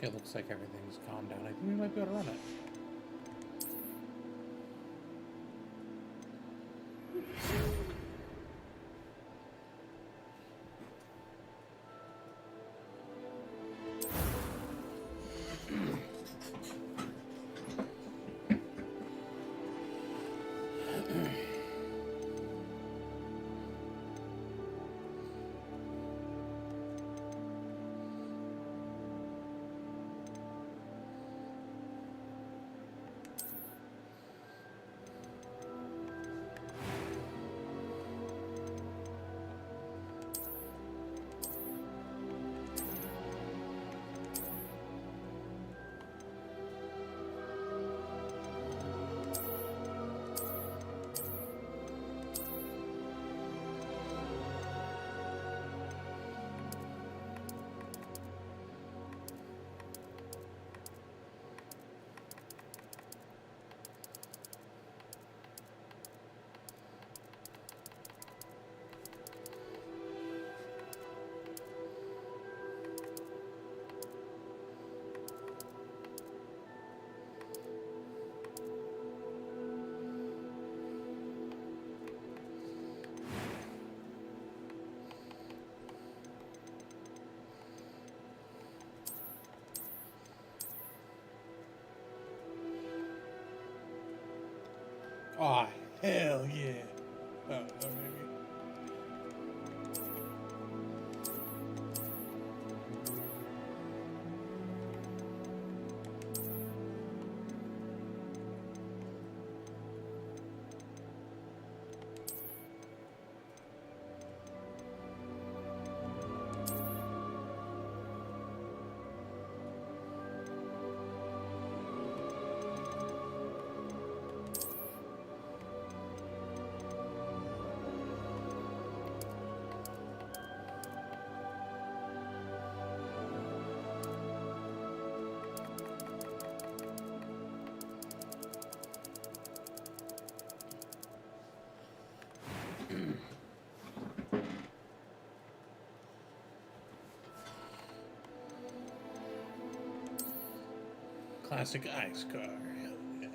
It looks like everything's calmed down. I think we might be able to run it. Oh, hell yeah. Oh, maybe. Classic ice car. Hell yeah.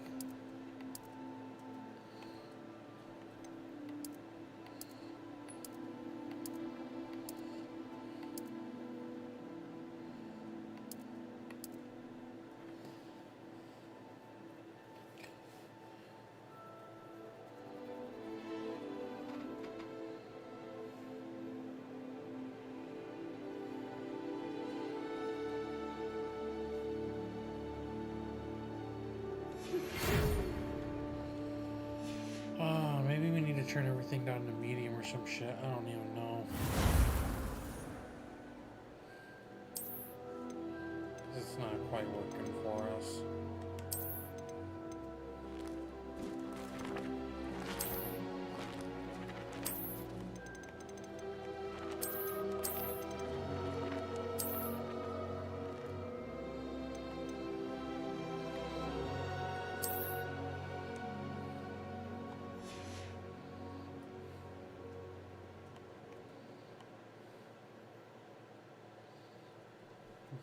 Maybe we need to turn everything down to medium or some shit. I don't even know. It's not quite working for us.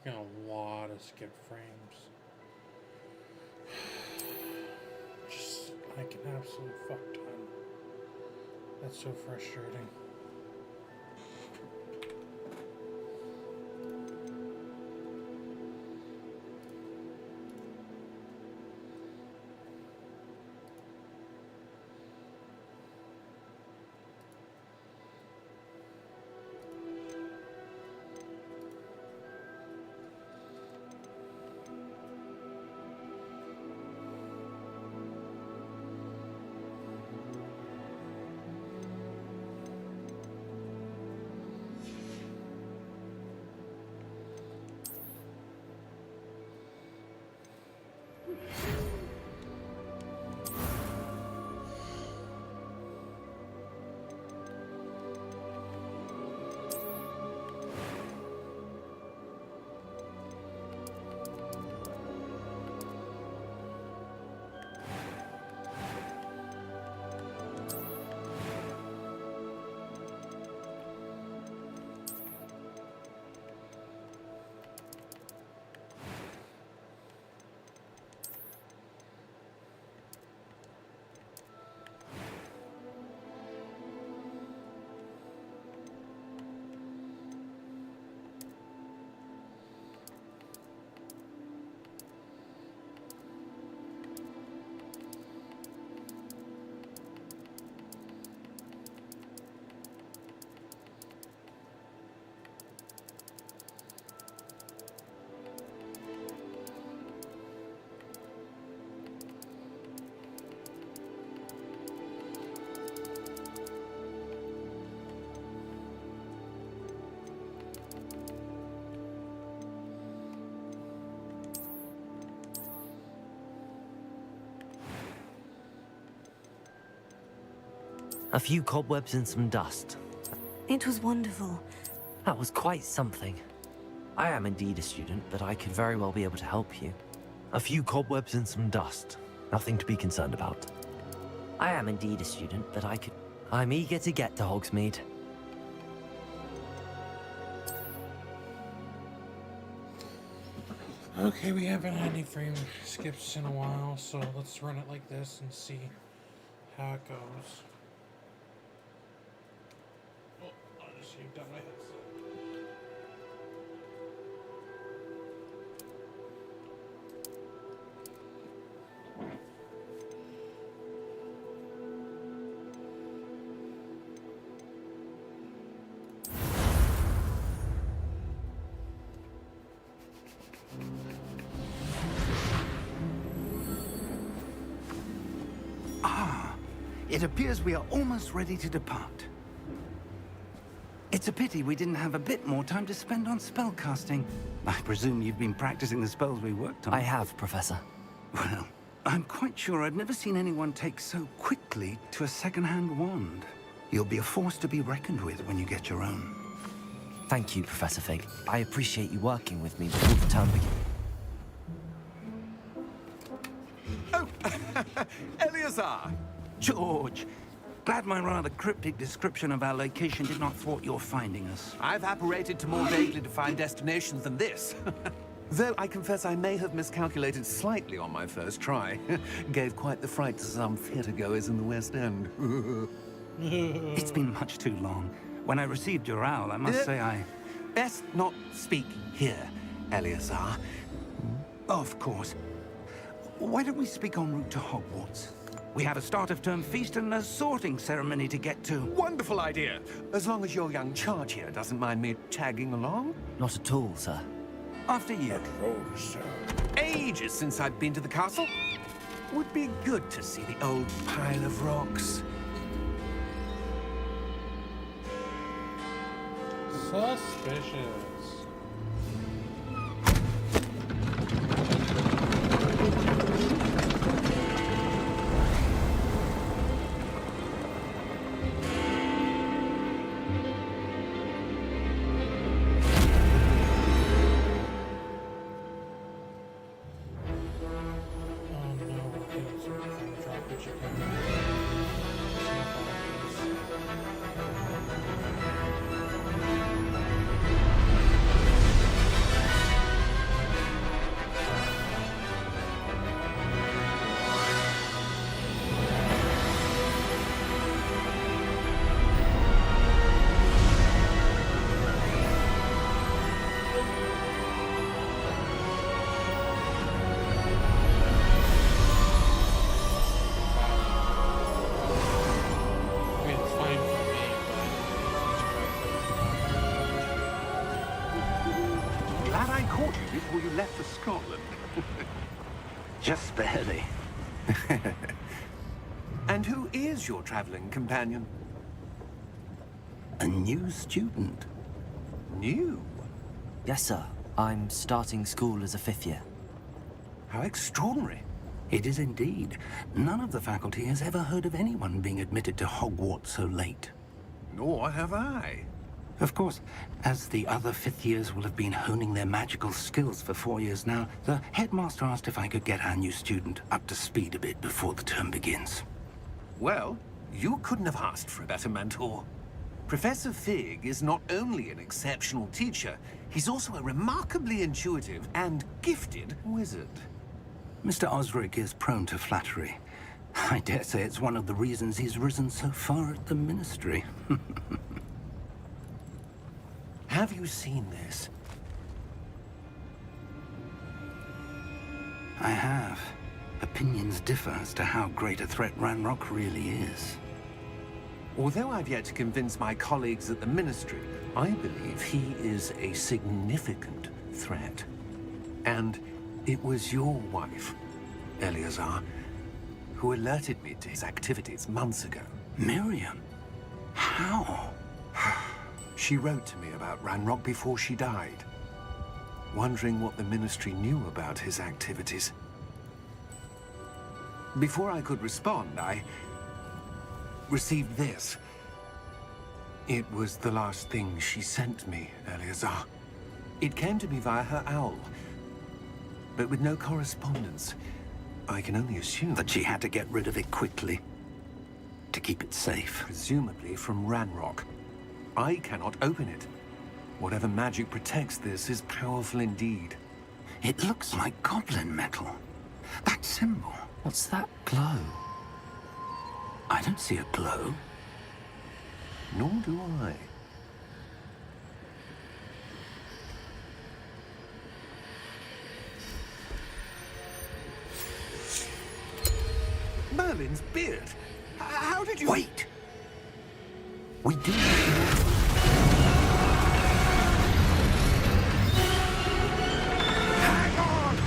We're getting a lot of skip frames. Just like an absolute fuck ton. That's so frustrating. A few cobwebs and some dust. It was wonderful. That was quite something. I am indeed a student, but I could very well be able to help you. A few cobwebs and some dust. Nothing to be concerned about. I am indeed a student, but I'm eager to get to Hogsmeade. Okay, we haven't had any frame skips in a while, so let's run it like this and see how it goes. Oh, I just yanked out my headset. It appears we are almost ready to depart. It's a pity we didn't have a bit more time to spend on spellcasting. I presume you've been practicing the spells we worked on. I have, Professor. Well, I'm quite sure I've never seen anyone take so quickly to a second-hand wand. You'll be a force to be reckoned with when you get your own. Thank you, Professor Fig. I appreciate you working with me before the term begins. Oh, Eleazar! George, glad my rather cryptic description of our location did not thwart your finding us. I've apparated to more vaguely defined destinations than this. Though I confess I may have miscalculated slightly on my first try. Gave quite the fright to some theatre-goers in the West End. It's been much too long. When I received your owl, I must say I... Best not speak here, Eleazar. Of course. Why don't we speak en route to Hogwarts? We have a start-of-term feast and a sorting ceremony to get to. Wonderful idea! As long as your young charge here doesn't mind me tagging along. Not at all, sir. After you. Ages since I've been to the castle. Would be good to see the old pile of rocks. Suspicious. Glad I caught you before you left for Scotland. Just barely. And who is your traveling companion? A new student. New? Yes, sir. I'm starting school as a 5th year. How extraordinary. It is indeed. None of the faculty has ever heard of anyone being admitted to Hogwarts so late. Nor have I. Of course, as the other 5th years will have been honing their magical skills for 4 years now, the headmaster asked if I could get our new student up to speed a bit before the term begins. Well, you couldn't have asked for a better mentor. Professor Fig is not only an exceptional teacher, he's also a remarkably intuitive and gifted wizard. Mr. Osric is prone to flattery. I dare say it's one of the reasons he's risen so far at the Ministry. Have you seen this? I have. Opinions differ as to how great a threat Ranrock really is. Although I've yet to convince my colleagues at the Ministry, I believe he is a significant threat. And it was your wife, Eleazar, who alerted me to his activities months ago. Miriam? How? She wrote to me about Ranrock before she died, wondering what the Ministry knew about his activities. Before I could respond, I received this. It was the last thing she sent me, Eleazar. It came to me via her owl, but with no correspondence. I can only assume That she had to get rid of it quickly to keep it safe. presumably from Ranrock. I cannot open it. Whatever magic protects this is powerful indeed. It looks like goblin metal. That symbol. What's that glow? I don't see a glow. Nor do I. Merlin's beard? How did you... Wait! We do. Hang on!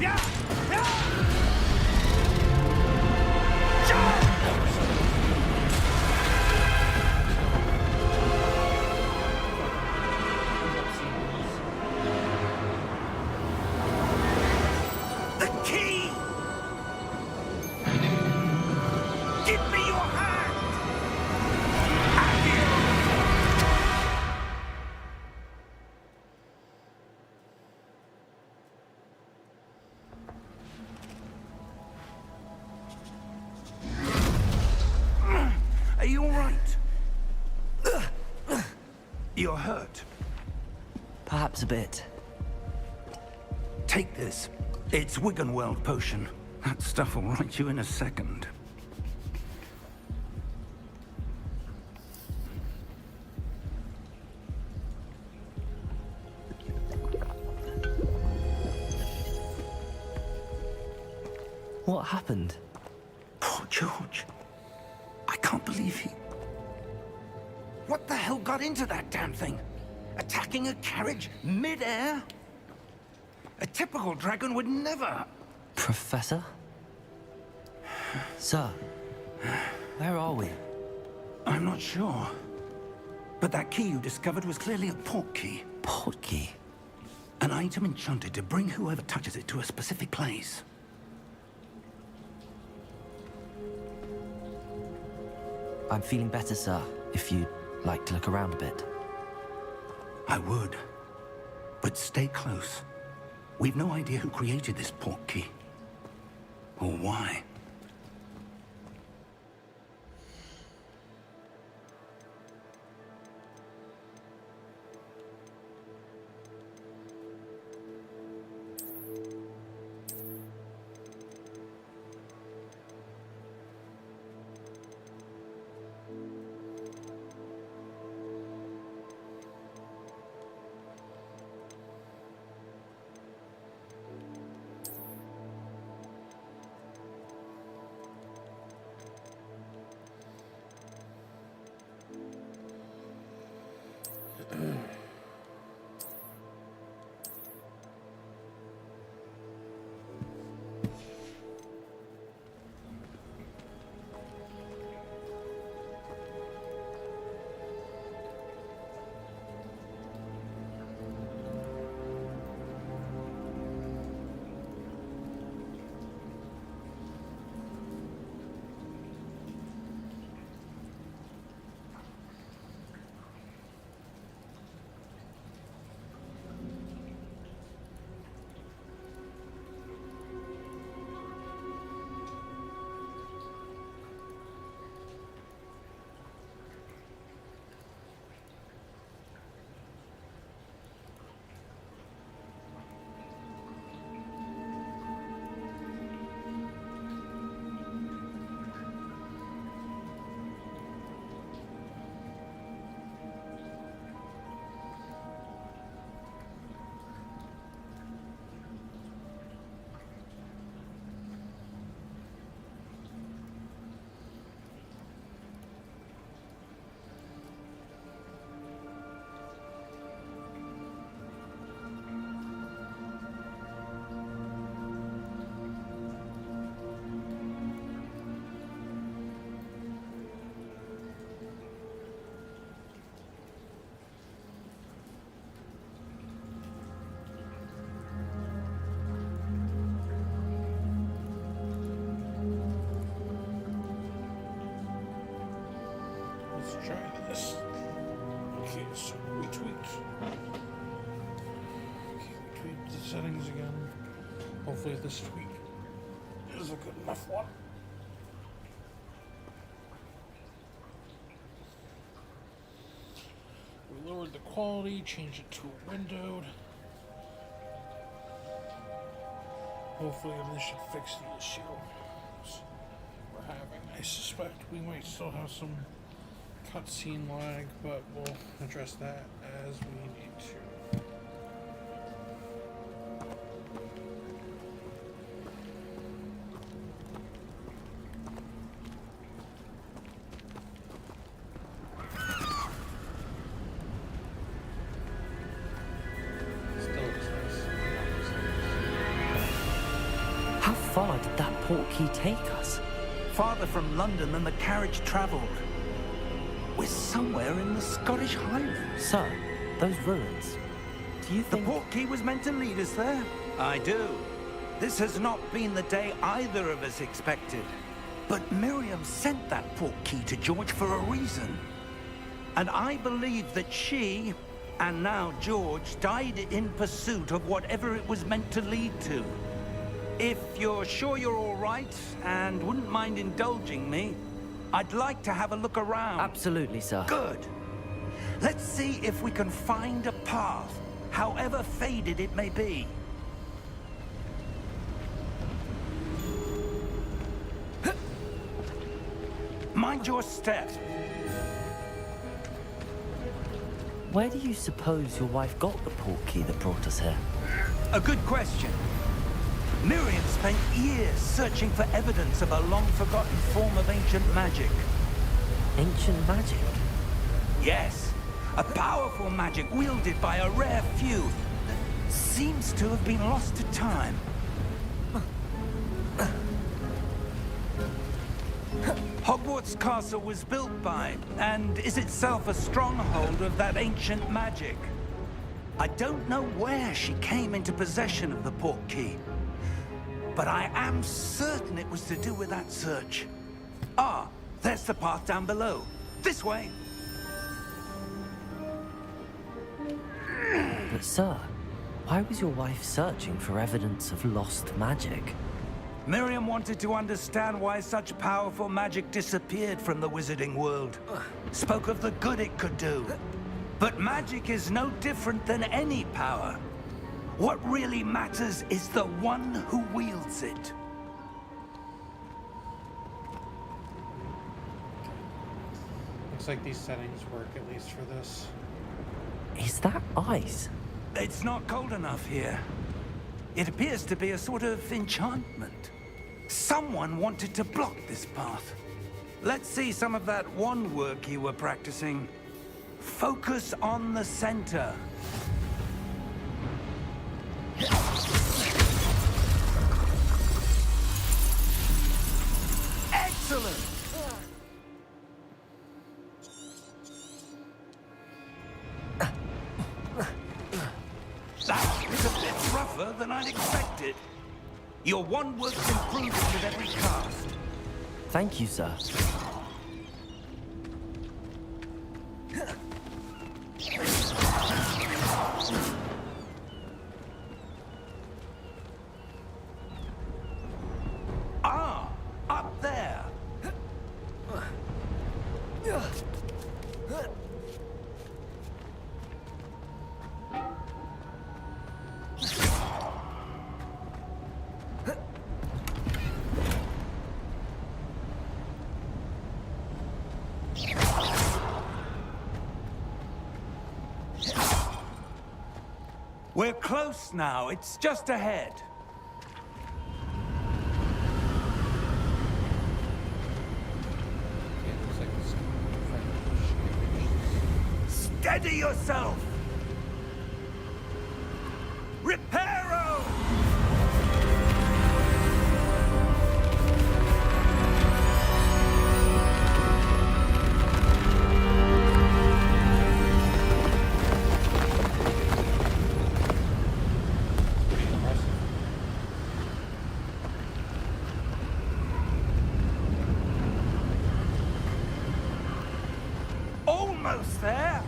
Yeah! Yeah! The key! Give me your hand! Have you? Are you all right? You're hurt. Perhaps a bit. Take this. It's Wiggenweld potion. That stuff will right you in a second. What happened? Poor George. I can't believe he... What the hell got into that damn thing? Attacking a carriage mid-air? A typical dragon would never... Professor? Sir, where are we? I'm not sure. But that key you discovered was clearly a port key. Port key? An item enchanted to bring whoever touches it to a specific place. I'm feeling better, sir, if you'd like to look around a bit. I would. But stay close. We've no idea who created this port key. Or why. this. Okay, so we tweaked. Okay, we tweaked the settings again. Hopefully this tweak is a good enough one. We lowered the quality, changed it to windowed. Hopefully this should fix the issue we're having. I suspect we might still have some cutscene lag, but we'll address that as we need to. Still looks nice. How far did that portkey take us? Farther from London than the carriage travelled. We're somewhere in the Scottish Highlands. Sir, those ruins. Do you The think... portkey was meant to lead us there? I do. This has not been the day either of us expected. But Miriam sent that portkey to George for a reason. And I believe that she, and now George, died in pursuit of whatever it was meant to lead to. If you're sure you're all right, and wouldn't mind indulging me, I'd like to have a look around. Absolutely, sir. Good. Let's see if we can find a path, however faded it may be. Mind your step. Where do you suppose your wife got the portkey that brought us here? A good question. Miriam spent years searching for evidence of a long-forgotten form of ancient magic. Ancient magic? Yes, a powerful magic wielded by a rare few that seems to have been lost to time. Hogwarts Castle was built by, and is itself a stronghold of that ancient magic. I don't know where she came into possession of the portkey, but I am certain it was to do with that search. Ah, there's the path down below. This way. But sir, why was your wife searching for evidence of lost magic? Miriam wanted to understand why such powerful magic disappeared from the wizarding world. Spoke of the good it could do. But magic is no different than any power. What really matters is the one who wields it. Looks like these settings work, at least for this. Is that ice? It's not cold enough here. It appears to be a sort of enchantment. Someone wanted to block this path. Let's see some of that wand work you were practicing. Focus on the center. Excellent! That is a bit rougher than I'd expected. Your wand work's improving with every cast. Thank you, sir. Ah, up there. We're close now. It's just ahead. Yeah, it looks like it's Steady yourself! Reparo! pretty impressive. almost there.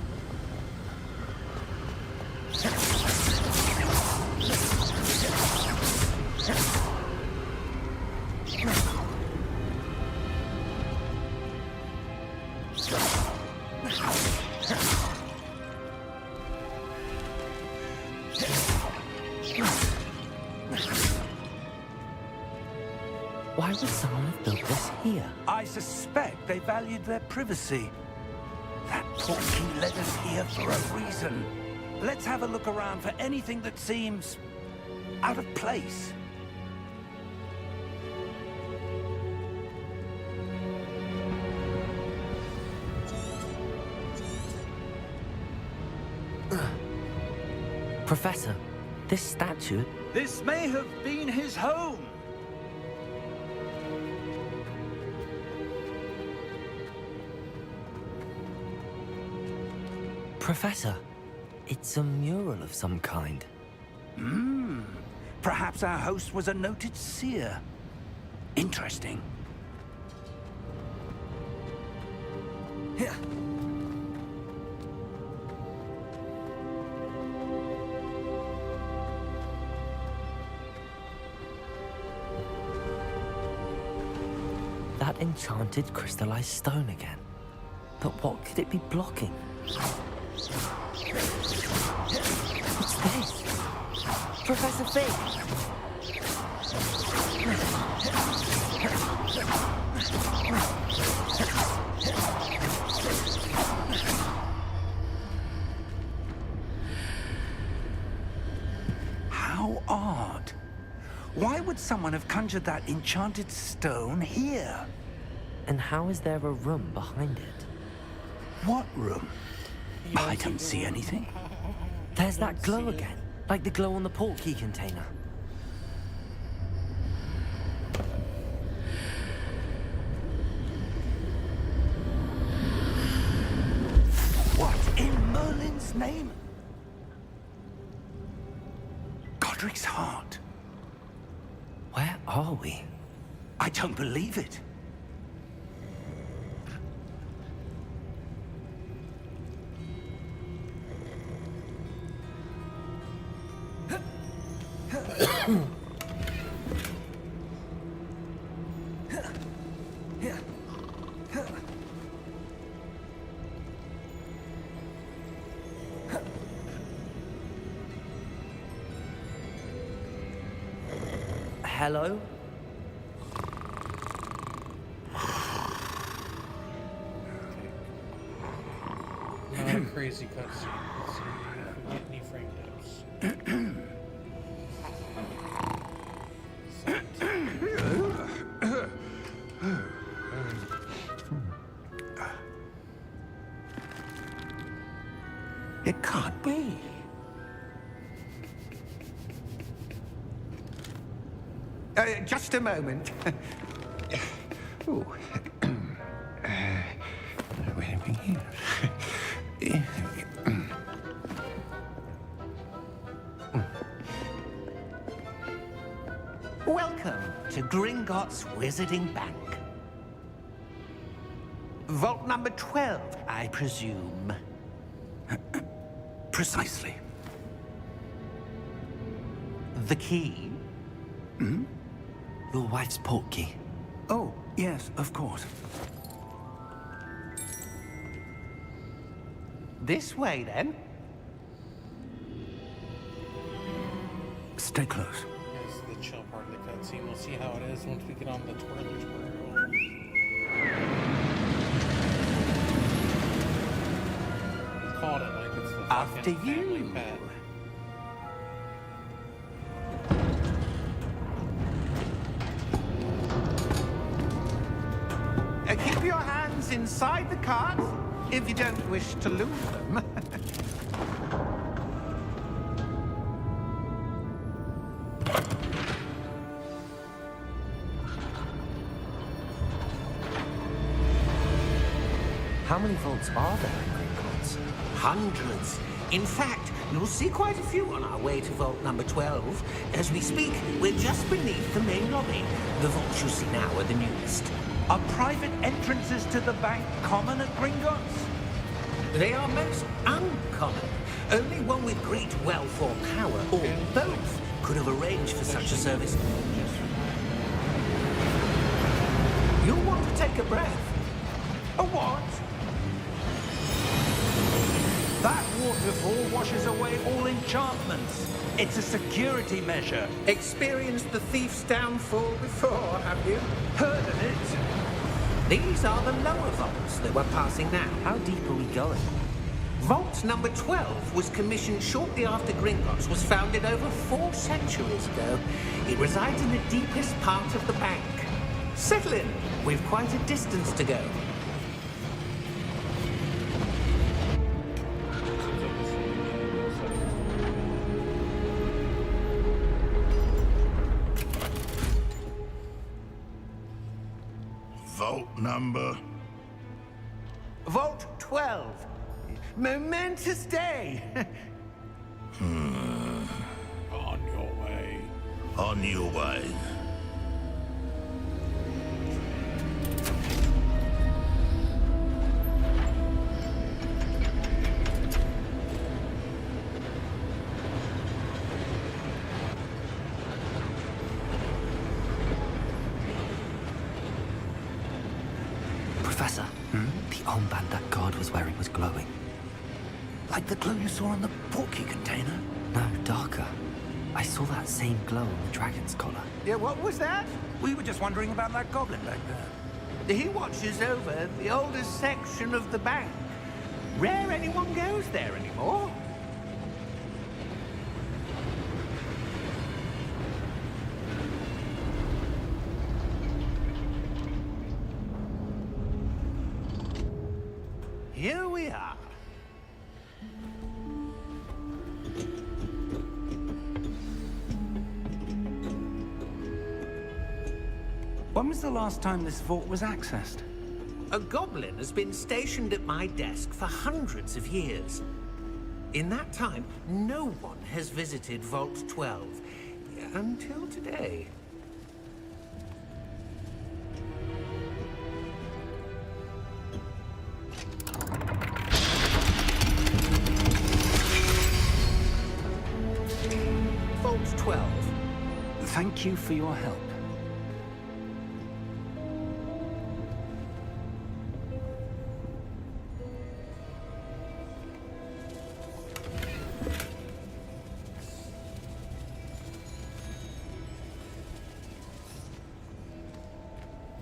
Why would someone have built this here? I suspect they valued their privacy. That portkey led us here for a reason. Let's have a look around for anything that seems out of place. Professor, this statue... This may have been his home. Professor, it's a mural of some kind. Perhaps our host was a noted seer. Interesting. Here. That enchanted crystallized stone again. But what could it be blocking? What's this? Professor Fig! How odd. Why would someone have conjured that enchanted stone here? And how is there a room behind it? What room? I don't see anything. There's that glow again, like the glow on the portkey container. What in Merlin's name? Godric's heart. Where are we? I don't believe it. Hello? Not a crazy cutscene. Let's see if we get any frame dips. It can't be. Just a moment. Ooh. Wait a minute. Welcome to Gringotts Wizarding Bank. Vault number 12, I presume. Precisely. The key? Your wife's portkey. Oh, yes, of course. This way, then. Stay close. This is the chill part of the cutscene. We'll see how it is once we get on the twirly twirl. Called it like it's the After fucking family you. pet. Keep your hands inside the cart if you don't wish to lose them. How many vaults are there in Gringotts? Hundreds. In fact, you'll see quite a few on our way to vault number 12. As we speak, we're just beneath the main lobby. The vaults you see now are the newest. Are private entrances to the bank common at Gringotts? They are most uncommon. Only one with great wealth or power, or both, could have arranged for such a service. You'll want to take a breath. A what? That waterfall washes away all enchantments. It's a security measure. Experienced the thief's downfall before, have you? Heard of it? These are the lower vaults that we're passing now. How deep are we going? Vault number 12 was commissioned shortly after Gringotts was founded over 4 centuries ago. It resides in the deepest part of the bank. Settle in. We've quite a distance to go. Vault number? Vault 12. Momentous day. On your way. On your way. Professor, the armband that guard was wearing was glowing. Like the glow you saw on the porky container? No, darker. I saw that same glow on the dragon's collar. Yeah, what was that? We were just wondering about that goblin back there. He watches over the oldest section of the bank. Rare anyone goes there anymore. Here we are. When was the last time this vault was accessed? A goblin has been stationed at my desk for hundreds of years. In that time, no one has visited Vault 12. Until today. Vault 12. Thank you for your help.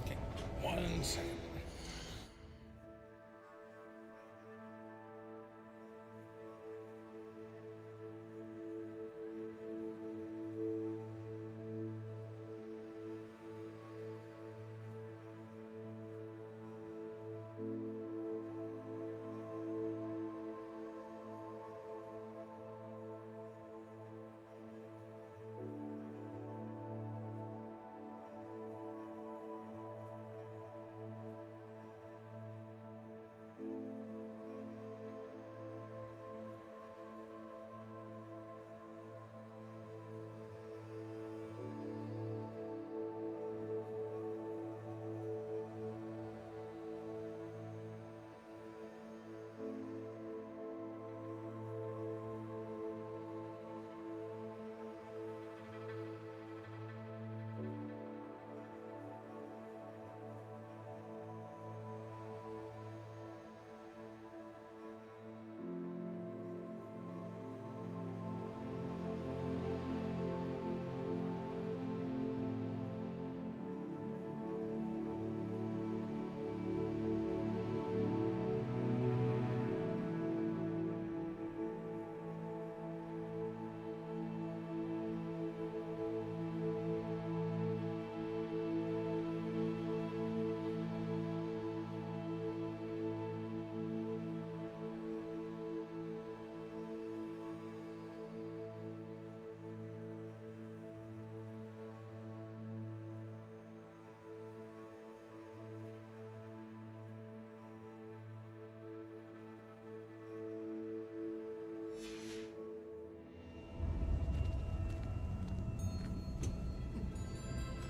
Okay, 1 second.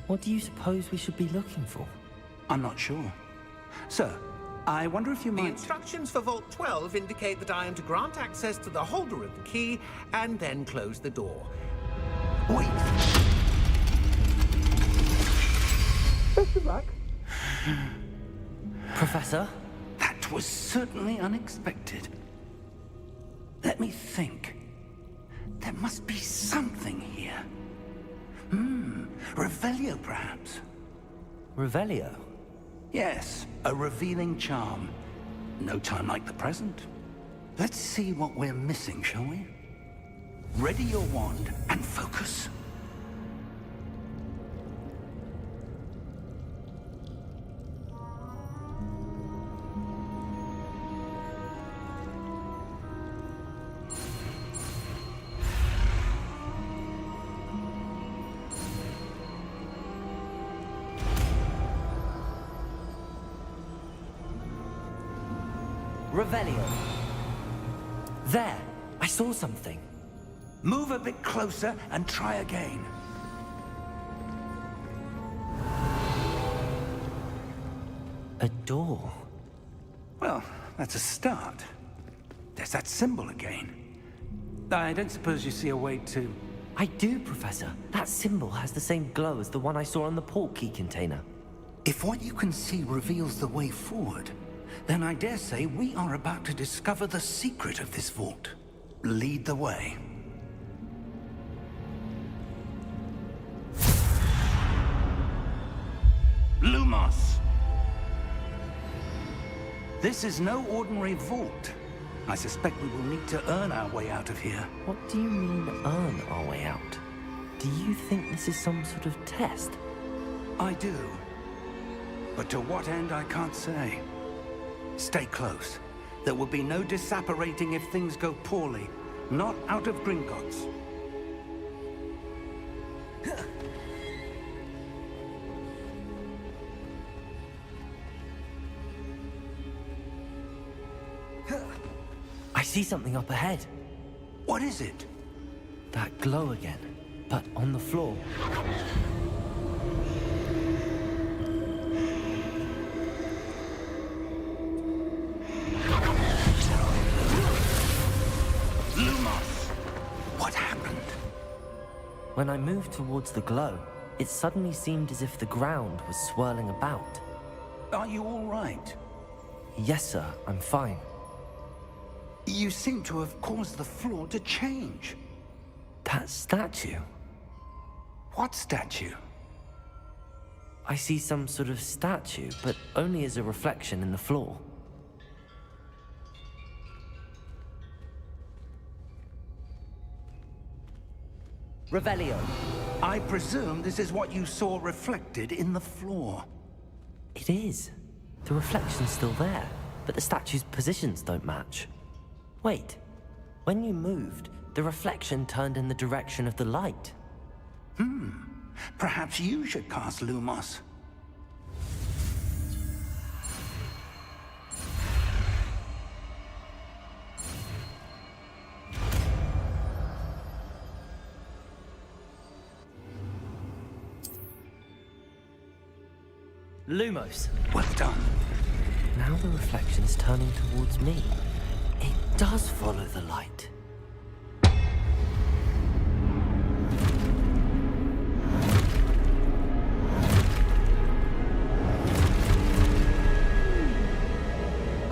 What do you suppose we should be looking for? I'm not sure. Sir, I wonder if you The might... instructions for Vault 12 indicate that I am to grant access to the holder of the key and then close the door. Wait. Best of luck. Professor? That was certainly unexpected. Let me think. There must be something here. Revelio, perhaps. Revelio? Yes, a revealing charm. No time like the present. Let's see what we're missing, shall we? Ready your wand and focus. Revelio. There! I saw something. Move a bit closer and try again. A door. Well, that's a start. There's that symbol again. I don't suppose you see a way to... I do, Professor. That symbol has the same glow as the one I saw on the port key container. If what you can see reveals the way forward, then I dare say we are about to discover the secret of this vault. Lead the way. Lumos! This is no ordinary vault. I suspect we will need to earn our way out of here. What do you mean, earn our way out? Do you think this is some sort of test? I do. But to what end, I can't say. Stay close. There will be no disapparating if things go poorly. Not out of Gringotts. I see something up ahead. What is it? That glow again, but on the floor. Lumos! What happened? When I moved towards the glow, it suddenly seemed as if the ground was swirling about. Are you all right? Yes, sir, I'm fine. You seem to have caused the floor to change. That statue? What statue? I see some sort of statue, but only as a reflection in the floor. Revelio. I presume this is what you saw reflected in the floor. It is. The reflection's still there, but the statue's positions don't match. Wait. When you moved, the reflection turned in the direction of the light. Perhaps you should cast Lumos. Lumos. Well done. Now the reflection is turning towards me. It does follow the light.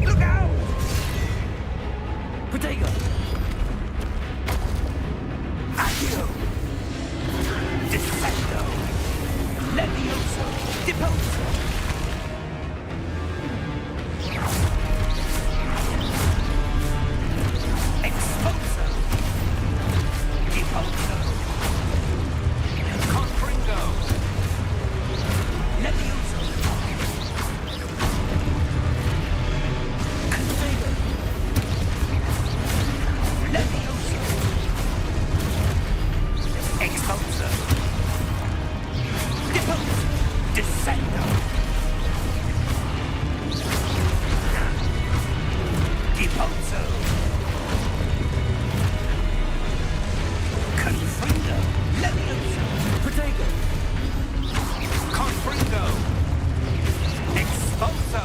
Look out! Protego! Accio! Defendo! Levioso! Deposo! Exposo! Deposo! Confringo! Levioso! Confego! Levioso! Exposo! Deposo! Descendo! Deposo! Confringo! Levioso! Protego! Confringo! Exposo!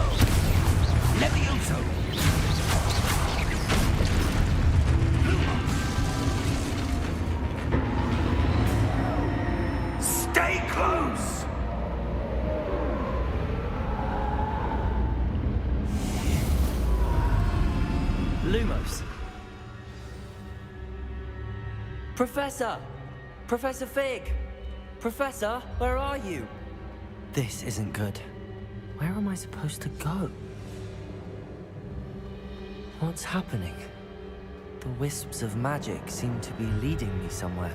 Lumos. Professor! Professor Fig! Professor, where are you? This isn't good. Where am I supposed to go? What's happening? The wisps of magic seem to be leading me somewhere.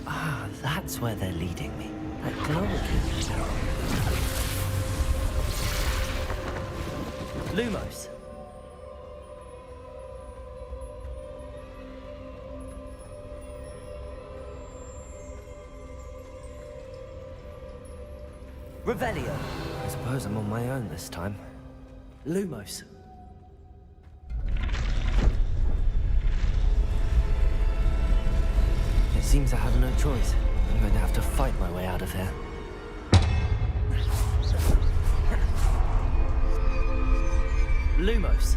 Ah, that's where they're leading me. That global Lumos. Revelio. I suppose I'm on my own this time. Lumos. It seems I have no choice. I'm going to have to fight my way out of here. Lumos.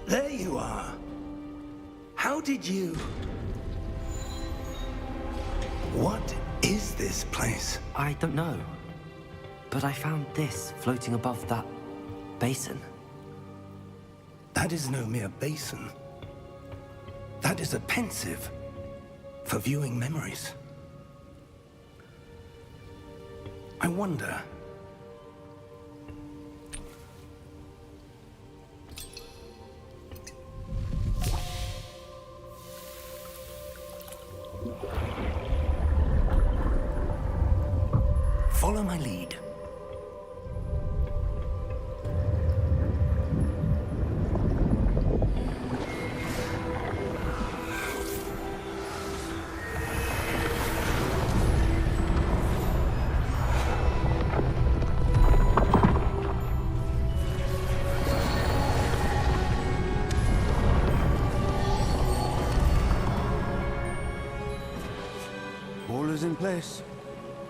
There you are. How did you... What is this place? I don't know. But I found this floating above that basin. That is no mere basin. That is a pensive for viewing memories. I wonder... Follow my lead. is in place.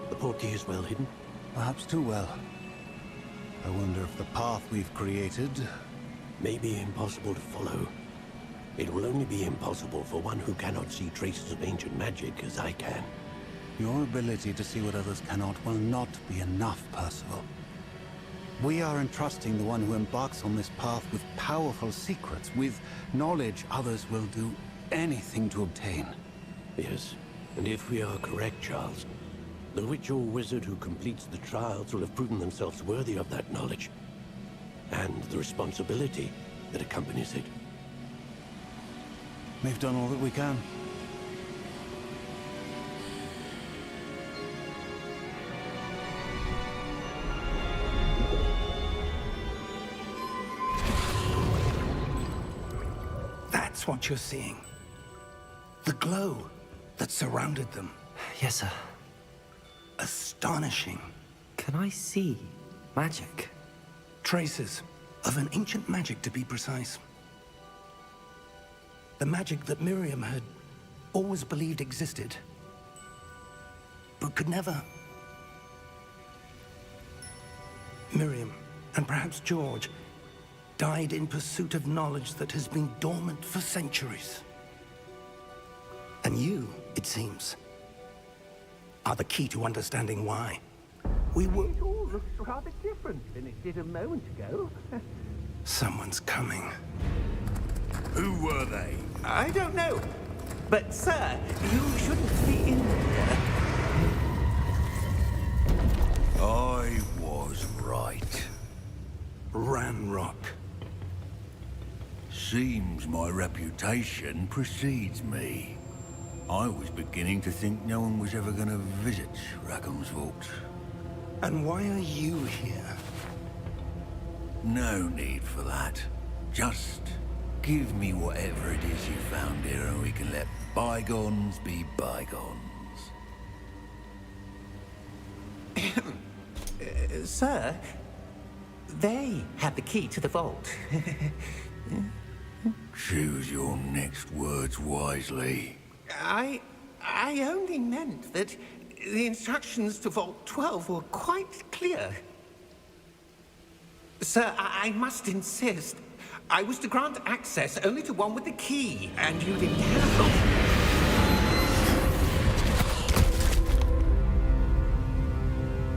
The portkey is well hidden. Perhaps too well. I wonder if the path we've created... May be impossible to follow. It will only be impossible for one who cannot see traces of ancient magic as I can. Your ability to see what others cannot will not be enough, Percival. We are entrusting the one who embarks on this path with powerful secrets, with knowledge others will do anything to obtain. Yes, and if we are correct, Charles, the witch or wizard who completes the trials will have proven themselves worthy of that knowledge, and the responsibility that accompanies it. We've done all that we can. That's what you're seeing. The glow that surrounded them. Yes, sir. Astonishing. Can I see magic? Traces of an ancient magic, to be precise. The magic that Miriam had always believed existed, but could never. Miriam, and perhaps George, died in pursuit of knowledge that has been dormant for centuries. And you, it seems, are the key to understanding why. We were... It all looks rather different than it did a moment ago. Someone's coming. Who were they? I don't know. But, sir, you shouldn't be in there. I was right. Ranrock. Seems my reputation precedes me. I was beginning to think no one was ever going to visit Rackham's vault. And why are you here? No need for that. Just give me whatever it is you found here and we can let bygones be bygones. Sir, they had the key to the vault. Choose your next words wisely. I only meant that the instructions to Vault 12 were quite clear. Sir, I must insist. I was to grant access only to one with the key, and you didn't have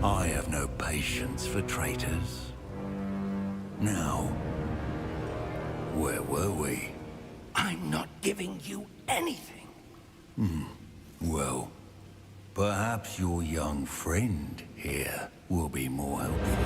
I have no patience for traitors. Now, where were we? I'm not giving you anything. Well, perhaps your young friend here will be more helpful.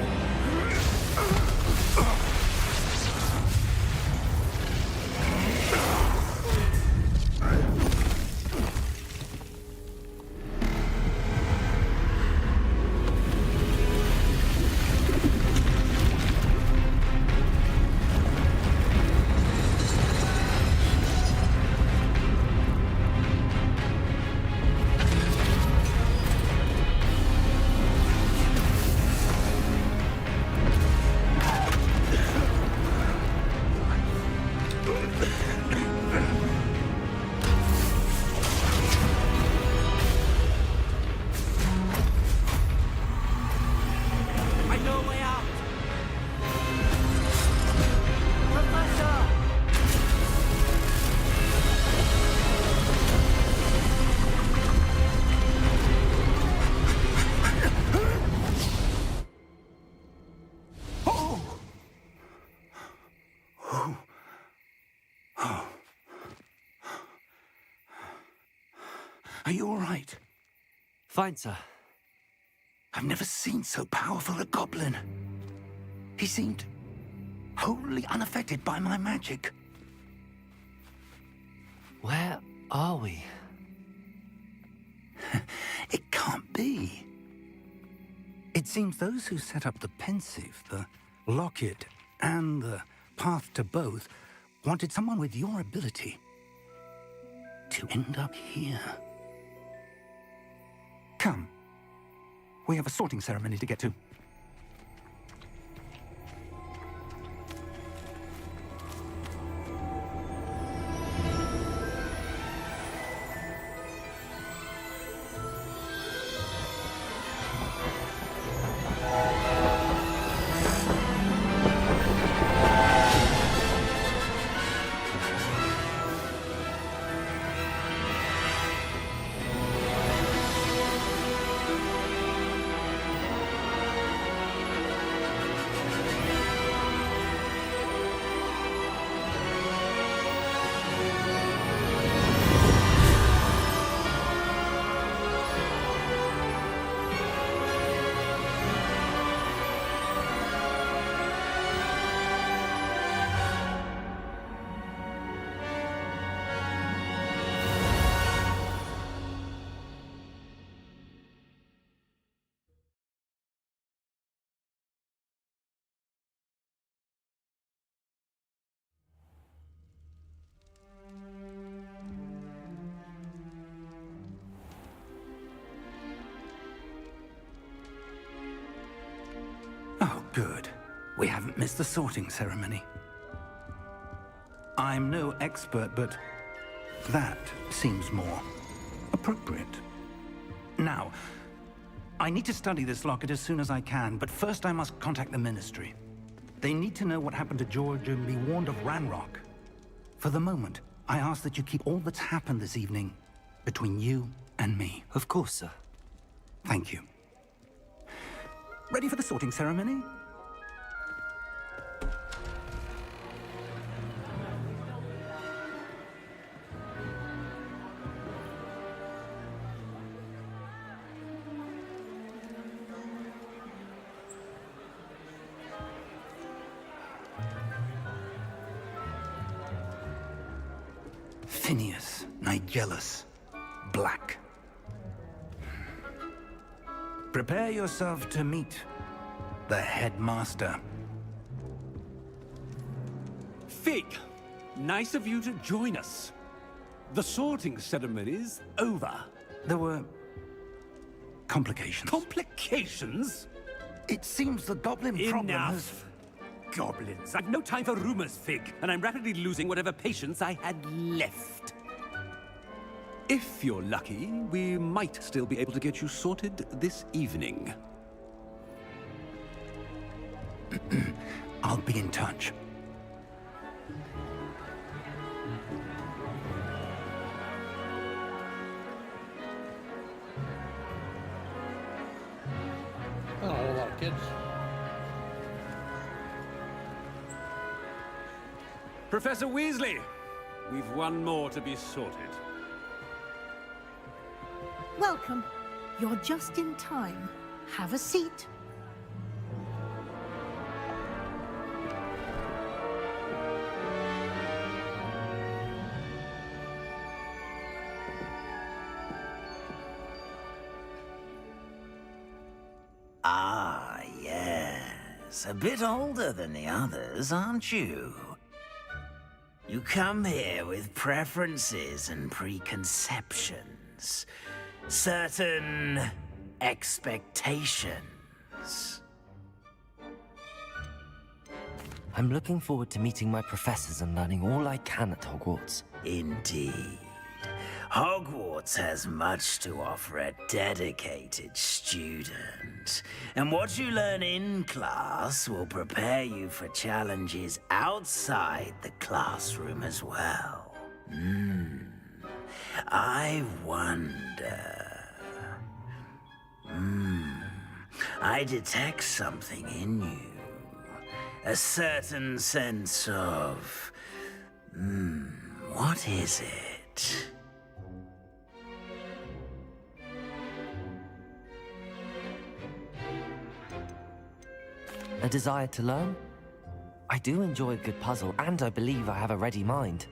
Are you all right? Fine, sir. I've never seen so powerful a goblin. He seemed wholly unaffected by my magic. Where are we? It can't be. It seems those who set up the pensive, the locket, and the path to both wanted someone with your ability to end up here. Come. We have a sorting ceremony to get to. We haven't missed the sorting ceremony. I'm no expert, but that seems more appropriate. Now, I need to study this locket as soon as I can, but first I must contact the Ministry. They need to know what happened to George and be warned of Ranrock. For the moment, I ask that you keep all that's happened this evening between you and me. Of course, sir. Thank you. Ready for the sorting ceremony? Phineas, Nigellus, Black. Prepare yourself to meet the headmaster. Fig, nice of you to join us. The sorting ceremony's over. There were complications. Complications? It seems the goblin problem has... Enough! Goblins. I've no time for rumors, Fig, and I'm rapidly losing whatever patience I had left. If you're lucky, we might still be able to get you sorted this evening. I'll be in touch. Not a whole lot of kids. Professor Weasley, we've one more to be sorted. Welcome. You're just in time. Have a seat. Ah, yes. A bit older than the others, aren't you? You come here with preferences and preconceptions. Certain expectations. I'm looking forward to meeting my professors and learning all I can at Hogwarts. Indeed. Hogwarts has much to offer a dedicated student. And what you learn in class will prepare you for challenges outside the classroom as well. I wonder... I detect something in you. A certain sense of... what is it? A desire to learn? I do enjoy a good puzzle, and I believe I have a ready mind.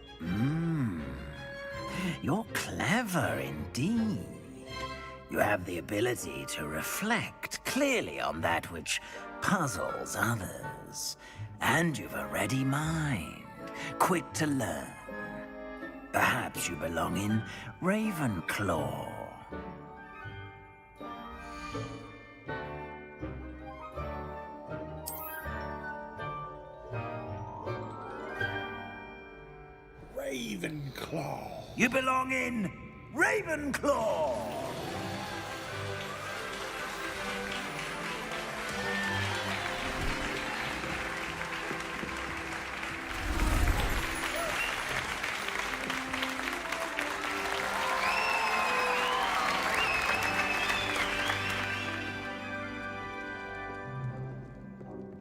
You're clever indeed. You have the ability to reflect clearly on that which puzzles others. And you've a ready mind, quick to learn. Perhaps you belong in Ravenclaw. Ravenclaw. You belong in Ravenclaw!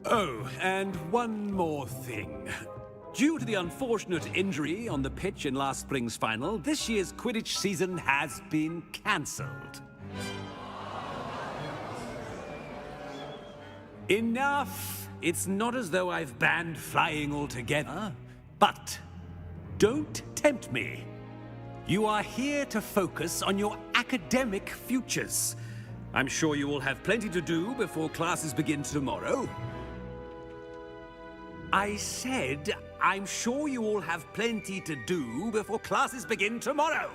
Oh, and one more thing. Due to the unfortunate injury on the pitch in last spring's final, this year's Quidditch season has been cancelled. Enough! It's not as though I've banned flying altogether, but don't tempt me. You are here to focus on your academic futures. I'm sure you will have plenty to do before classes begin tomorrow. I said, I'm sure you all have plenty to do before classes begin tomorrow.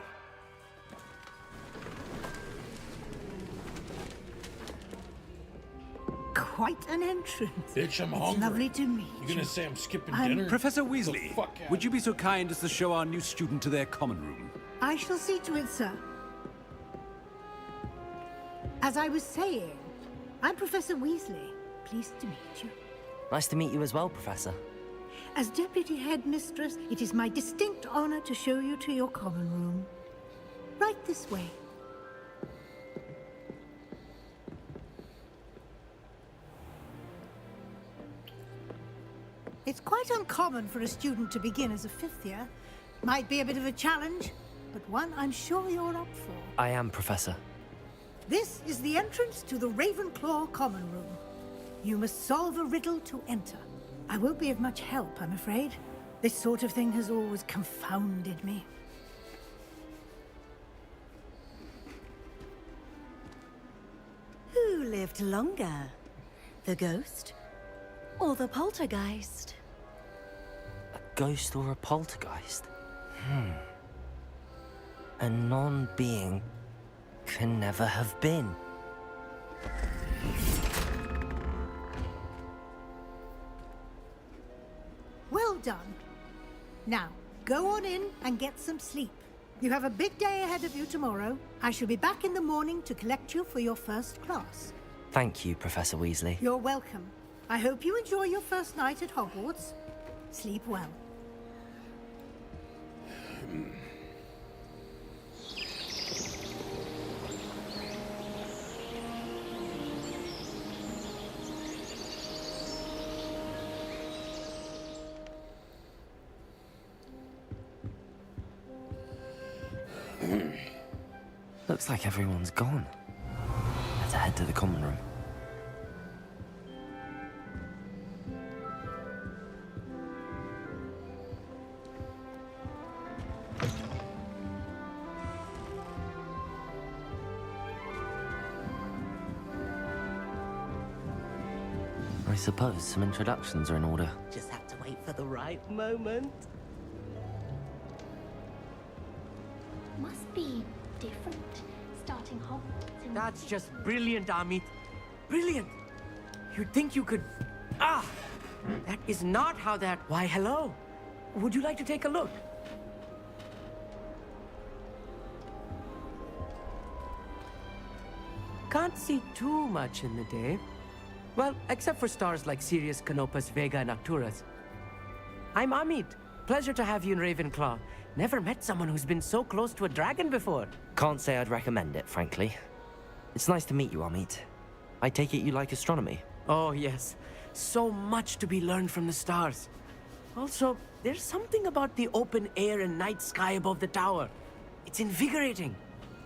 quite an entrance. Bitch, I'm it's hungry. lovely to meet You gonna say I'm skipping I'm- dinner? Professor The Weasley, fuck out. would you be so kind as to show our new student to their common room? I shall see to it, sir. As I was saying, I'm Professor Weasley. Pleased to meet you. Nice to meet you as well, Professor. As Deputy Headmistress, it is my distinct honor to show you to your common room. Right this way. It's quite uncommon for a student to begin as a fifth year. Might be a bit of a challenge, but one I'm sure you're up for. I am, Professor. This is the entrance to the Ravenclaw common room. You must solve a riddle to enter. I won't be of much help, I'm afraid. This sort of thing has always confounded me. Who lived longer? The ghost or the poltergeist? A ghost or a poltergeist? A non-being can never have been. Well done. Now, go on in and get some sleep. You have a big day ahead of you tomorrow. I shall be back in the morning to collect you for your first class. Thank you, Professor Weasley. You're welcome. I hope you enjoy your first night at Hogwarts. Sleep well. Looks like everyone's gone. Let's head to the common room. I suppose some introductions are in order. Just have to wait for the right moment. Must be different starting Hogwarts in That's just brilliant, Amit. Brilliant. You'd think you could... Ah! That is not how that... Why, hello. Would you like to take a look? Can't see too much in the day. Well, except for stars like Sirius, Canopus, Vega, and Arcturus. I'm Amit. Pleasure to have you in Ravenclaw. Never met someone who's been so close to a dragon before. Can't say I'd recommend it, frankly. It's nice to meet you, Amit. I take it you like astronomy? Oh, yes. So much to be learned from the stars. Also, there's something about the open air and night sky above the tower. It's invigorating.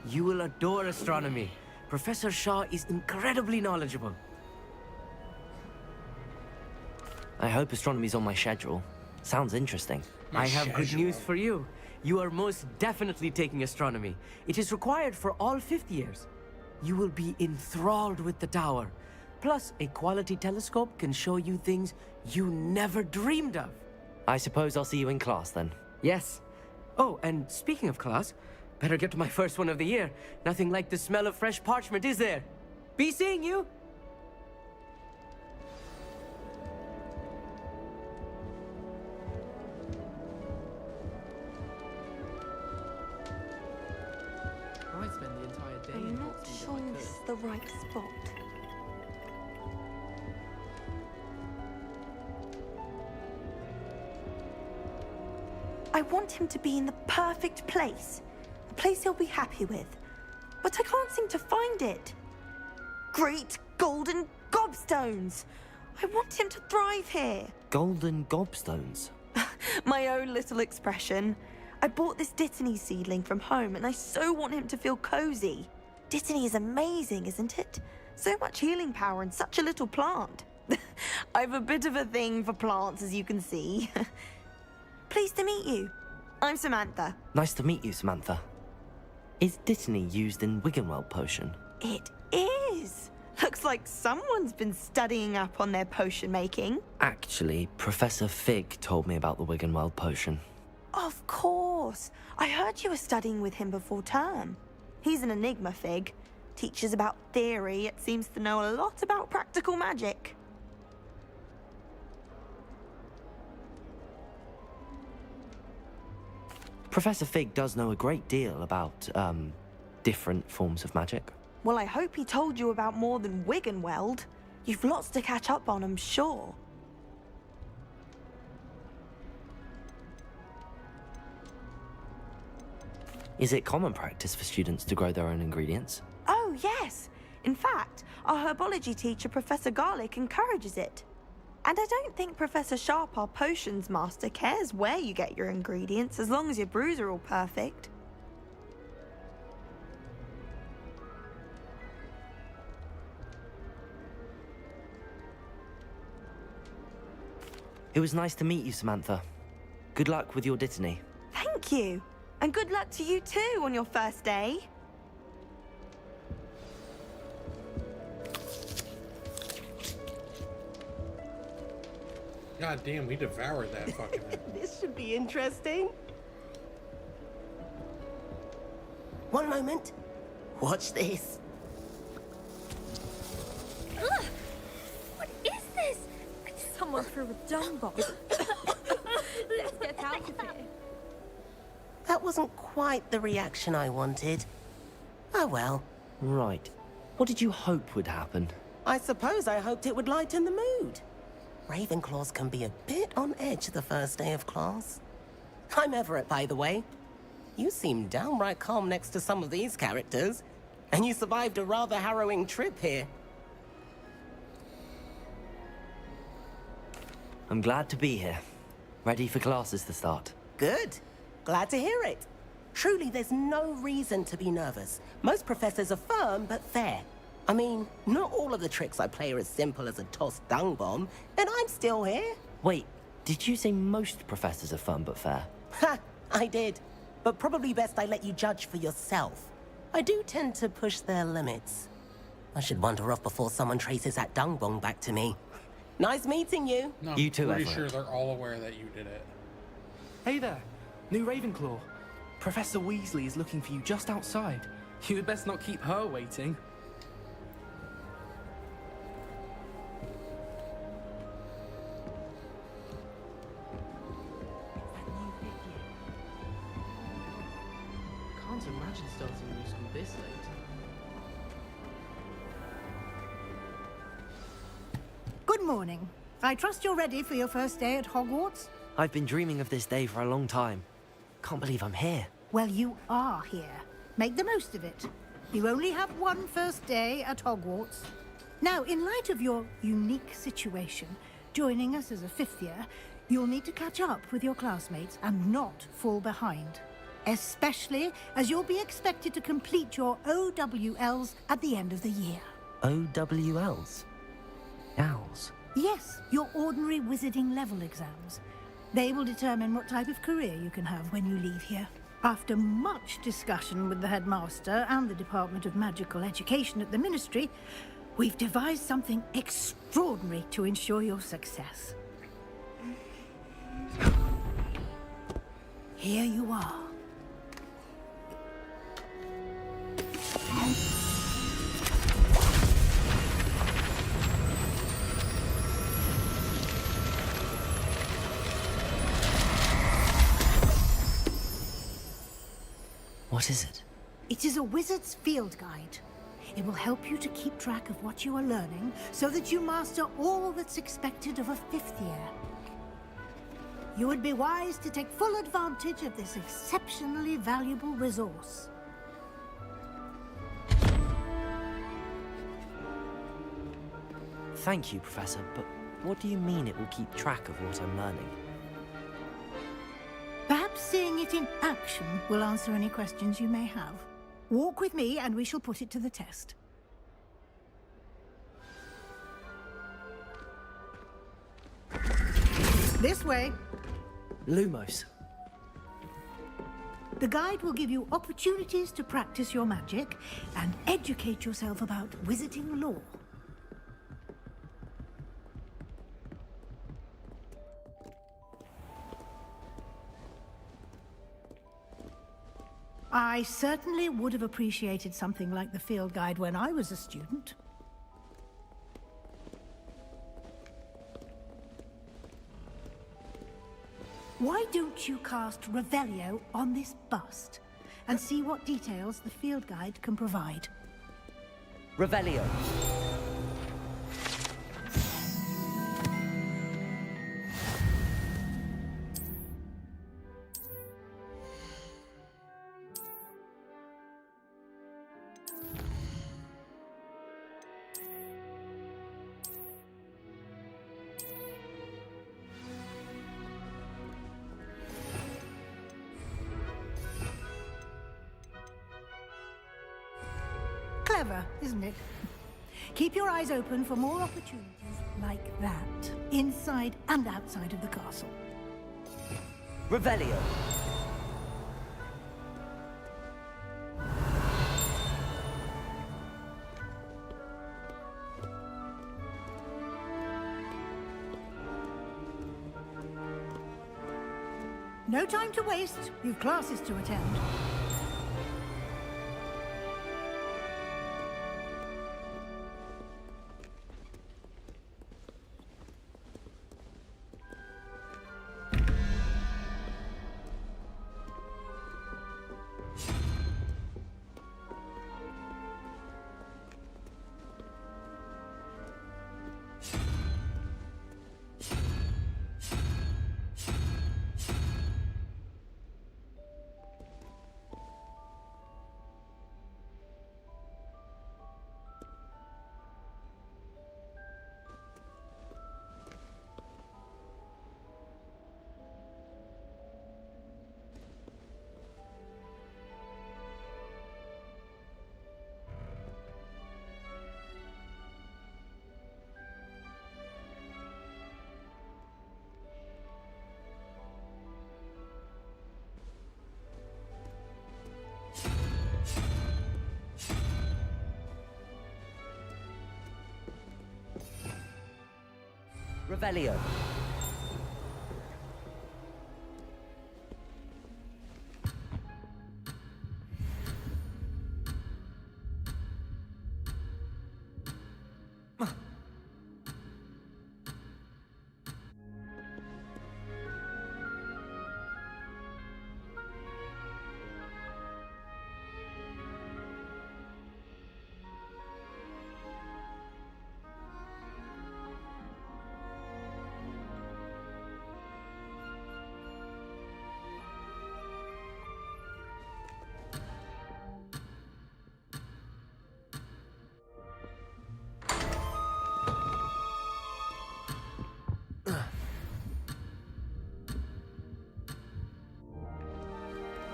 You will adore astronomy. Professor Shaw is incredibly knowledgeable. I hope astronomy's on my schedule. Sounds interesting. I have good news for you. You are most definitely taking astronomy. It is required for all fifth years. You will be enthralled with the tower. Plus, a quality telescope can show you things you never dreamed of. I suppose I'll see you in class then. Yes. Oh, and speaking of class, better get to my first one of the year. Nothing like the smell of fresh parchment, is there? Be seeing you! I spend the entire day I'm in not Hogsmeade sure if I this is could. the right spot. I want him to be in the perfect place. A place he'll be happy with. But I can't seem to find it. Great golden gobstones! I want him to thrive here. Golden gobstones. My own little expression. I bought this Dittany seedling from home and I so want him to feel cozy. Dittany is amazing, isn't it? So much healing power in such a little plant. I've a bit of a thing for plants, as you can see. Pleased to meet you. I'm Samantha. Nice to meet you, Samantha. Is Dittany used in Wiggenweld potion? It is. Looks like someone's been studying up on their potion making. Actually, Professor Fig told me about the Wiggenweld potion. Of course. I heard you were studying with him before term. He's an enigma, Fig. teaches about theory, it seems to know a lot about practical magic. Professor Fig does know a great deal about, different forms of magic. Well, I hope he told you about more than Wiggenweld. You've lots to catch up on, I'm sure. Is it common practice for students to grow their own ingredients? Oh, yes. In fact, our herbology teacher, Professor Garlick, encourages it. And I don't think Professor Sharp, our potions master, cares where you get your ingredients as long as your brews are all perfect. It was nice to meet you, Samantha. Good luck with your dittany. Thank you. And good luck to you too on your first day. God damn, we devoured that fucking thing. This should be interesting. One moment. Watch this. Ugh! What is this? Someone threw a dung bomb. Let's get out of here. That wasn't quite the reaction I wanted. Oh well. Right. What did you hope would happen? I suppose I hoped it would lighten the mood. Ravenclaws can be a bit on edge the first day of class. I'm Everett, by the way. You seem downright calm next to some of these characters, and you survived a rather harrowing trip here. I'm glad to be here. Ready for classes to start. Good. Glad to hear it. Truly, there's no reason to be nervous. Most professors are firm but fair. I mean, not all of the tricks I play are as simple as a tossed dung bomb, and I'm still here. Wait, did you say most professors are fun but fair? Ha! I did. But probably best I let you judge for yourself. I do tend to push their limits. I should wander off before someone traces that dung bomb back to me. Nice meeting you. No, You too, I'm pretty Everett. sure they're all aware that you did it. Hey there, new Ravenclaw. Professor Weasley is looking for you just outside. You had best not keep her waiting. Can't imagine starting a new school this late. Good morning. I trust you're ready for your first day at Hogwarts? I've been dreaming of this day for a long time. Can't believe I'm here. Well, you are here. Make the most of it. You only have one first day at Hogwarts. Now, in light of your unique situation, joining us as a fifth year, you'll need to catch up with your classmates and not fall behind. Especially as you'll be expected to complete your OWLs at the end of the year. OWLs? Owls? Yes, your ordinary wizarding level exams. They will determine what type of career you can have when you leave here. After much discussion with the headmaster and the Department of Magical Education at the Ministry, we've devised something extraordinary to ensure your success. Here you are. What is it? It is a wizard's field guide. It will help you to keep track of what you are learning so that you master all that's expected of a fifth year. You would be wise to take full advantage of this exceptionally valuable resource. Thank you, Professor, but what do you mean it will keep track of what I'm learning? Perhaps seeing it in action will answer any questions you may have. Walk with me and we shall put it to the test. This way. Lumos. The guide will give you opportunities to practice your magic and educate yourself about wizarding lore. I certainly would have appreciated something like the field guide when I was a student. Why don't you cast Revelio on this bust and see what details the field guide can provide? Revelio. Clever, isn't it? Keep your eyes open for more opportunities like that, inside and outside of the castle. Revelio. No time to waste. You've classes to attend. Revelio.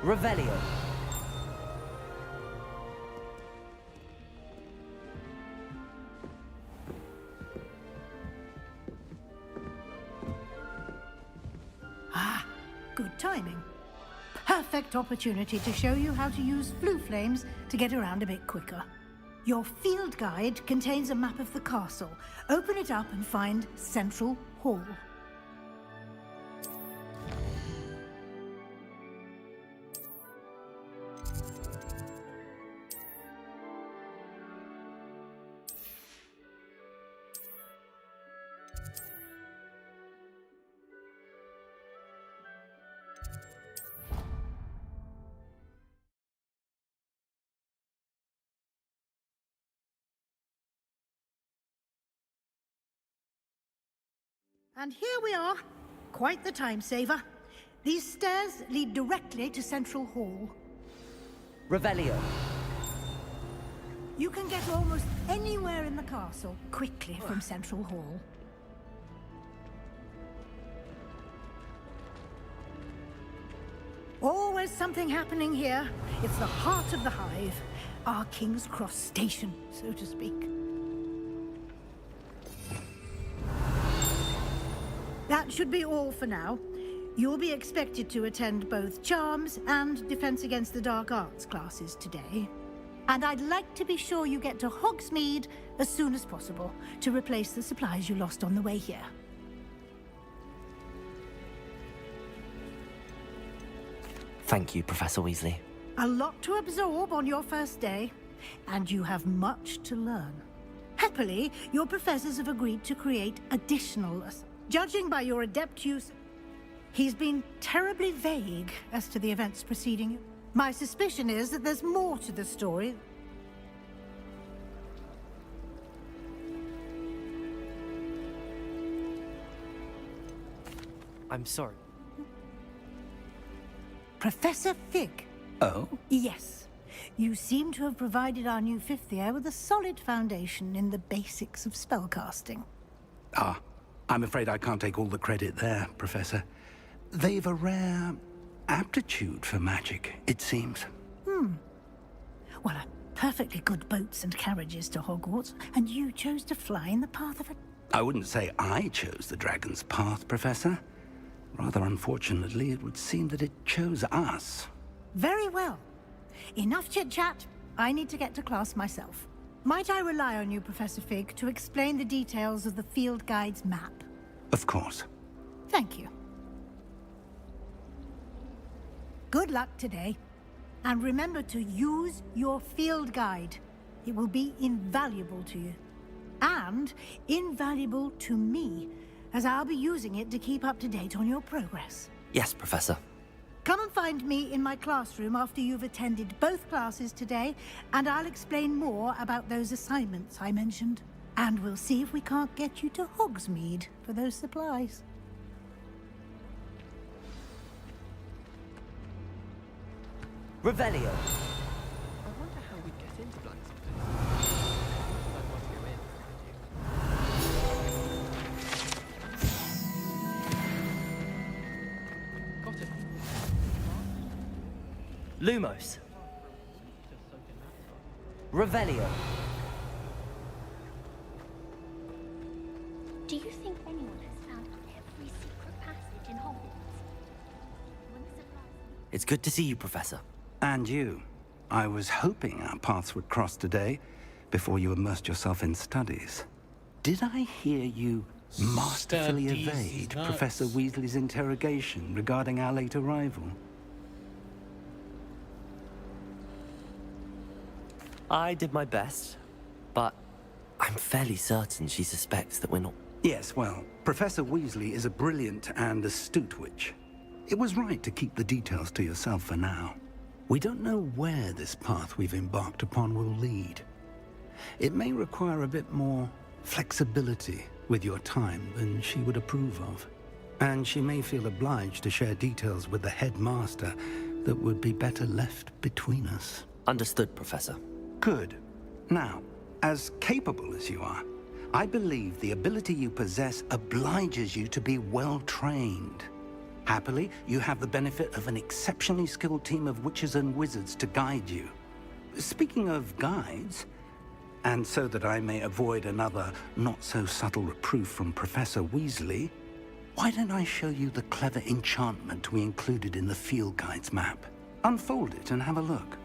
Revelio. Ah, good timing. Perfect opportunity to show you how to use flue flames to get around a bit quicker. Your field guide contains a map of the castle. Open it up and find Central Hall. And here we are. Quite the time saver. These stairs lead directly to Central Hall. Revelio. You can get almost anywhere in the castle quickly from Central Hall. Always something happening here. It's the heart of the hive. Our King's Cross station, so to speak. That should be all for now. You'll be expected to attend both Charms and Defense Against the Dark Arts classes today. And I'd like to be sure you get to Hogsmeade as soon as possible to replace the supplies you lost on the way here. Thank you, Professor Weasley. A lot to absorb on your first day, and you have much to learn. Happily, your professors have agreed to create additional... Judging by your adept use... He's been terribly vague as to the events preceding you. My suspicion is that there's more to the story. I'm sorry. Professor Fig. Oh? Yes. You seem to have provided our new fifth year with a solid foundation in the basics of spellcasting. Ah, I'm afraid I can't take all the credit there, Professor. They've a rare aptitude for magic, it seems. Well, perfectly good boats and carriages to Hogwarts, and you chose to fly in the path of a... I wouldn't say I chose the dragon's path, Professor. Rather unfortunately, it would seem that it chose us. Very well. Enough chit-chat. I need to get to class myself. Might I rely on you, Professor Fig, to explain the details of the field guide's map? Of course. Thank you. Good luck today. And remember to use your field guide. It will be invaluable to you. And invaluable to me, as I'll be using it to keep up to date on your progress. Yes, Professor. Come and find me in my classroom after you've attended both classes today, and I'll explain more about those assignments I mentioned. And we'll see if we can't get you to Hogsmeade for those supplies. Revelio. I wonder how we'd get into Black's. Got it. Lumos. Revelio. Do you think anyone has found every secret passage in Hogwarts? When the supplies... It's good to see you, Professor. And you. I was hoping our paths would cross today, before you immersed yourself in studies. Did I hear you masterfully Studies evade nuts. Professor Weasley's interrogation regarding our late arrival? I did my best, but I'm fairly certain she suspects that we're not... Yes, well, Professor Weasley is a brilliant and astute witch. It was right to keep the details to yourself for now. We don't know where this path we've embarked upon will lead. It may require a bit more flexibility with your time than she would approve of. And she may feel obliged to share details with the headmaster that would be better left between us. Understood, Professor. Good. Now, as capable as you are, I believe the ability you possess obliges you to be well trained. Happily, you have the benefit of an exceptionally skilled team of witches and wizards to guide you. Speaking of guides, and so that I may avoid another not-so-subtle reproof from Professor Weasley, why don't I show you the clever enchantment we included in the field guide's map? Unfold it and have a look.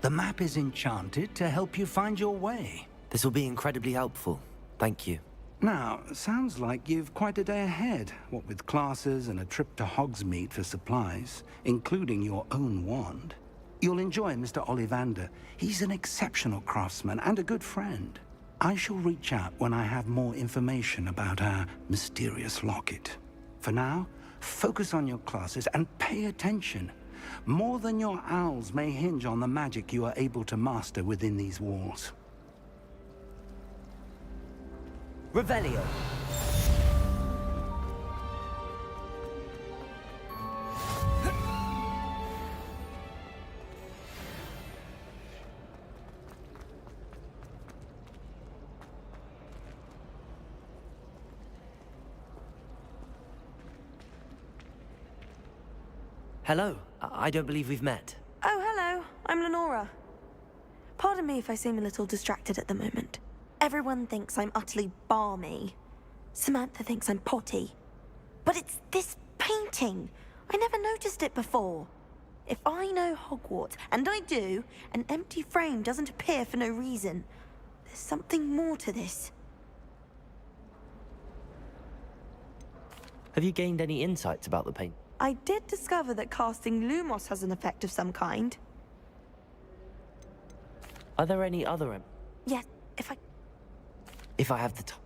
The map is enchanted to help you find your way. This will be incredibly helpful. Thank you. Now, sounds like you've quite a day ahead, what with classes and a trip to Hogsmeade for supplies, including your own wand. You'll enjoy Mr. Ollivander. He's an exceptional craftsman and a good friend. I shall reach out when I have more information about our mysterious locket. For now, focus on your classes and pay attention. More than your owls may hinge on the magic you are able to master within these walls. Revelio. Hello. I don't believe we've met. Oh, hello. I'm Lenora. Pardon me if I seem a little distracted at the moment. Everyone thinks I'm utterly balmy. Samantha thinks I'm potty. But But it's this painting. I never noticed it before. If I know Hogwarts, and I do, an empty frame doesn't appear for no reason. There's something more to this. Have you gained any insights about the paint? I did discover that casting Lumos has an effect of some kind. Are there any other Yes, If I have the time.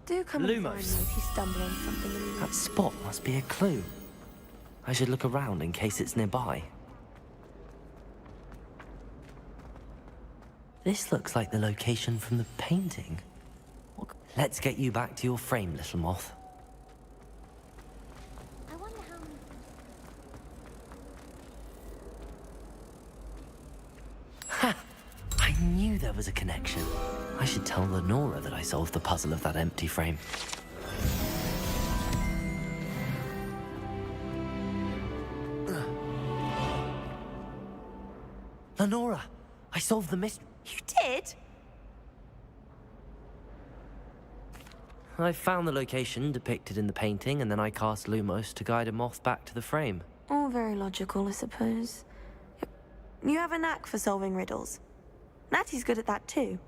Do come and find me Lumos. if you stumble on something illuminating. That spot must be a clue. I should look around in case it's nearby. This looks like the location from the painting. Let's get you back to your frame, little moth. I wonder how many... Ha! I knew there was a connection. I should tell Lenora that I solved the puzzle of that empty frame. Lenora, I solved the mystery. You did? I found the location depicted in the painting, and then I cast Lumos to guide a moth back to the frame. All very logical, I suppose. You have a knack for solving riddles. Natty's good at that too.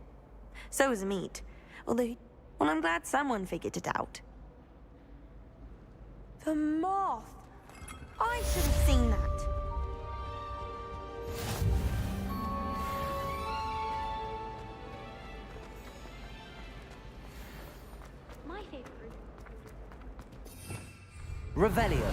So is Amit. Although, well, I'm glad someone figured it out. The moth! I should have seen that. My favorite room. Revelio.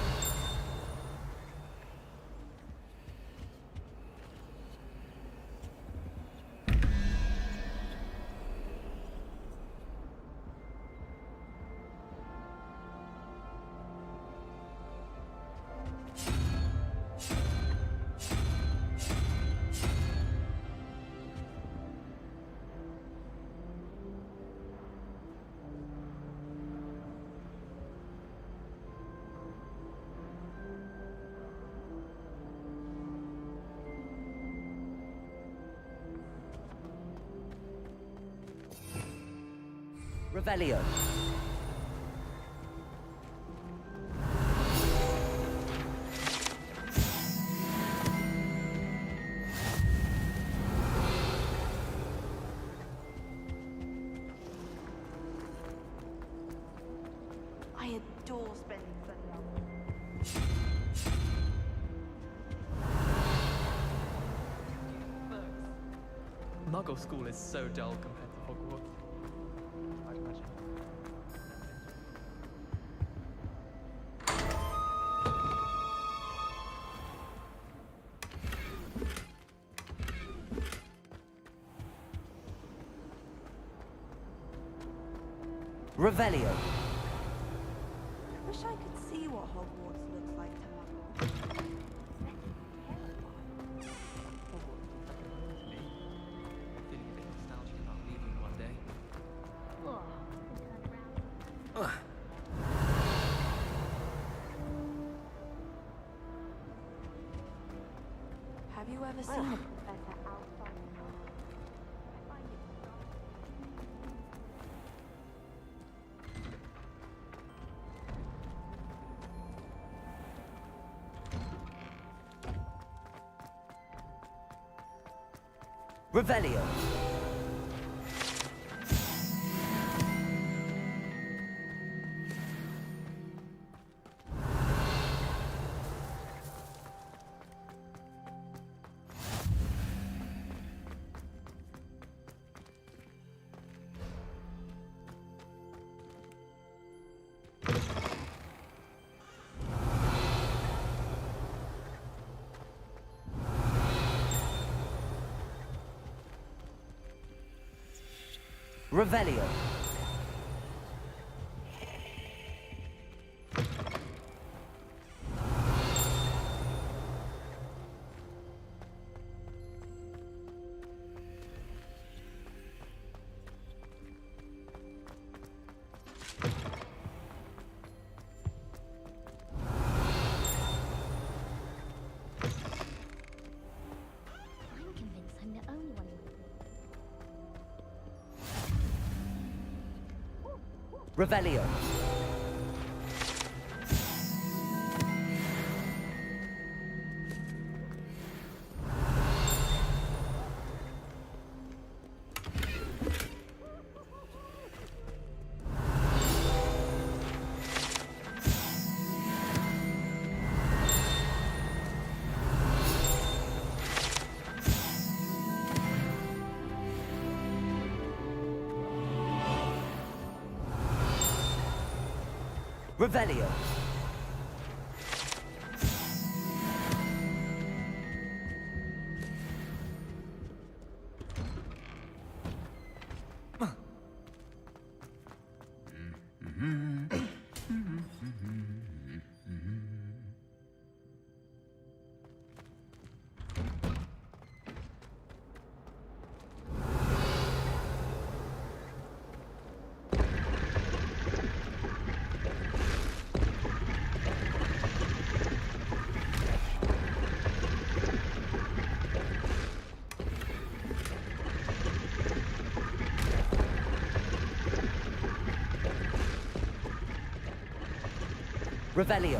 Revelio. I adore spending Sunday out. Muggle school is so dull compared to Hogwarts. I'd imagine. Revelio. Wish I could see what Hogwarts looks like to Muggle. Feeling a bit nostalgic about leaving one day. Oh, we turn around. Have you ever seen a professor outside? I find it bizarre. Revelio. Revelio. I'm convinced I'm the only one who... Revelio. Revelio. Revelio.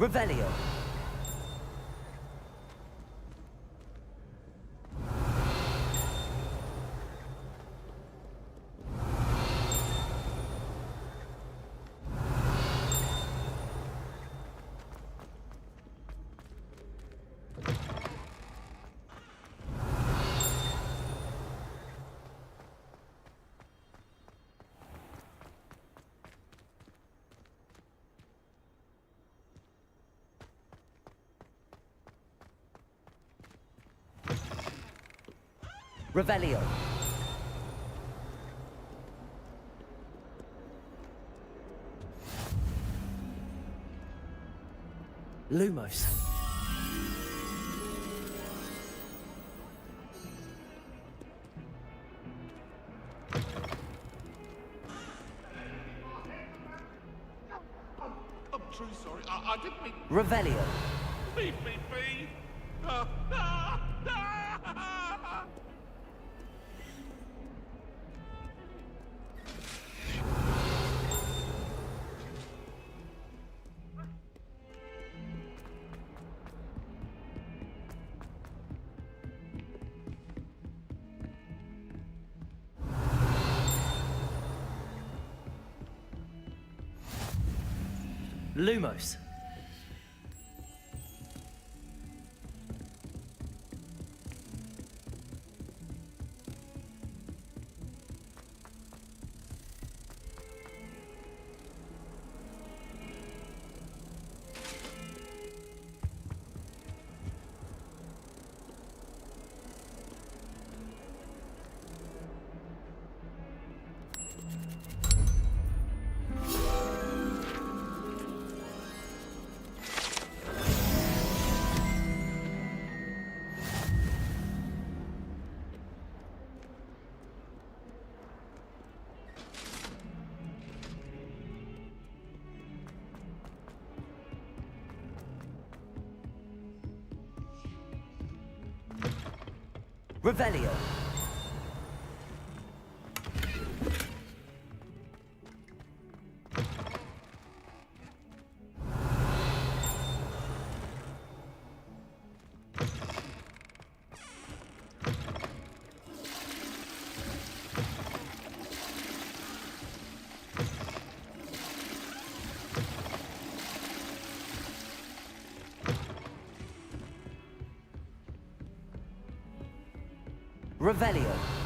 Revelio. Revelio. Lumos. I'm truly sorry. I didn't mean... Revelio. Leave me be! Lumos. Revelio. Revelio.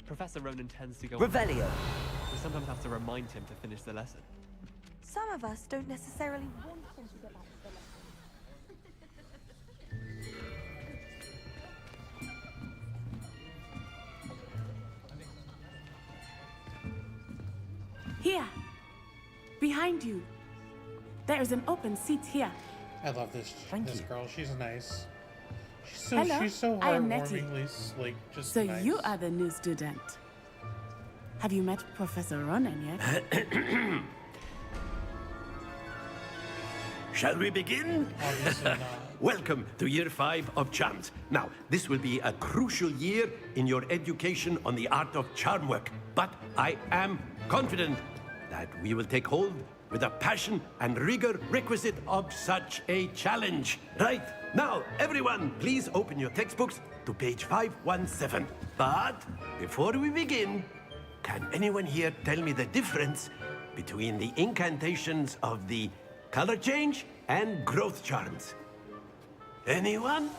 Professor Ronan tends to go Revelio. on. We sometimes have to remind him to finish the lesson. Some of us don't necessarily want him to go back to the lesson. Here. Behind you. There is an open seat here. I love this girl. She's nice. Hello, She's so I am Nettie. heartwarmingly, like, just So nice. you are the new student. Have you met Professor Ronan yet? Shall we begin? Welcome to Year 5 of Charms. Now, this will be a crucial year in your education on the art of charm work. But I am confident that we will take hold with the passion and rigor requisite of such a challenge. Right, now, everyone, please open your textbooks to page 517. But before we begin, can anyone here tell me the difference between the incantations of the color change and growth charms? Anyone?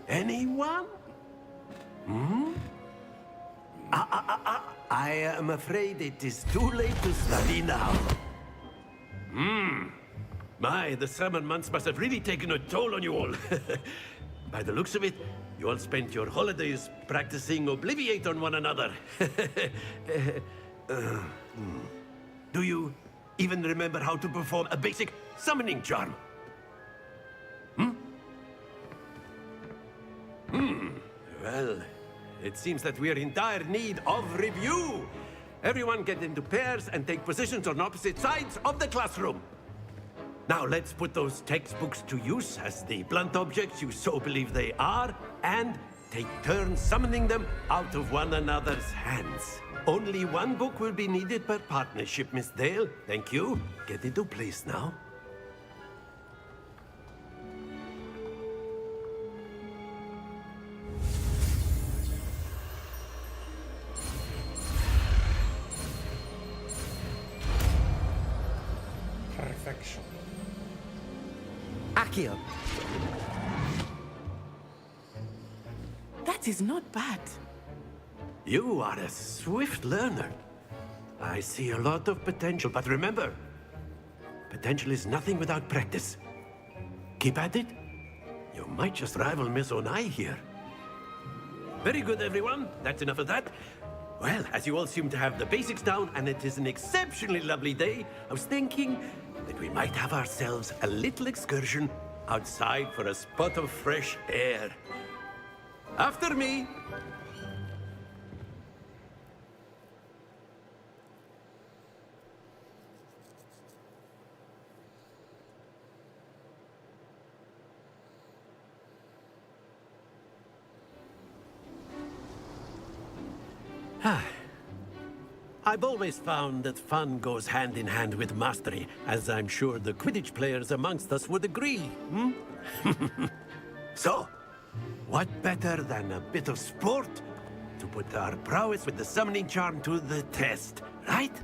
Anyone? Hmm? I am afraid it is too late to study now. My, the summer months must have really taken a toll on you all. By the looks of it, you all spent your holidays practicing Obliviate on one another. Do you even remember how to perform a basic summoning charm? Well, it seems that we're in dire need of review. Everyone get into pairs and take positions on opposite sides of the classroom. Now let's put those textbooks to use as the blunt objects you so believe they are, and take turns summoning them out of one another's hands. Only one book will be needed per partnership, Miss Dale. Thank you. Get into place now. Perfection. Accio. That is not bad. You are a swift learner. I see a lot of potential, but remember, potential is nothing without practice. Keep at it. You might just rival Miss Onai here. Very good, everyone. That's enough of that. Well, as you all seem to have the basics down, and it is an exceptionally lovely day, I was thinking that we might have ourselves a little excursion outside for a spot of fresh air. After me. I've always found that fun goes hand in hand with mastery, as I'm sure the Quidditch players amongst us would agree. So, what better than a bit of sport to put our prowess with the summoning charm to the test, right?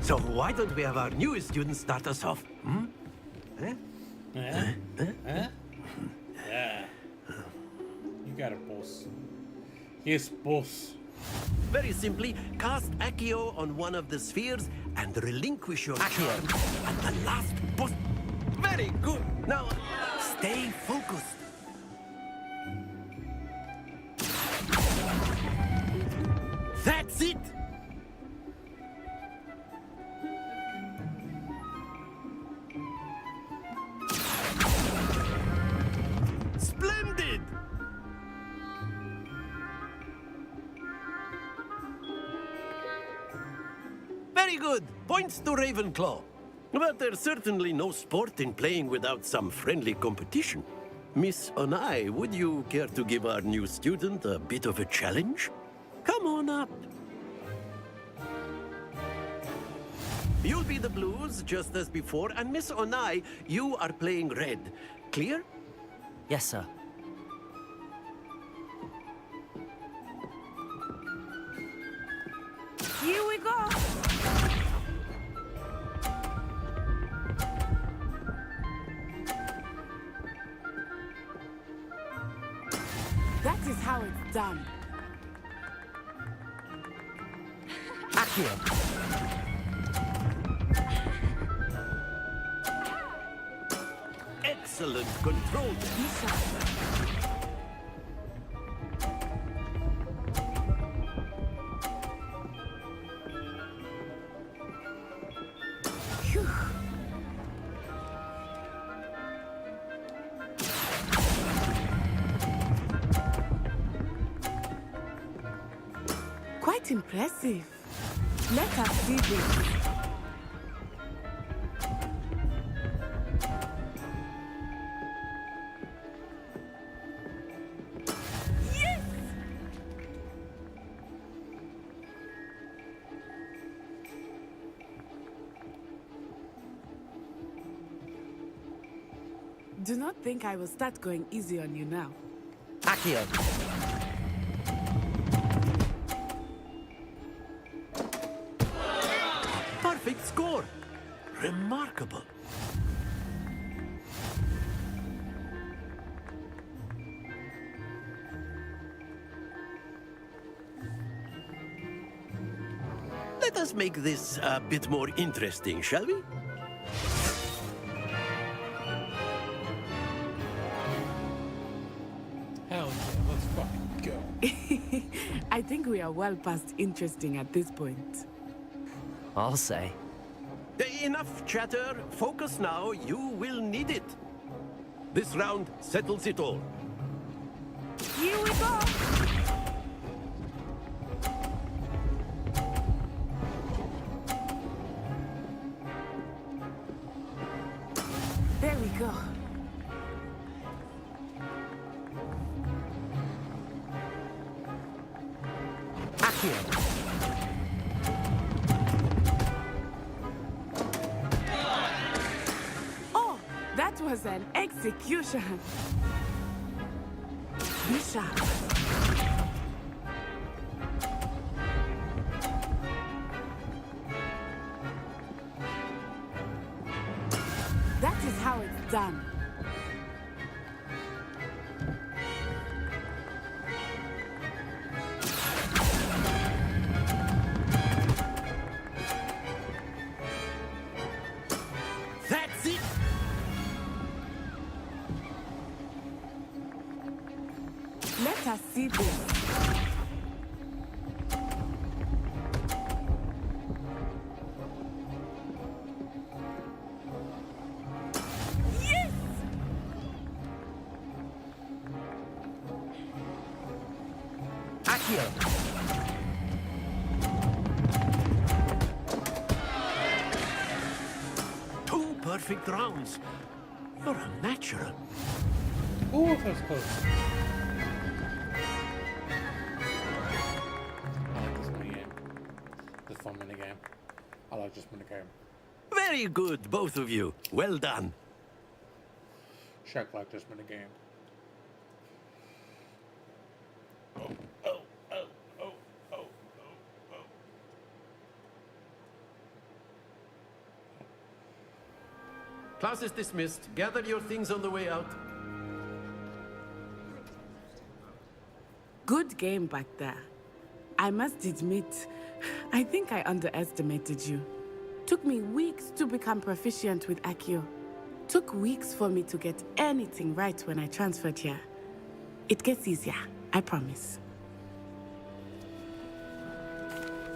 So why don't we have our newest student start us off? Yeah. You got it, boss. Yes, boss. Very simply, cast Accio on one of the spheres and relinquish your charm at the last boss. Very good. Now, stay focused. That's it. Splendid! Very good. Points to Ravenclaw. But there's certainly no sport in playing without some friendly competition. Miss Onai, would you care to give our new student a bit of a challenge? Come on up. You'll be the blues, just as before, and Miss Onai, you are playing red. Clear? Yes, sir. Here we go. That is how it's done. Accio. Excellent control. Phew. Quite impressive. Let us see this. Do not think I will start going easy on you now. Accio. Perfect score. Remarkable. Let us make this a bit more interesting, shall we? Hell yeah, let's fucking go. I think we are well past interesting at this point. I'll say. Enough chatter. Focus now. You will need it. This round settles it all. Here we go! There we go. Accio. Oh, that was an execution. Bishop. That is how it's done. That's it! Let us see this. Yes! Accio. Two perfect rounds. You're a natural. Oh, that was close. I like this minigame. This fun minigame. I like this minigame. Very good, both of you. Well done. Shaq like this minigame. Class is dismissed. Gather your things on the way out. Good game back there. I must admit, I think I underestimated you. Took me weeks to become proficient with Accio. Took weeks for me to get anything right when I transferred here. It gets easier, I promise.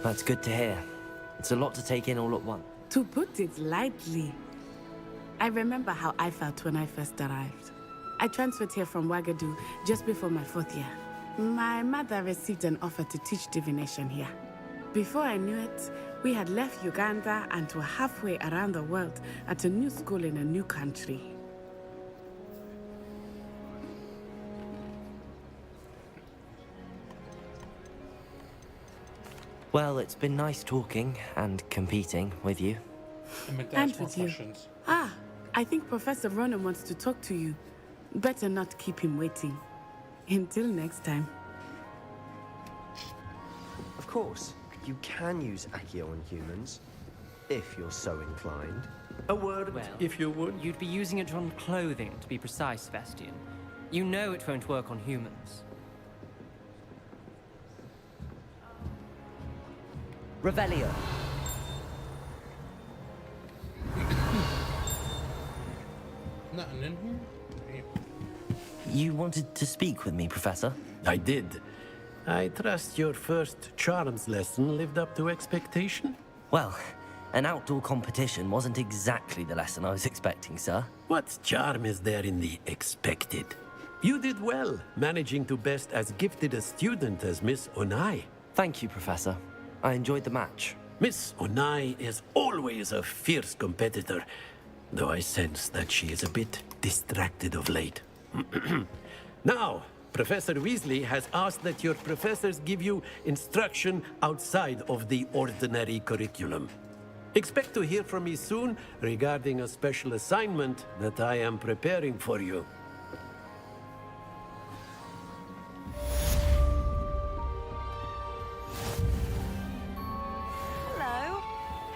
That's good to hear. It's a lot to take in all at once. To put it lightly, I remember how I felt when I first arrived. I transferred here from Wagadu just before my 4th year. My mother received an offer to teach divination here. Before I knew it, we had left Uganda and were halfway around the world at a new school in a new country. Well, it's been nice talking and competing with you. And with you. Ah, I think Professor Ronan wants to talk to you. Better not keep him waiting. Until next time. Of course, you can use Accio on humans, if you're so inclined. A word, well, if you would. You'd be using it on clothing, to be precise, Sebastian. You know it won't work on humans. Revelio. Nothing in here? You wanted to speak with me, Professor? I did. I trust your first charms lesson lived up to expectation? Well, an outdoor competition wasn't exactly the lesson I was expecting, sir. What charm is there in the expected? You did well, managing to best as gifted a student as Miss Onai. Thank you, Professor. I enjoyed the match. Miss Onai is always a fierce competitor, though I sense that she is a bit distracted of late. Now, Professor Weasley has asked that your professors give you instruction outside of the ordinary curriculum. Expect to hear from me soon regarding a special assignment that I am preparing for you. Hello.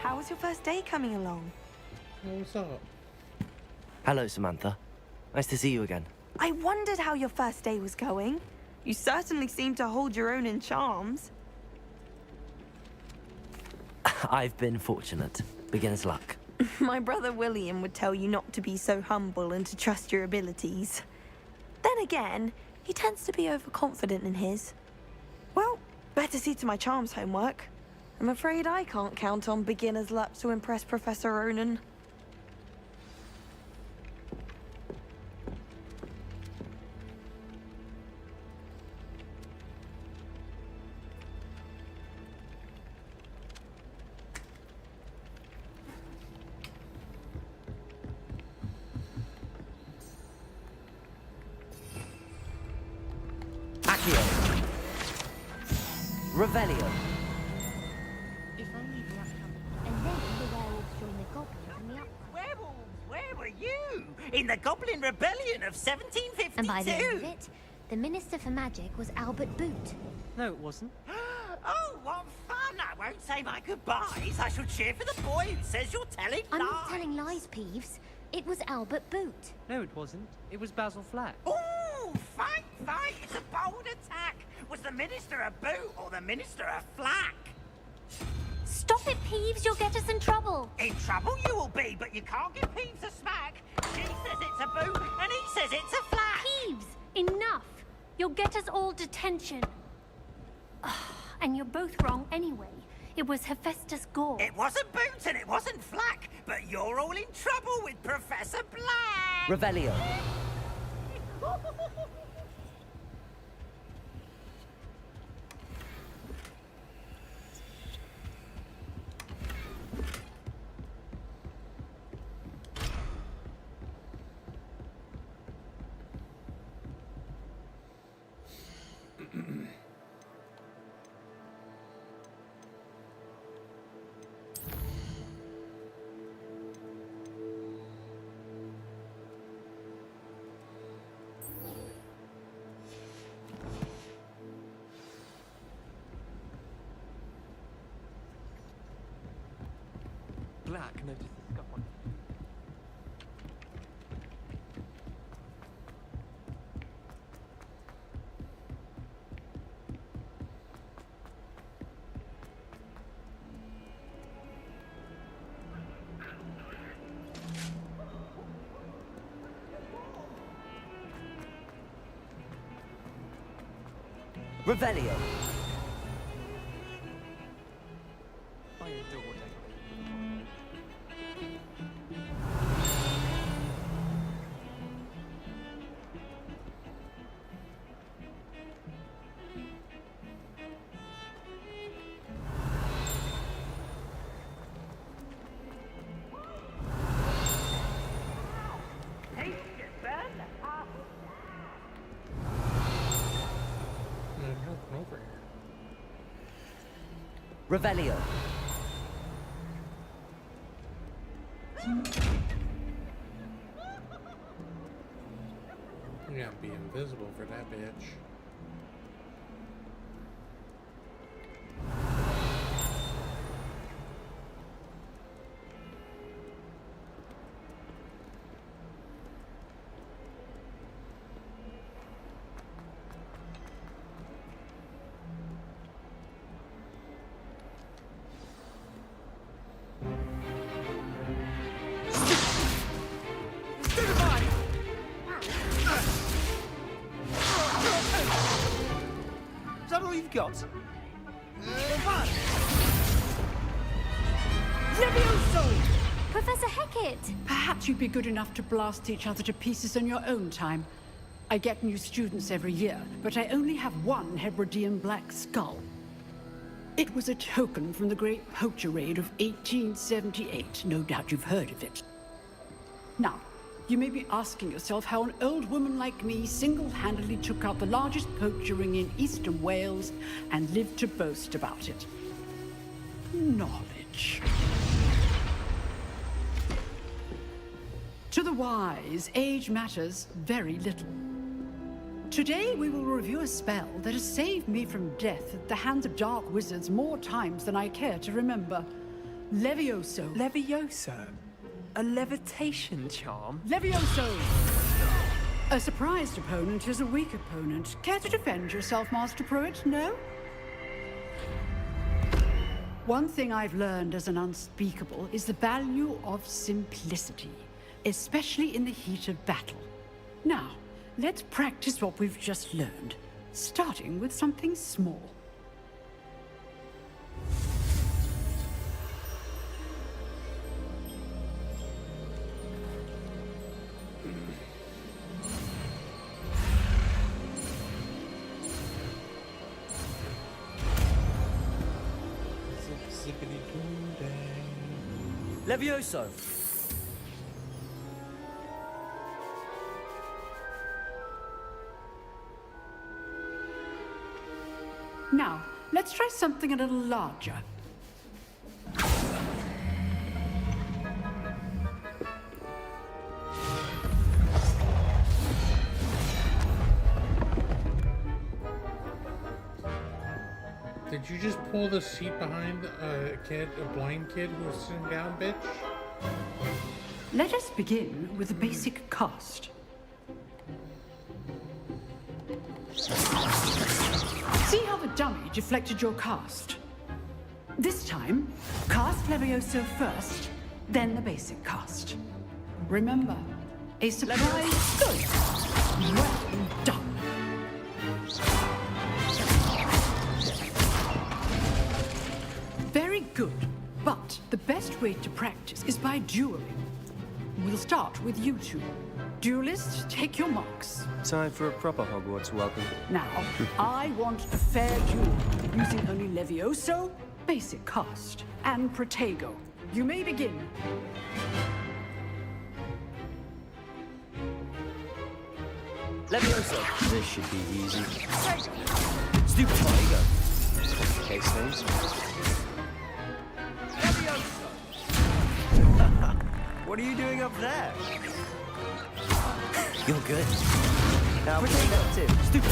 How was your first day coming along? What's up? Hello, Samantha. Nice to see you again. I wondered how your first day was going. You certainly seem to hold your own in charms. I've been fortunate. Beginner's luck. My brother William would tell you not to be so humble and to trust your abilities. Then again, he tends to be overconfident in his. better see to my charms homework. I'm afraid I can't count on beginner's luck to impress Professor Ronan. Accio. Revelio. If only Black and then the werewolves joined the goblins in the uprising. Werewolves, where were you? In the Goblin Rebellion of 1752? And by the end of it, the Minister for Magic was Albert Boot. No, it wasn't. Oh, what fun! I won't say my goodbyes. I shall cheer for the boy who says you're telling I'm lies. not telling lies, Peeves. It was Albert Boot. No, it wasn't. It was Basil Flack. Ooh, fight! It's a bold attack. Was the Minister a boot or the Minister a flack? Stop it, Peeves. You'll get us in trouble. In trouble you will be, but you can't give Peeves a smack. She says it's a boot and he says it's a flack. Peeves, enough. You'll get us all detention. And you're both wrong anyway. It was Hephaestus Gore. It wasn't boot and it wasn't flack, but you're all in trouble with Professor Black. Revelio. Black noticed the scuff on. Revelio. I adore decorating. Over here. Revelio. You gotta be invisible for that bitch. Is that all you've got? Levioso! Professor Hecat! Perhaps you'd be good enough to blast each other to pieces in your own time. I get new students every year, but I only have one Hebridean black skull. It was a token from the Great Poacher Raid of 1878. No doubt you've heard of it. Now, you may be asking yourself how an old woman like me single-handedly took out the largest poacher ring in eastern Wales and lived to boast about it. Knowledge. To the wise, age matters very little. Today we will review a spell that has saved me from death at the hands of dark wizards more times than I care to remember. Levioso. Levioso? A levitation charm? Levioso! A surprised opponent is a weak opponent. Care to defend yourself, Master Pruitt? No? One thing I've learned as an unspeakable is the value of simplicity, especially in the heat of battle. Now, let's practice what we've just learned, starting with something small. Levioso! Now, let's try something a little larger. Did you just pull the seat behind a blind kid who was sitting down, bitch? Let us begin with the basic cast. See how the dummy deflected your cast? This time, cast Levioso first, then the basic cast. Remember, a surprise. Good. Well done. Very good, but the best way to practice is by dueling. We'll start with you two. Duelists, take your marks. Time for a proper Hogwarts welcome. Now, I want a fair duel, using only Levioso, basic cast, and Protego. You may begin. Levioso. This should be easy. Stupid Protego. Case names. What are you doing up there? You're good. Now, productive. Stupid.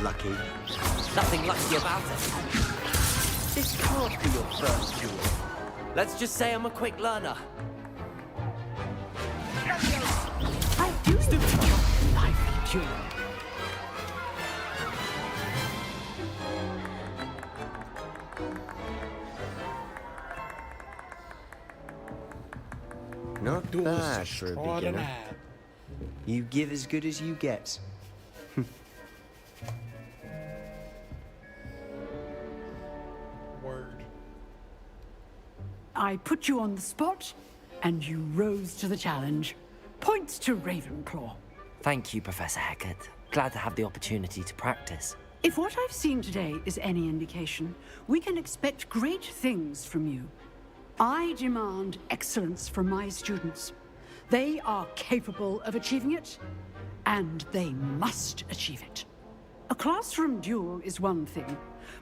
Lucky. Nothing lucky about it. This can't be your first duel. Let's just say I'm a quick learner. I do enjoy a lively duel. Not bad for a beginner. You give as good as you get. Word. I put you on the spot, and you rose to the challenge. Points to Ravenclaw. Thank you, Professor Hecat. Glad to have the opportunity to practice. If what I've seen today is any indication, we can expect great things from you. I demand excellence from my students. They are capable of achieving it, and they must achieve it. A classroom duel is one thing,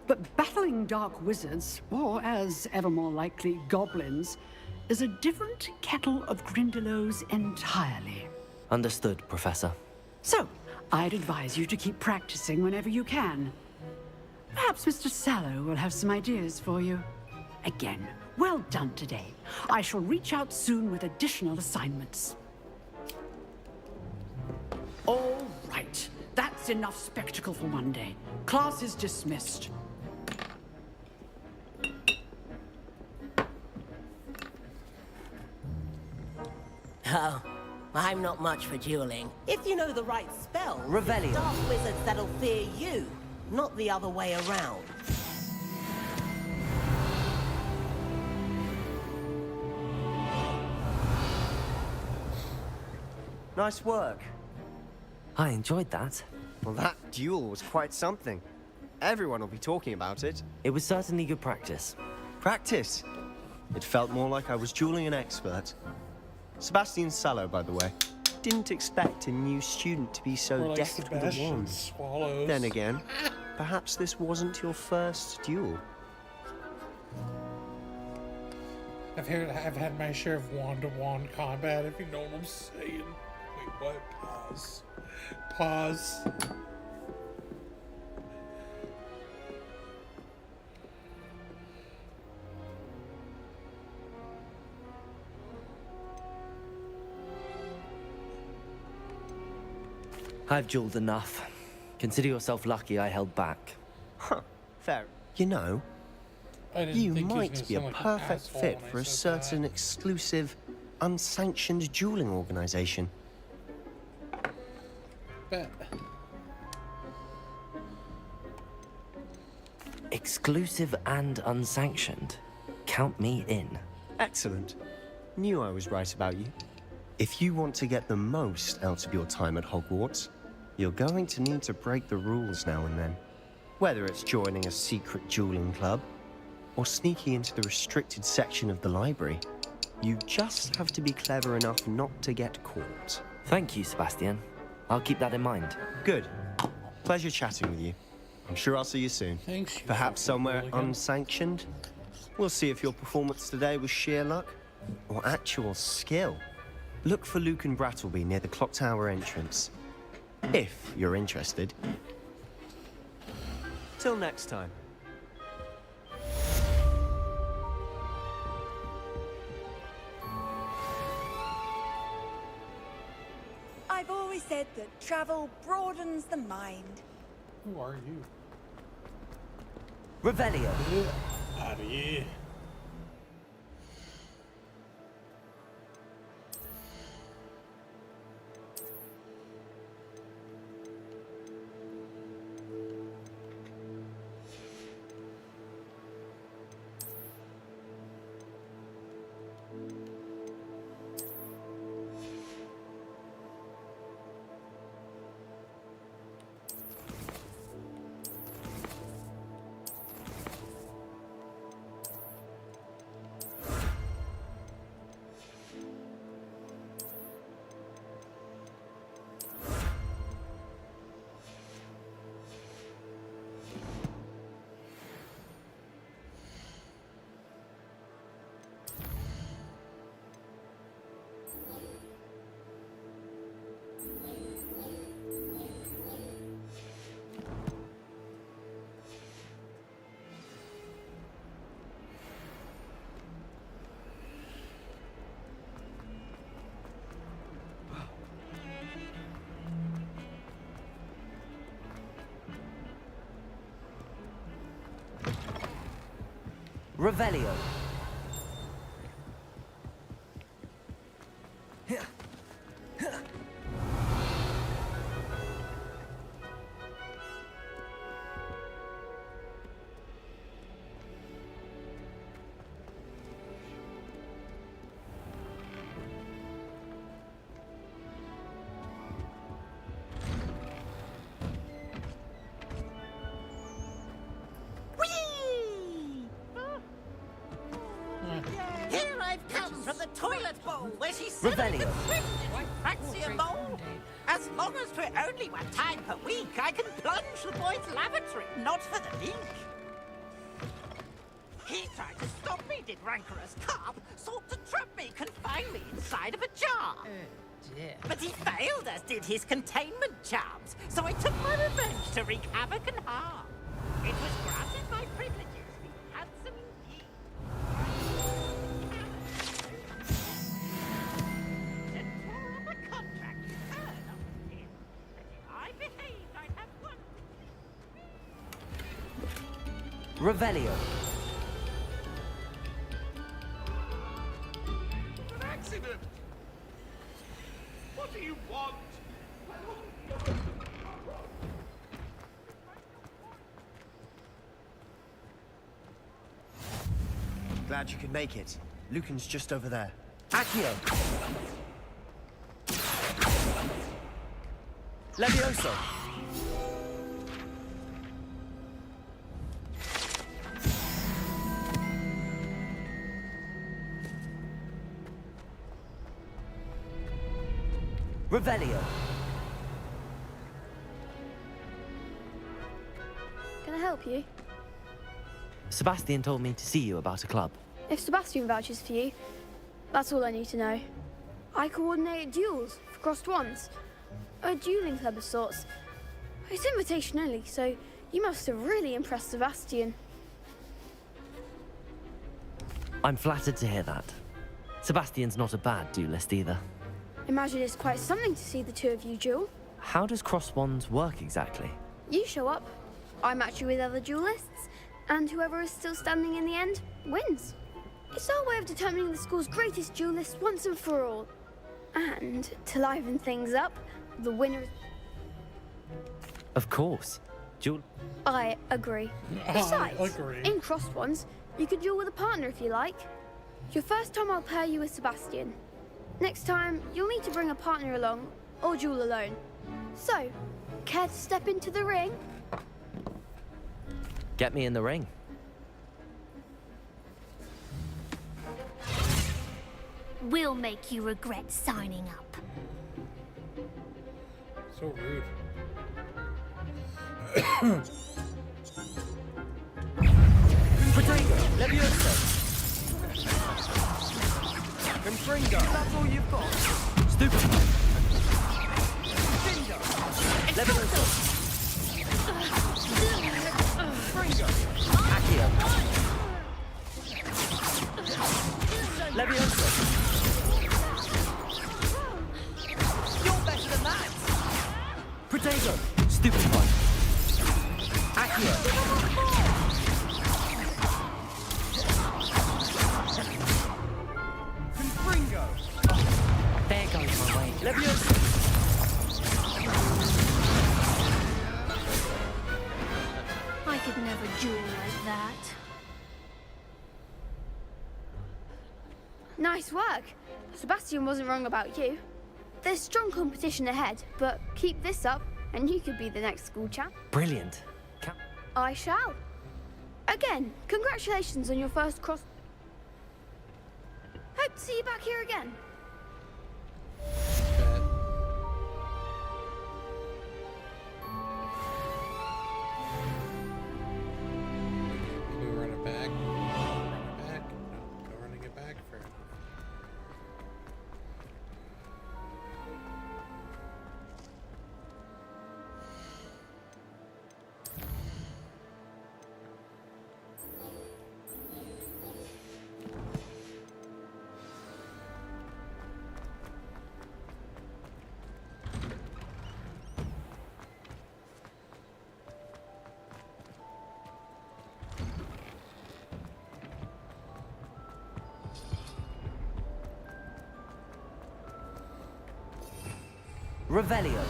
but battling dark wizards, or as ever more likely, goblins, is a different kettle of Grindylows entirely. Understood, Professor. So, I'd advise you to keep practicing whenever you can. Perhaps Mr. Sallow will have some ideas for you. Again, well done today. I shall reach out soon with additional assignments. All right. That's enough spectacle for one day. Class is dismissed. Oh, I'm not much for dueling. If you know the right spell, Revelio. it's dark wizards that'll fear you, not the other way around. Nice work. I enjoyed that. Well, that duel was quite something. Everyone will be talking about it. It was certainly good practice. Practice? It felt more like I was dueling an expert. Sebastian Sallow, by the way. Didn't expect a new student to be so Or like deft with a Sebastian wand. Swallows. Then again, perhaps this wasn't your first duel. I've had my share of wand-to-wand combat, if you know what I'm saying. Wait, what? Pause. Pause. I've dueled enough. Consider yourself lucky I held back. Huh, fair. You know, I didn't you think he was might gonna be a sound like an perfect asshole fit when I for a said certain exclusive, unsanctioned dueling organization. Bet. Exclusive and unsanctioned. Count me in. Excellent. Knew I was right about you. If you want to get the most out of your time at Hogwarts, you're going to need to break the rules now and then. Whether it's joining a secret dueling club, or sneaking into the restricted section of the library. You just have to be clever enough not to get caught. Thank you, Sebastian. I'll keep that in mind. Good. Pleasure chatting with you. I'm sure I'll see you soon. Thanks. Perhaps somewhere unsanctioned. We'll see if your performance today was sheer luck or actual skill. Look for Luke and Brattleby near the clock tower entrance, if you're interested. Till next time. I've always said that travel broadens the mind. Who are you? Revelio. Out of here. Revelio. Here I've come from the toilet bowl where she Revelio. Fancy a bowl? As long as for only one time per week, I can plunge the boy's lavatory, not for the leak. He tried to stop me, did rancorous carp, sought to trap me, confine me inside of a jar. Dear. But he failed, as did his containment charms, so I took my revenge to wreak havoc and harm. It was granted my privileges, the handsome indeed. To draw up a contract with her, not with him. That if I behaved, I'd have one. Revelio. An accident! What do you want? Glad you could make it. Lucan's just over there. Accio. Levioso. Revelio. Can I help you? Sebastian told me to see you about a club. If Sebastian vouches for you, that's all I need to know. I coordinate duels for crossed wands. A dueling club of sorts. It's invitation only, so you must have really impressed Sebastian. I'm flattered to hear that. Sebastian's not a bad duelist either. Imagine it's quite something to see the two of you duel. How does cross wands work exactly? You show up, I match you with other duelists, and whoever is still standing in the end wins. It's our way of determining the school's greatest duelist once and for all. And to liven things up, the winner is... Of course. Duel... I agree. Besides, I agree. in crossed ones, you can duel with a partner if you like. Your first time I'll pair you with Sebastian. Next time, you'll need to bring a partner along, or duel alone. So, care to step into the ring? Get me in the ring. will make you regret signing up. So rude. Potato, Leviosa. Confringo. That's all you've got. Stupid. Finger. Leviosa. Fringo. Accio. Leviosa. You're better than that. Potato. Stupid one. Accio. Confringo. There goes my way. Leviosa. I could never duel like that. Nice work. Sebastian wasn't wrong about you. There's strong competition ahead, but keep this up and you could be the next school champ. Brilliant. I shall. Again, congratulations on your first cross. Hope to see you back here again. Can we run it back? Run it back? No, no running it back. Fair enough. Revelio.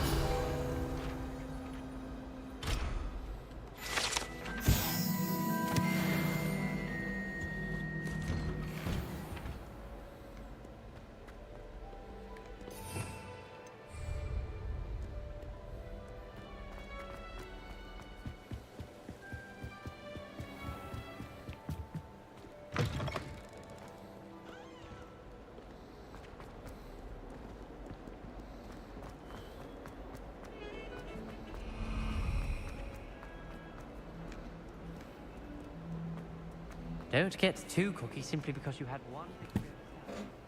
Don't get too cocky simply because you had one.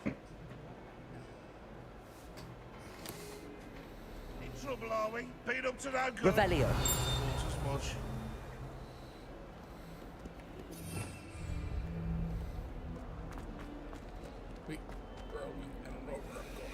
In trouble, are we? Beat up to no good. Revelio. Smudge. Wait, where are we? I don't know where I'm going.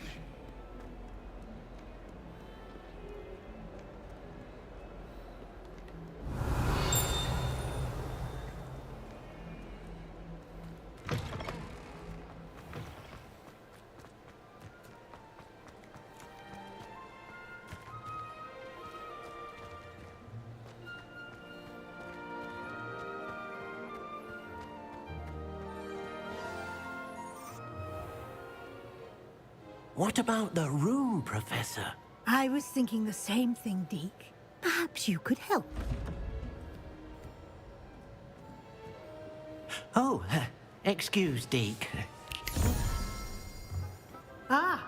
What about the room, Professor? I was thinking the same thing, Deke. Perhaps you could help. Oh, excuse, Deke. Ah,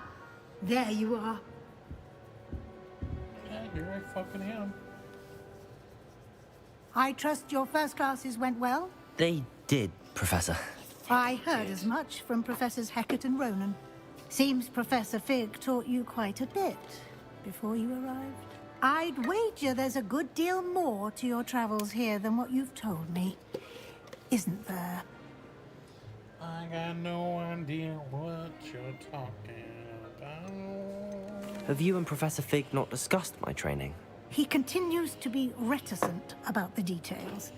there you are. Yeah, here I fucking am. I trust your first classes went well? They did, Professor. I heard as much from Professors Hecat and Ronan. Seems Professor Fig taught you quite a bit before you arrived. I'd wager there's a good deal more to your travels here than what you've told me. Isn't there? I got no idea what you're talking about. Have you and Professor Fig not discussed my training? He continues to be reticent about the details,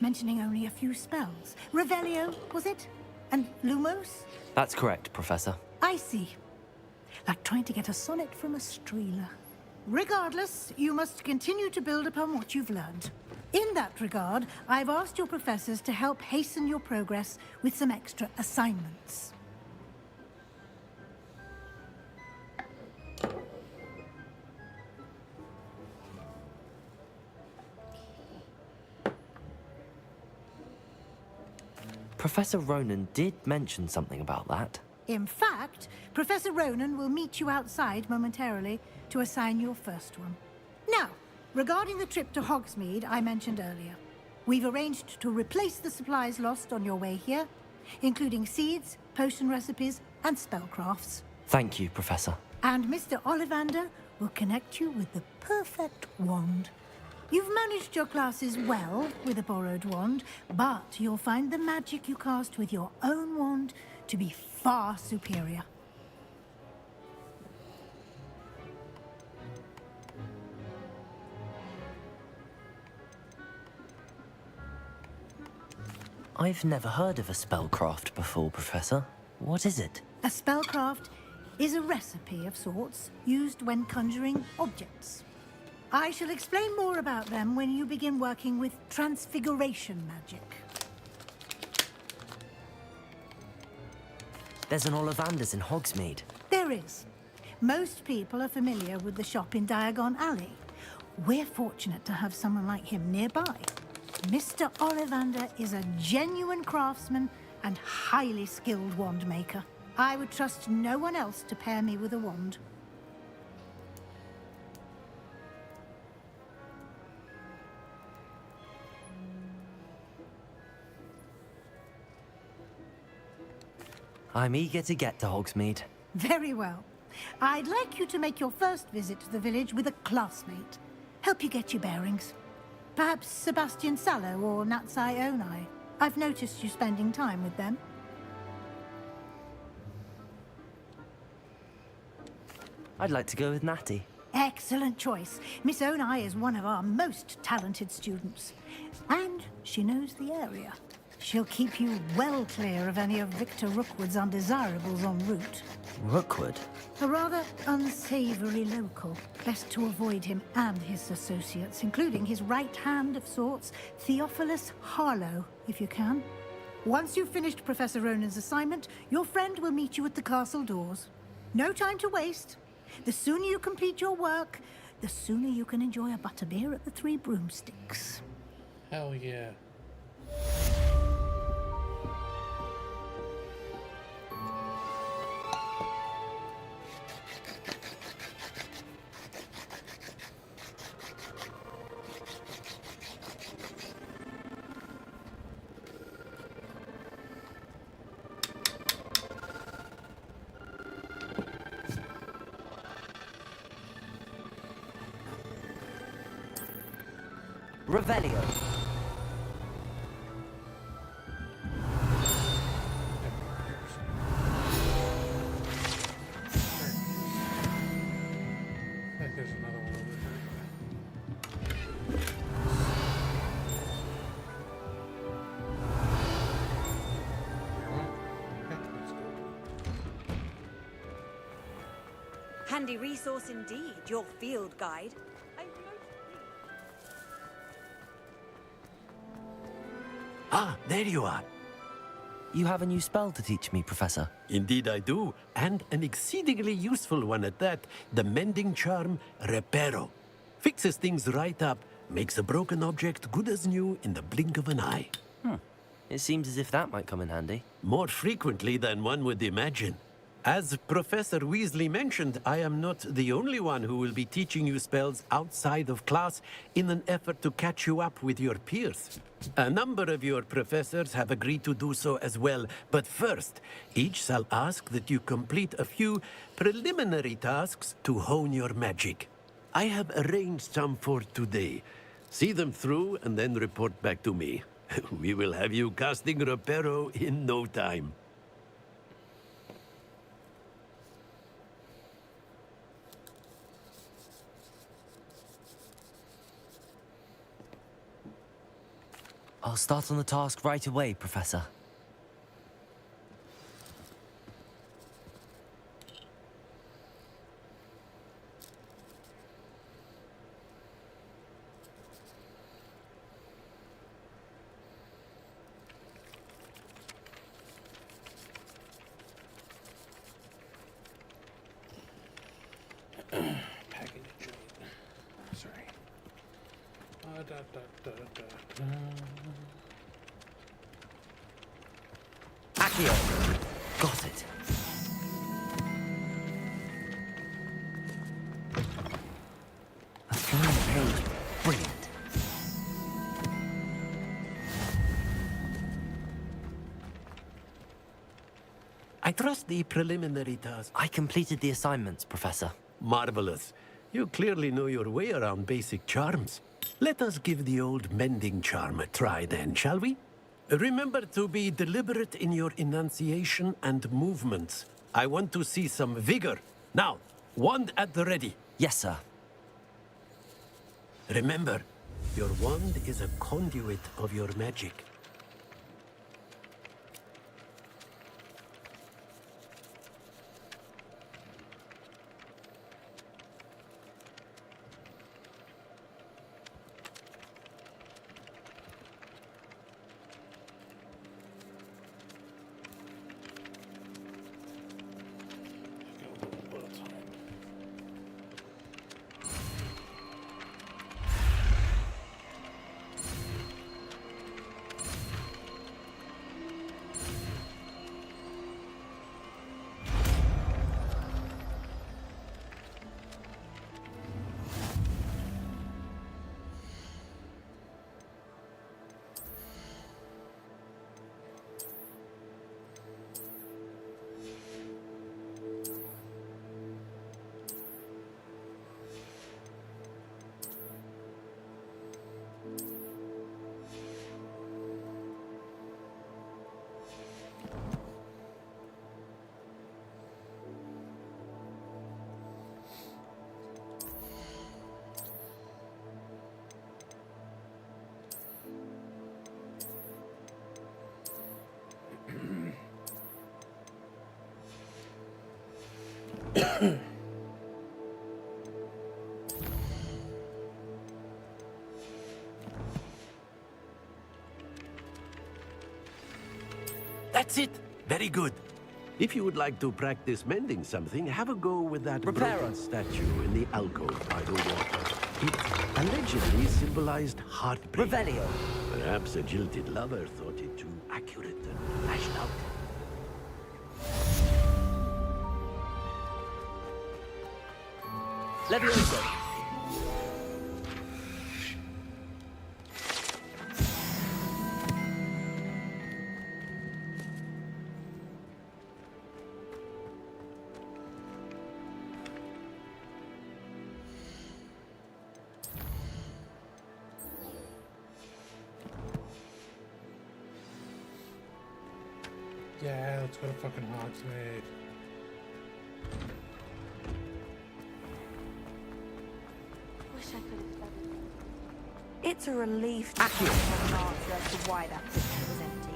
mentioning only a few spells. Revelio, was it? And Lumos? That's correct, Professor. I see. Like trying to get a sonnet from a streeler. Regardless, you must continue to build upon what you've learned. In that regard, I've asked your professors to help hasten your progress with some extra assignments. Professor Ronan did mention something about that. In fact, Professor Ronan will meet you outside momentarily to assign your first one. Now, regarding the trip to Hogsmeade I mentioned earlier, we've arranged to replace the supplies lost on your way here, including seeds, potion recipes, and spellcrafts. Thank you, Professor. And Mr. Ollivander will connect you with the perfect wand. You've managed your classes well with a borrowed wand, but you'll find the magic you cast with your own wand to be far superior. I've never heard of a spellcraft before, Professor. What is it? A spellcraft is a recipe of sorts used when conjuring objects. I shall explain more about them when you begin working with transfiguration magic. There's an Ollivander's in Hogsmeade. There is. Most people are familiar with the shop in Diagon Alley. We're fortunate to have someone like him nearby. Mr. Ollivander is a genuine craftsman and highly skilled wand maker. I would trust no one else to pair me with a wand. I'm eager to get to Hogsmeade. Very well. I'd like you to make your first visit to the village with a classmate. Help you get your bearings. Perhaps Sebastian Sallow or Natsai Onai. I've noticed you spending time with them. I'd like to go with Natty. Excellent choice. Miss Onai is one of our most talented students. And she knows the area. She'll keep you well clear of any of Victor Rookwood's undesirables en route. Rookwood? A rather unsavory local. Best to avoid him and his associates, including his right hand of sorts, Theophilus Harlow, if you can. Once you've finished Professor Ronan's assignment, your friend will meet you at the castle doors. No time to waste. The sooner you complete your work, the sooner you can enjoy a butterbeer at the Three Broomsticks. Hell yeah. Revelio. I think there's another one over Handy resource indeed, your field guide. Ah, there you are. You have a new spell to teach me, Professor. Indeed I do, and an exceedingly useful one at that. The mending charm, Reparo. Fixes things right up, makes a broken object good as new in the blink of an eye. It seems as if that might come in handy. More frequently than one would imagine. As Professor Weasley mentioned, I am not the only one who will be teaching you spells outside of class in an effort to catch you up with your peers. A number of your professors have agreed to do so as well, but first, each shall ask that you complete a few preliminary tasks to hone your magic. I have arranged some for today. See them through and then report back to me. We will have you casting Reparo in no time. I'll start on the task right away, Professor. Package joint. Sorry. Accio! Got it. I trust the preliminary task. I completed the assignments, Professor. Marvelous. You clearly know your way around basic charms. Let us give the old mending charm a try then, shall we? Remember to be deliberate in your enunciation and movements. I want to see some vigor. Now, wand at the ready. Yes, sir. Remember, your wand is a conduit of your magic. That's it. Very good. If you would like to practice mending something, have a go with that broken statue in the alcove by the water. It allegedly symbolized heartbreak. Revelio. Perhaps a jilted lover thought it too accurate and lashed out. Levioso. Yeah, let's go to fucking Hogsmeade. Wish I could have done it. It's a relief to have an answer as to why that picture was empty.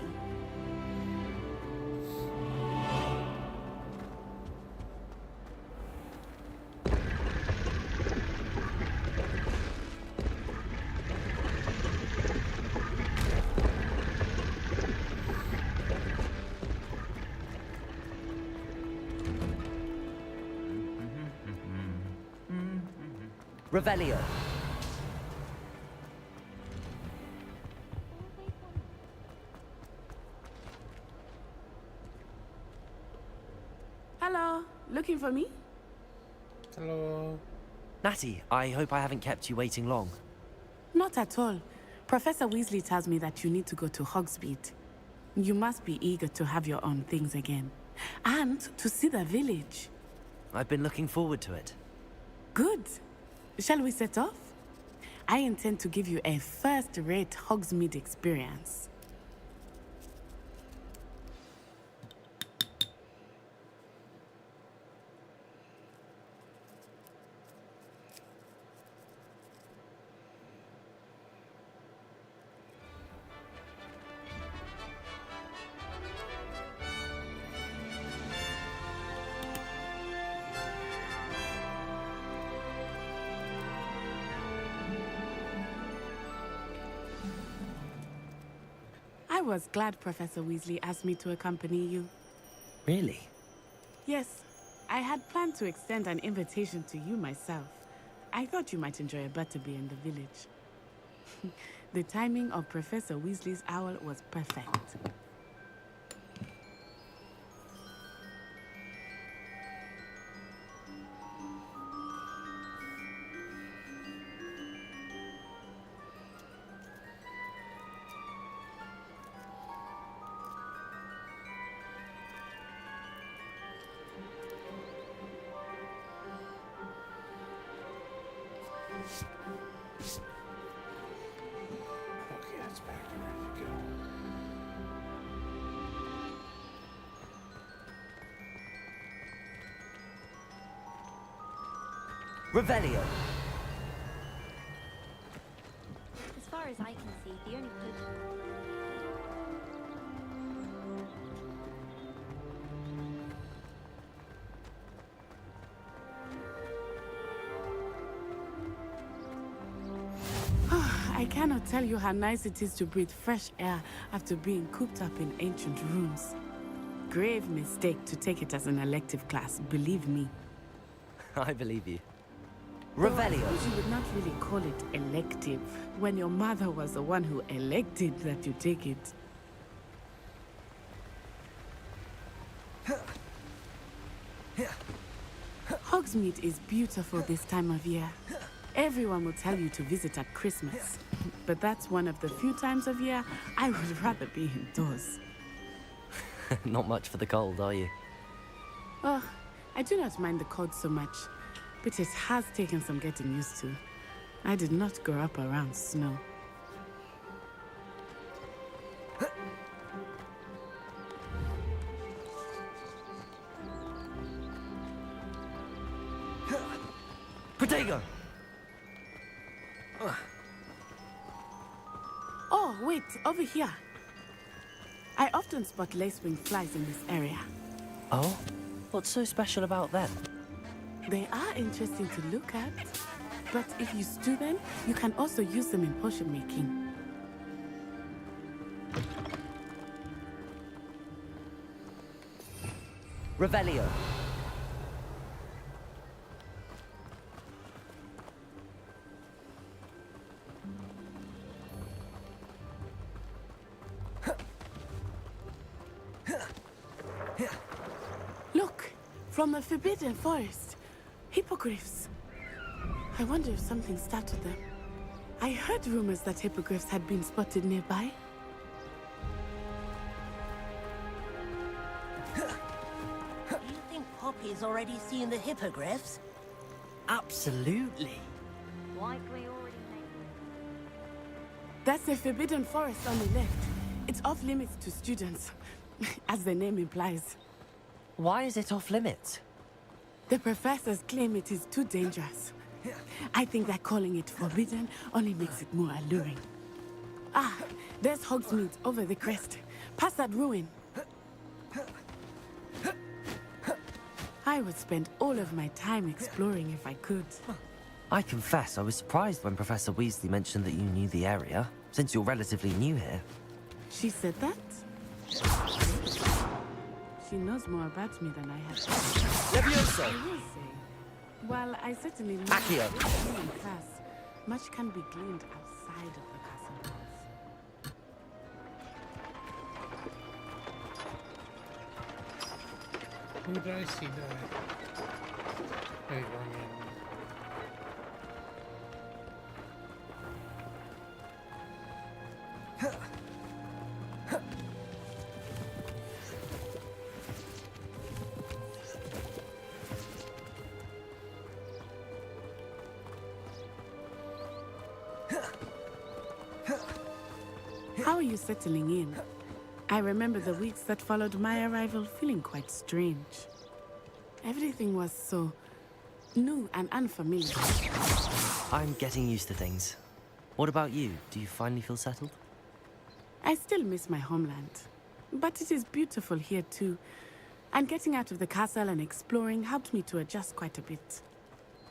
Revelio. Hello, looking for me? Hello. Natty, I hope I haven't kept you waiting long. Not at all. Professor Weasley tells me that you need to go to Hogsmeade. You must be eager to have your own things again. And to see the village. I've been looking forward to it. Good. Shall we set off? I intend to give you a first-rate Hogsmeade experience. I was glad Professor Weasley asked me to accompany you. Really? Yes, I had planned to extend an invitation to you myself. I thought you might enjoy a butterbeer in the village. The timing of Professor Weasley's owl was perfect. Revelio. As far as I can see, the only place... I cannot tell you how nice it is to breathe fresh air after being cooped up in ancient rooms. Grave mistake to take it as an elective class, believe me. I believe you. Though I Revelio. suppose you would not really call it elective when your mother was the one who elected that you take it. Hogsmeade is beautiful this time of year. Everyone will tell you to visit at Christmas. But that's one of the few times of year I would rather be indoors. Not much for the cold, are you? Oh, I do not mind the cold so much, but it has taken some getting used to. I did not grow up around snow. Protego! Oh, wait, over here. I often spot lacewing flies in this area. Oh? What's so special about them? They are interesting to look at, but if you stew them, you can also use them in potion making. Revelio. Look, from the Forbidden Forest. Hippogriffs. I wonder if something started them. I heard rumors that hippogriffs had been spotted nearby. Do you think Poppy's already seen the hippogriffs? Absolutely. Likely already made. That's the Forbidden Forest on the left. It's off limits to students, as the name implies. Why is it off limits? The professors claim it is too dangerous. I think that calling it forbidden only makes it more alluring. Ah, there's Hogsmeade over the crest. Past that ruin. I would spend all of my time exploring if I could. I confess I was surprised when Professor Weasley mentioned that you knew the area, since you're relatively new here. She said that? She knows more about me than I have. Levioso! I will say, while I certainly know Accio. in class, much can be gleaned outside of the castle walls. Who did I see die? Hey, wrong end. How are you settling in? I remember the weeks that followed my arrival feeling quite strange. Everything was so new and unfamiliar. I'm getting used to things. What about you? Do you finally feel settled? I still miss my homeland, but it is beautiful here too. And getting out of the castle and exploring helped me to adjust quite a bit.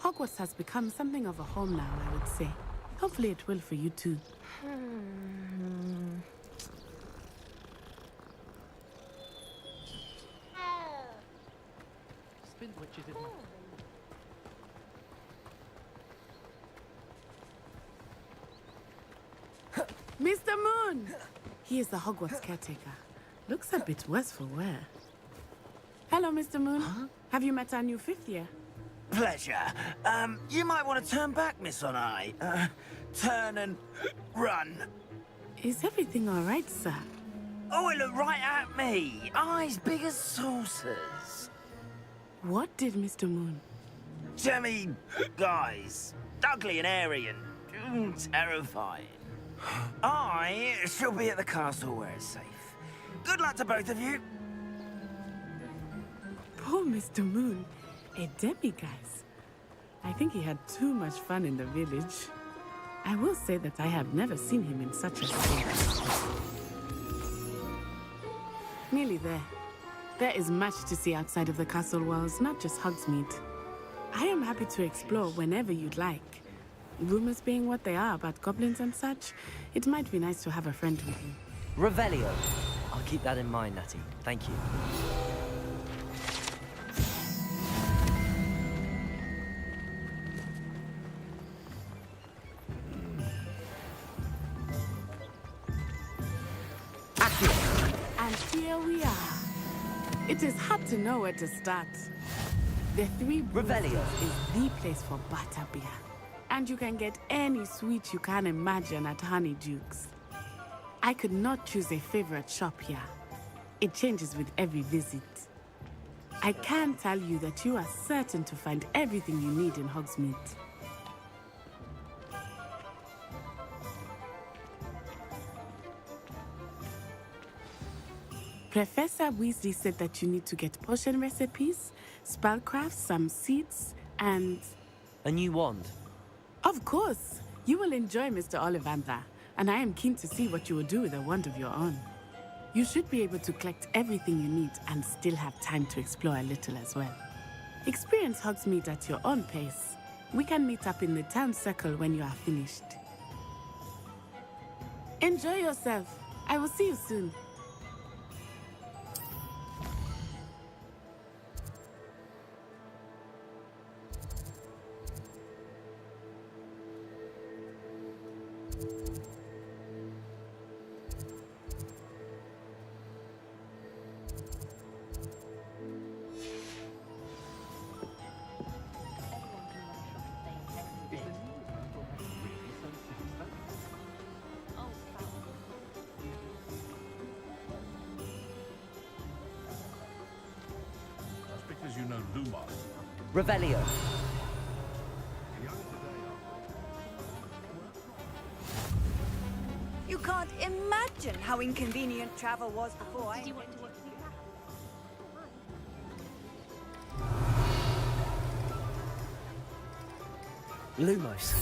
Hogwarts has become something of a home now, I would say. Hopefully it will for you too. Spin witches in my... Mr. Moon! He is the Hogwarts caretaker. Looks a bit worse for wear. Hello, Mr. Moon. Have you met our new fifth year? Pleasure. You might want to turn back, Miss On-Eye. Turn and run. Is everything all right, sir? Oh, it looked right at me. Eyes big as saucers. What did Mr. Moon? Jemmy, guys. Ugly and airy and terrifying. I shall be at the castle where it's safe. Good luck to both of you. Poor Mr. Moon. A demiguise. I think he had too much fun in the village. I will say that I have never seen him in such a state. Nearly there. There is much to see outside of the castle walls, not just Hogsmeade. I am happy to explore whenever you'd like. Rumors being what they are about goblins and such, it might be nice to have a friend with you. Revelio. I'll keep that in mind, Natty. Thank you. And here we are. It is hard to know where to start. The Three Revelio is the place for butterbeer. And you can get any sweet you can imagine at Honeydukes. I could not choose a favorite shop here. It changes with every visit. I can tell you that you are certain to find everything you need in Hogsmeade. Professor Weasley said that you need to get potion recipes, spellcrafts, some seeds, and... A new wand? Of course! You will enjoy Mr. Ollivander, and I am keen to see what you will do with a wand of your own. You should be able to collect everything you need and still have time to explore a little as well. Experience Hogsmeade at your own pace. We can meet up in the town circle when you are finished. Enjoy yourself. I will see you soon. That's because you know Lumos. Revelio. You can't imagine how inconvenient travel was before I... Lumos.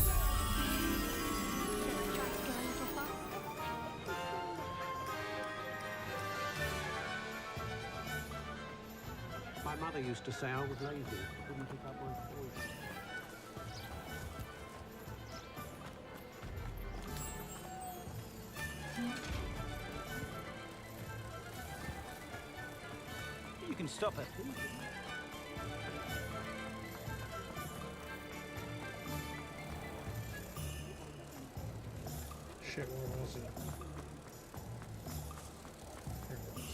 My mother used to say I was lazy. Couldn't pick up my voice. You can stop it. Shit, where was it? Here it was.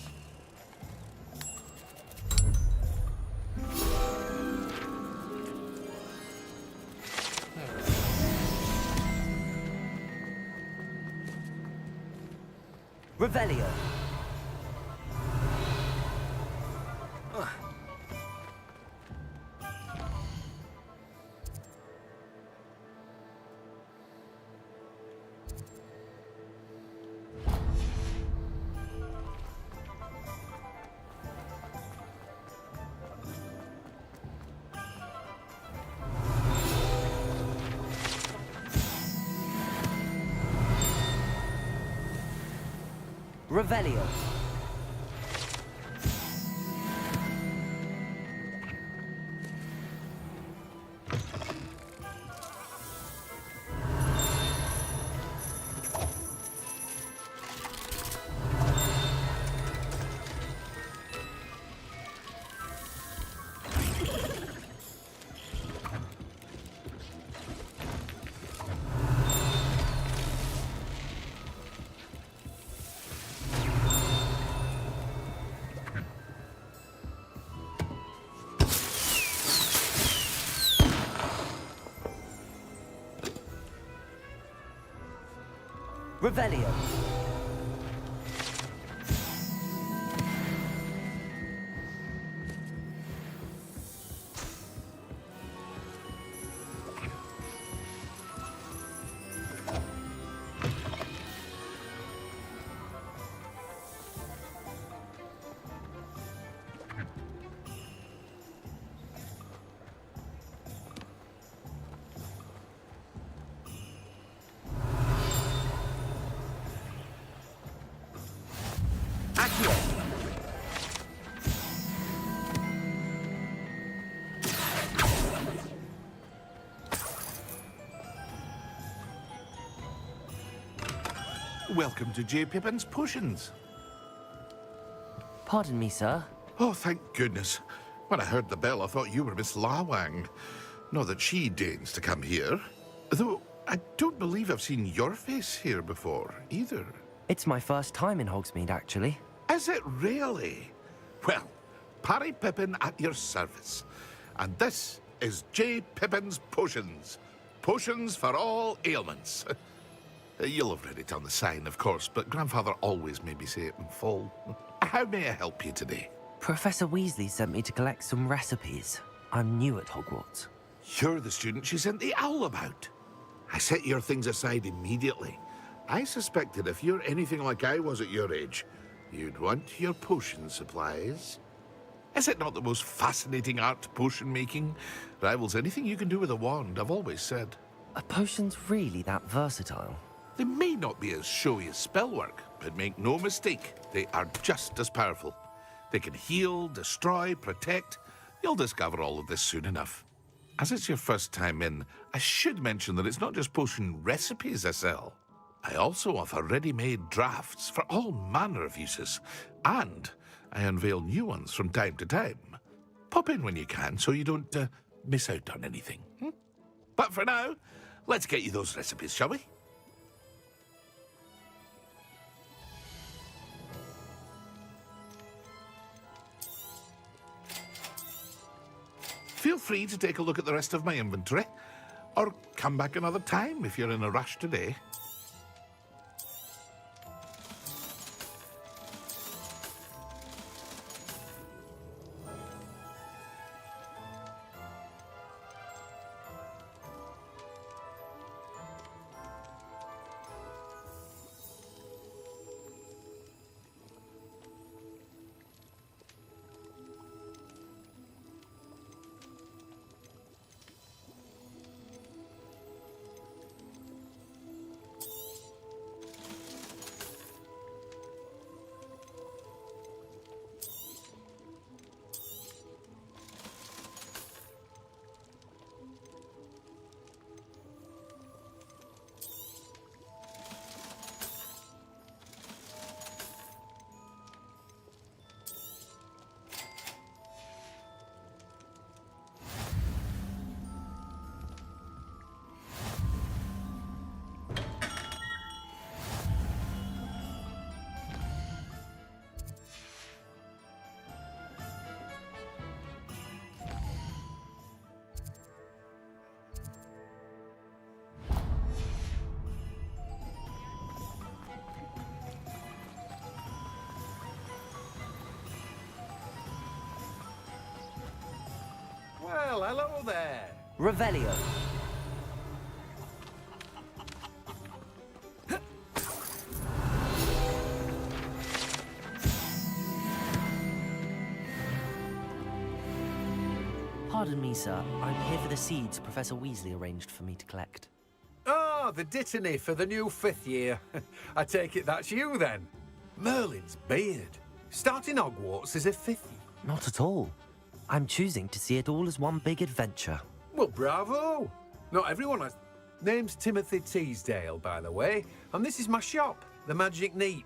Revelio. Revelio. Revelio. Welcome to J. Pippin's Potions. Pardon me, sir. Oh, thank goodness. When I heard the bell, I thought you were Miss Lawang. Not that she deigns to come here. Though, I don't believe I've seen your face here before, either. It's my first time in Hogsmeade, actually. Is it really? Well, Parry Pippin at your service. And this is J. Pippin's Potions. Potions for all ailments. You'll have read it on the sign, of course, but Grandfather always made me say it in full. How may I help you today? Professor Weasley sent me to collect some recipes. I'm new at Hogwarts. You're the student she sent the owl about. I set your things aside immediately. I suspected if you're anything like I was at your age, you'd want your potion supplies. Is it not the most fascinating art, potion making? Rivals anything you can do with a wand, I've always said. Are potions really that versatile? They may not be as showy as spellwork, but make no mistake, they are just as powerful. They can heal, destroy, protect. You'll discover all of this soon enough. As it's your first time in, I should mention that it's not just potion recipes I sell. I also offer ready-made drafts for all manner of uses, and I unveil new ones from time to time. Pop in when you can so you don't miss out on anything. But for now, let's get you those recipes, shall we? Feel free to take a look at the rest of my inventory, or come back another time if you're in a rush today. Well, hello there. Revelio. Pardon me, sir. I'm here for the seeds Professor Weasley arranged for me to collect. Ah, the dittany for the new 5th year. I take it that's you, then. Merlin's beard. Starting Hogwarts as a 5th year. Not at all. I'm choosing to see it all as one big adventure. Well, bravo. Not everyone has... Name's Timothy Teasdale, by the way, and this is my shop, the Magic Neep.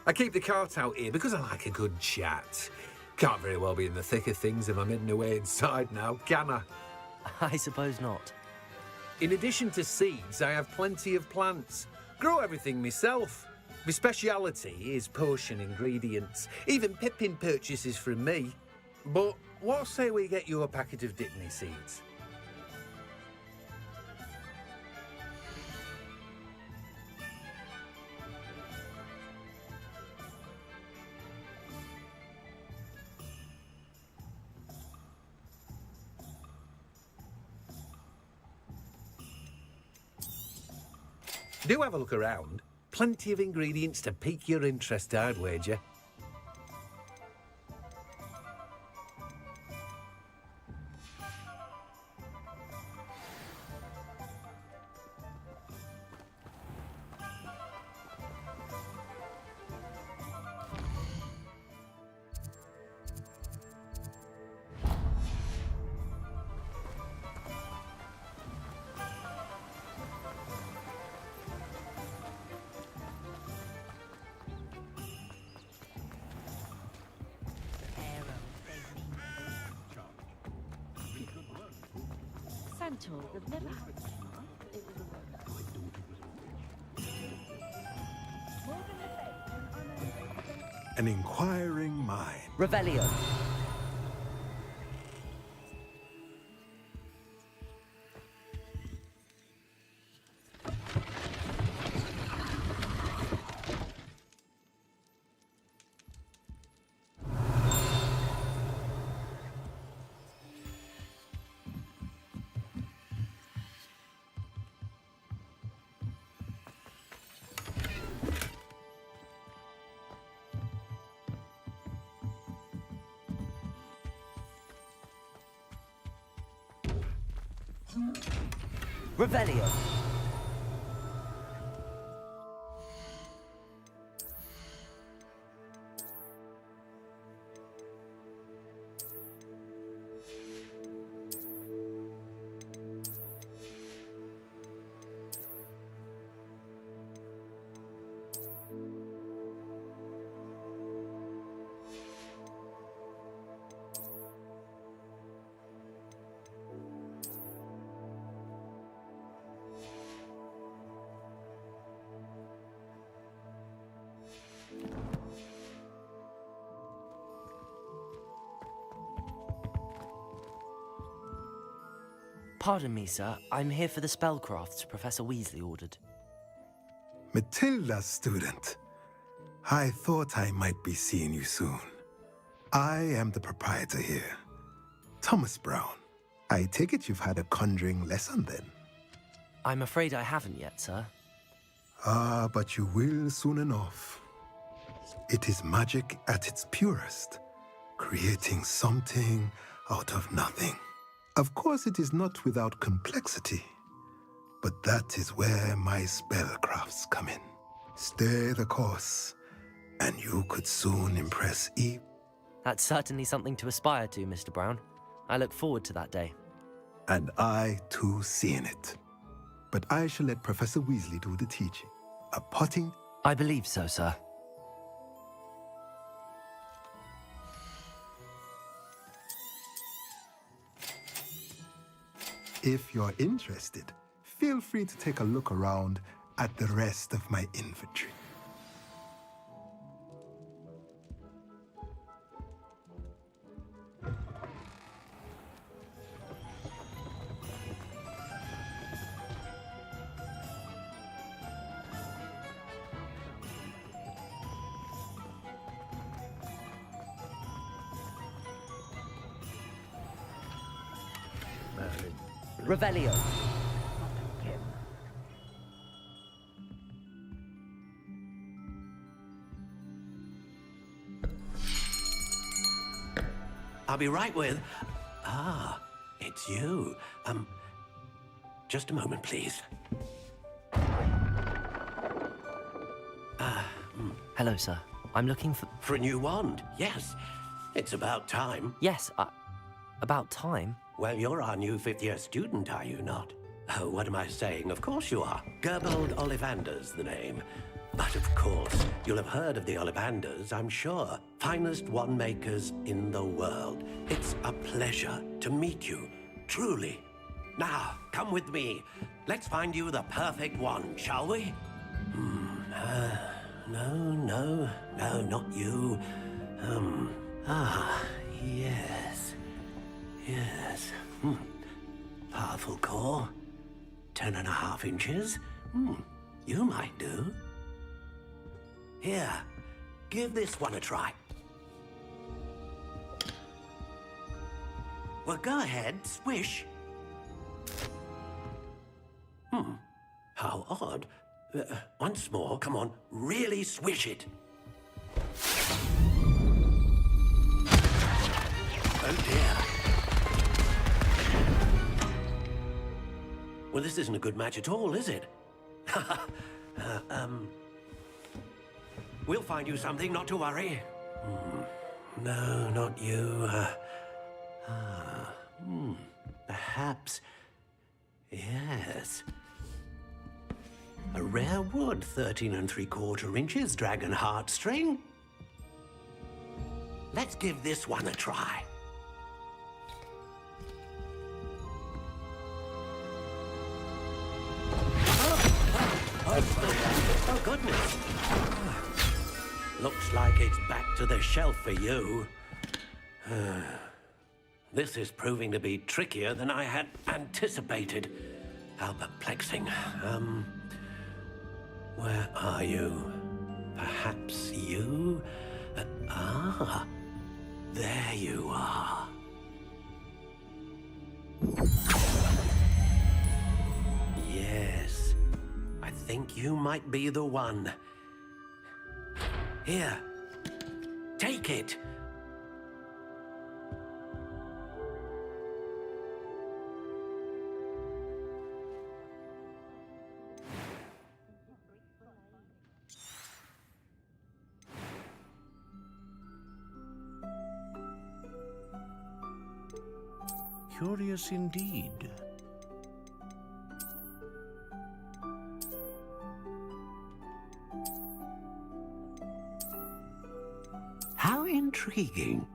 I keep the cart out here because I like a good chat. Can't very well be in the thick of things if I'm hidden away inside now, can I? I suppose not. In addition to seeds, I have plenty of plants. Grow everything myself. My speciality is potion ingredients. Even Pippin purchases from me. But what say we get you a packet of dittany seeds? Do have a look around. Plenty of ingredients to pique your interest, I'd wager. centaurs have never had a star. It was a worker. More than a face and unearned. An inquiring mind. Revelio. Revelio. Pardon me, sir. I'm here for the spellcrafts Professor Weasley ordered. Matilda, student. I thought I might be seeing you soon. I am the proprietor here, Thomas Brown. I take it you've had a conjuring lesson then? I'm afraid I haven't yet, sir. Ah, but you will soon enough. It is magic at its purest, creating something out of nothing. Of course, it is not without complexity, but that is where my spellcrafts come in. Stay the course, and you could soon impress Eve. That's certainly something to aspire to, Mr. Brown. I look forward to that day. And I, too, seeing it. But I shall let Professor Weasley do the teaching. A potting... I believe so, sir. If you're interested, feel free to take a look around at the rest of my inventory. Revelio. I'll be right with... Ah, it's you. Just a moment, please. Hello, sir. I'm looking for... For a new wand, yes. It's about time. Yes, about time? Well, you're our new fifth-year student, are you not? Oh, what am I saying? Of course you are. Gerbold Ollivander's the name. But of course, you'll have heard of the Ollivanders, I'm sure. Finest wand makers in the world. It's a pleasure to meet you, truly. Now, come with me. Let's find you the perfect wand, shall we? No, not you. Yes. Powerful core. 10.5 inches. You might do. Here, give this one a try. Well, go ahead, swish. How odd. Once more, come on, really swish it. Oh dear. Well, this isn't a good match at all, is it? We'll find you something, not to worry. No, not you. Perhaps... Yes. A rare wood, 13 3/4 inches, dragon heartstring. Let's give this one a try. Oh, goodness. Looks like it's back to the shelf for you. This is proving to be trickier than I had anticipated. How perplexing. Where are you? Perhaps you? There you are. Yes, I think you might be the one. Here, take it. Curious indeed. How intriguing.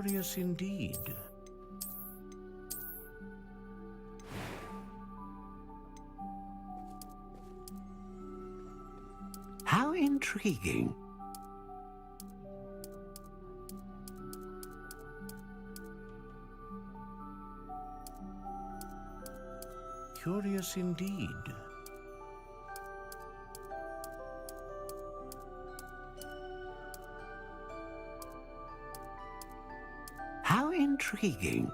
Curious indeed. How intriguing. Curious indeed. How intriguing.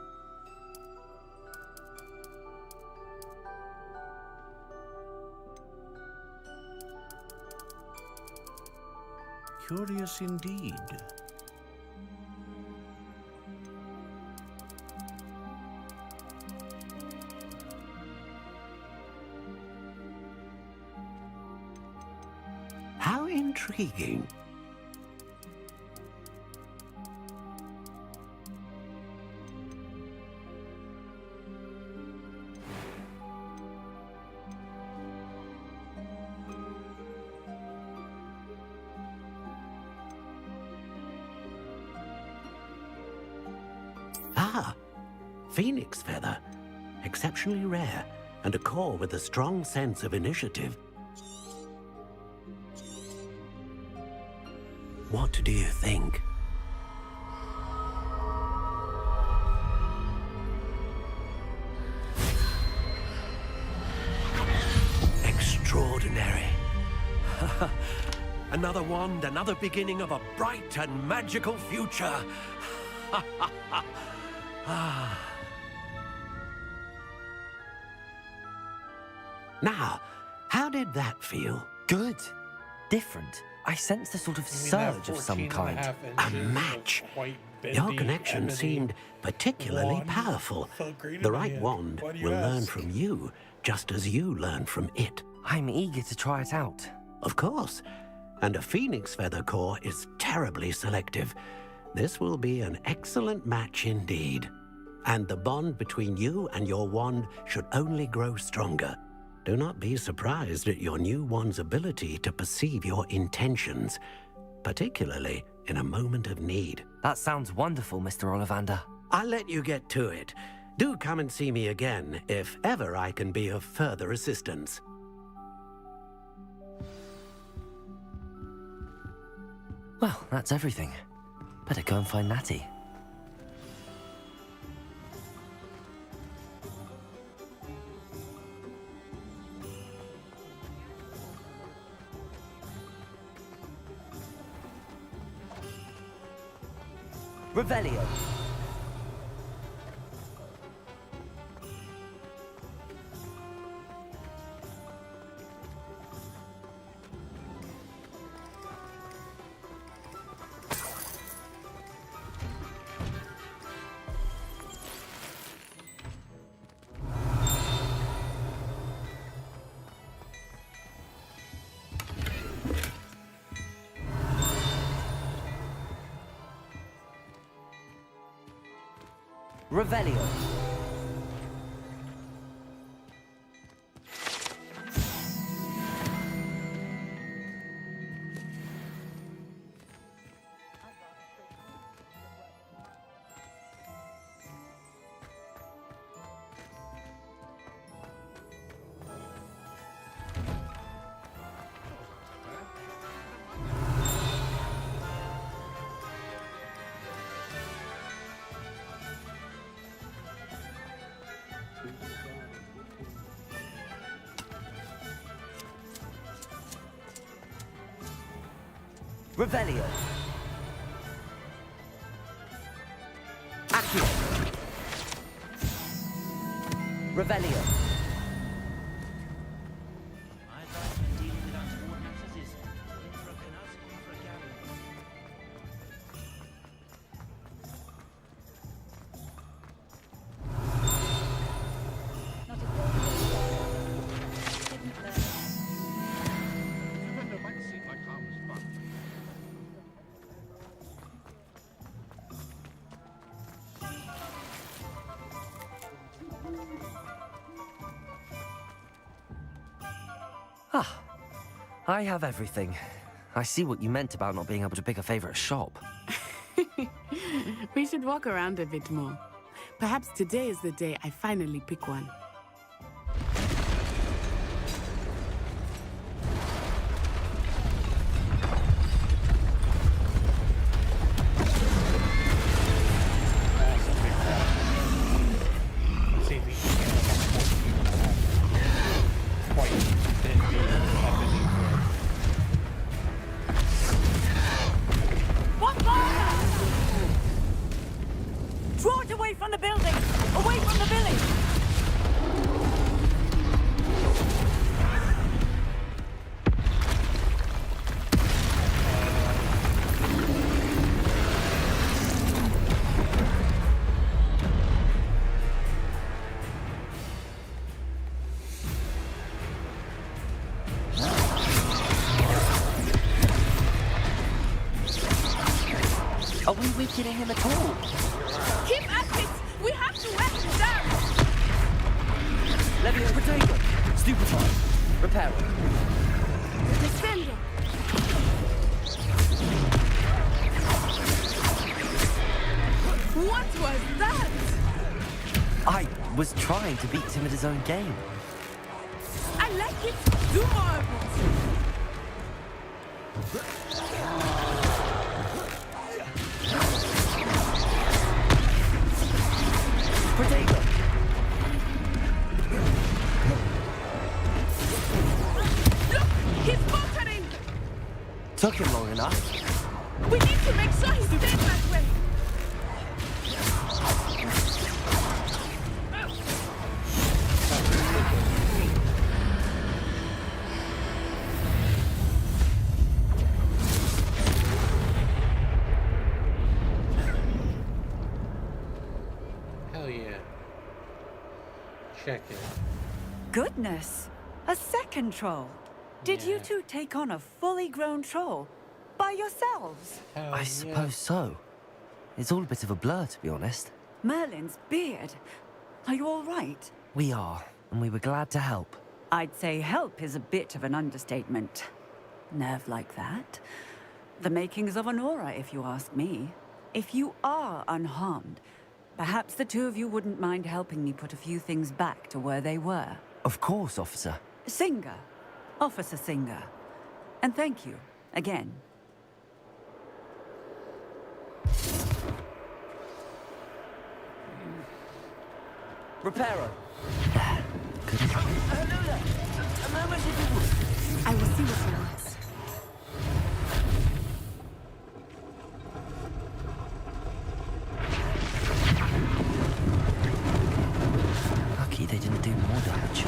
Curious indeed. How intriguing. Ah, phoenix feather. Exceptionally rare, and a core with a strong sense of initiative. What do you think? Extraordinary. Another wand, another beginning of a bright and magical future. Now, how did that feel? Good. Different. I sensed a sort of surge of some kind. A match. Your connection seemed particularly powerful. The right wand will learn from you, just as you learn from it. I'm eager to try it out. Of course. And a phoenix feather core is terribly selective. This will be an excellent match indeed. And the bond between you and your wand should only grow stronger. Do not be surprised at your new wand's ability to perceive your intentions, particularly in a moment of need. That sounds wonderful, Mr. Ollivander. I'll let you get to it. Do come and see me again if ever I can be of further assistance. Well, that's everything. Better go and find Natty. Revelio. Revelio. Revelio. Accio. Revelio. Ah, I have everything. I see what you meant about not being able to pick a favorite shop. We should walk around a bit more. Perhaps today is the day I finally pick one. Draw it away from the building! Away from the village! Are we weakening him at all? Keep at it! We have to wear him down! Levio Potato! Stupefy! Reparo! Descendo! What was that? I was trying to beat him at his own game. I like it! Do more of it! Potato! Look! He's faltering! Took him long enough. We need to make sure he stays that way! Hell yeah. Check it. Goodness! A second troll! Did you two take on a fully grown troll? By yourselves? I suppose so. It's all a bit of a blur, to be honest. Merlin's beard. Are you all right? We are, and we were glad to help. I'd say help is a bit of an understatement. Nerve like that. The makings of an aura, if you ask me. If you are unharmed, perhaps the two of you wouldn't mind helping me put a few things back to where they were. Of course, officer. Singer. Officer Singer. And thank you, again. Reparo! A moment if you would. I will see what he wants. Lucky they didn't do more damage.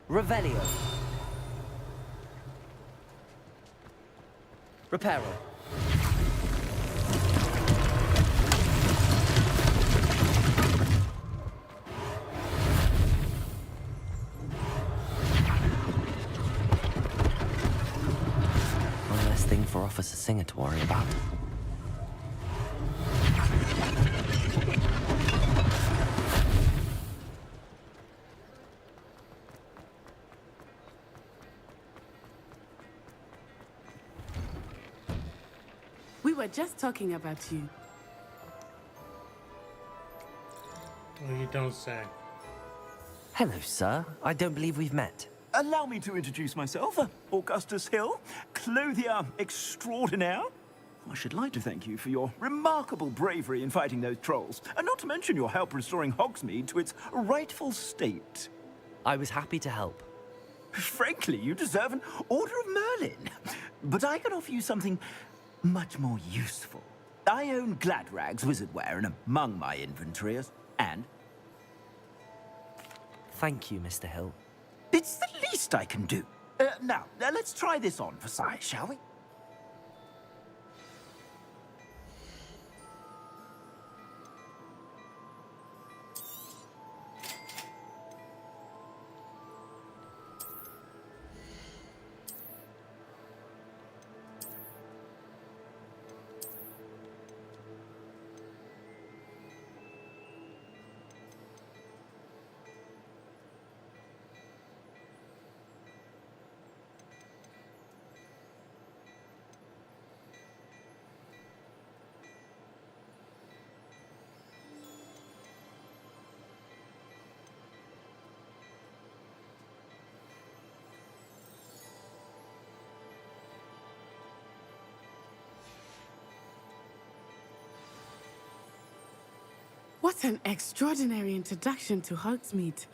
Revelio. Reparo. One less thing for Officer Singer to worry about. We were just talking about you. Well, you don't say. Hello, sir. I don't believe we've met. Allow me to introduce myself. Augustus Hill, clothier extraordinaire. I should like to thank you for your remarkable bravery in fighting those trolls, and not to mention your help restoring Hogsmeade to its rightful state. I was happy to help. Frankly, you deserve an Order of Merlin. But I can offer you something much more useful. I own Gladrag's wizardware, and among my inventory is... And? Thank you, Mr. Hill. It's the least I can do. Now, let's try this on for size, shall we? What an extraordinary introduction to Hogsmeade.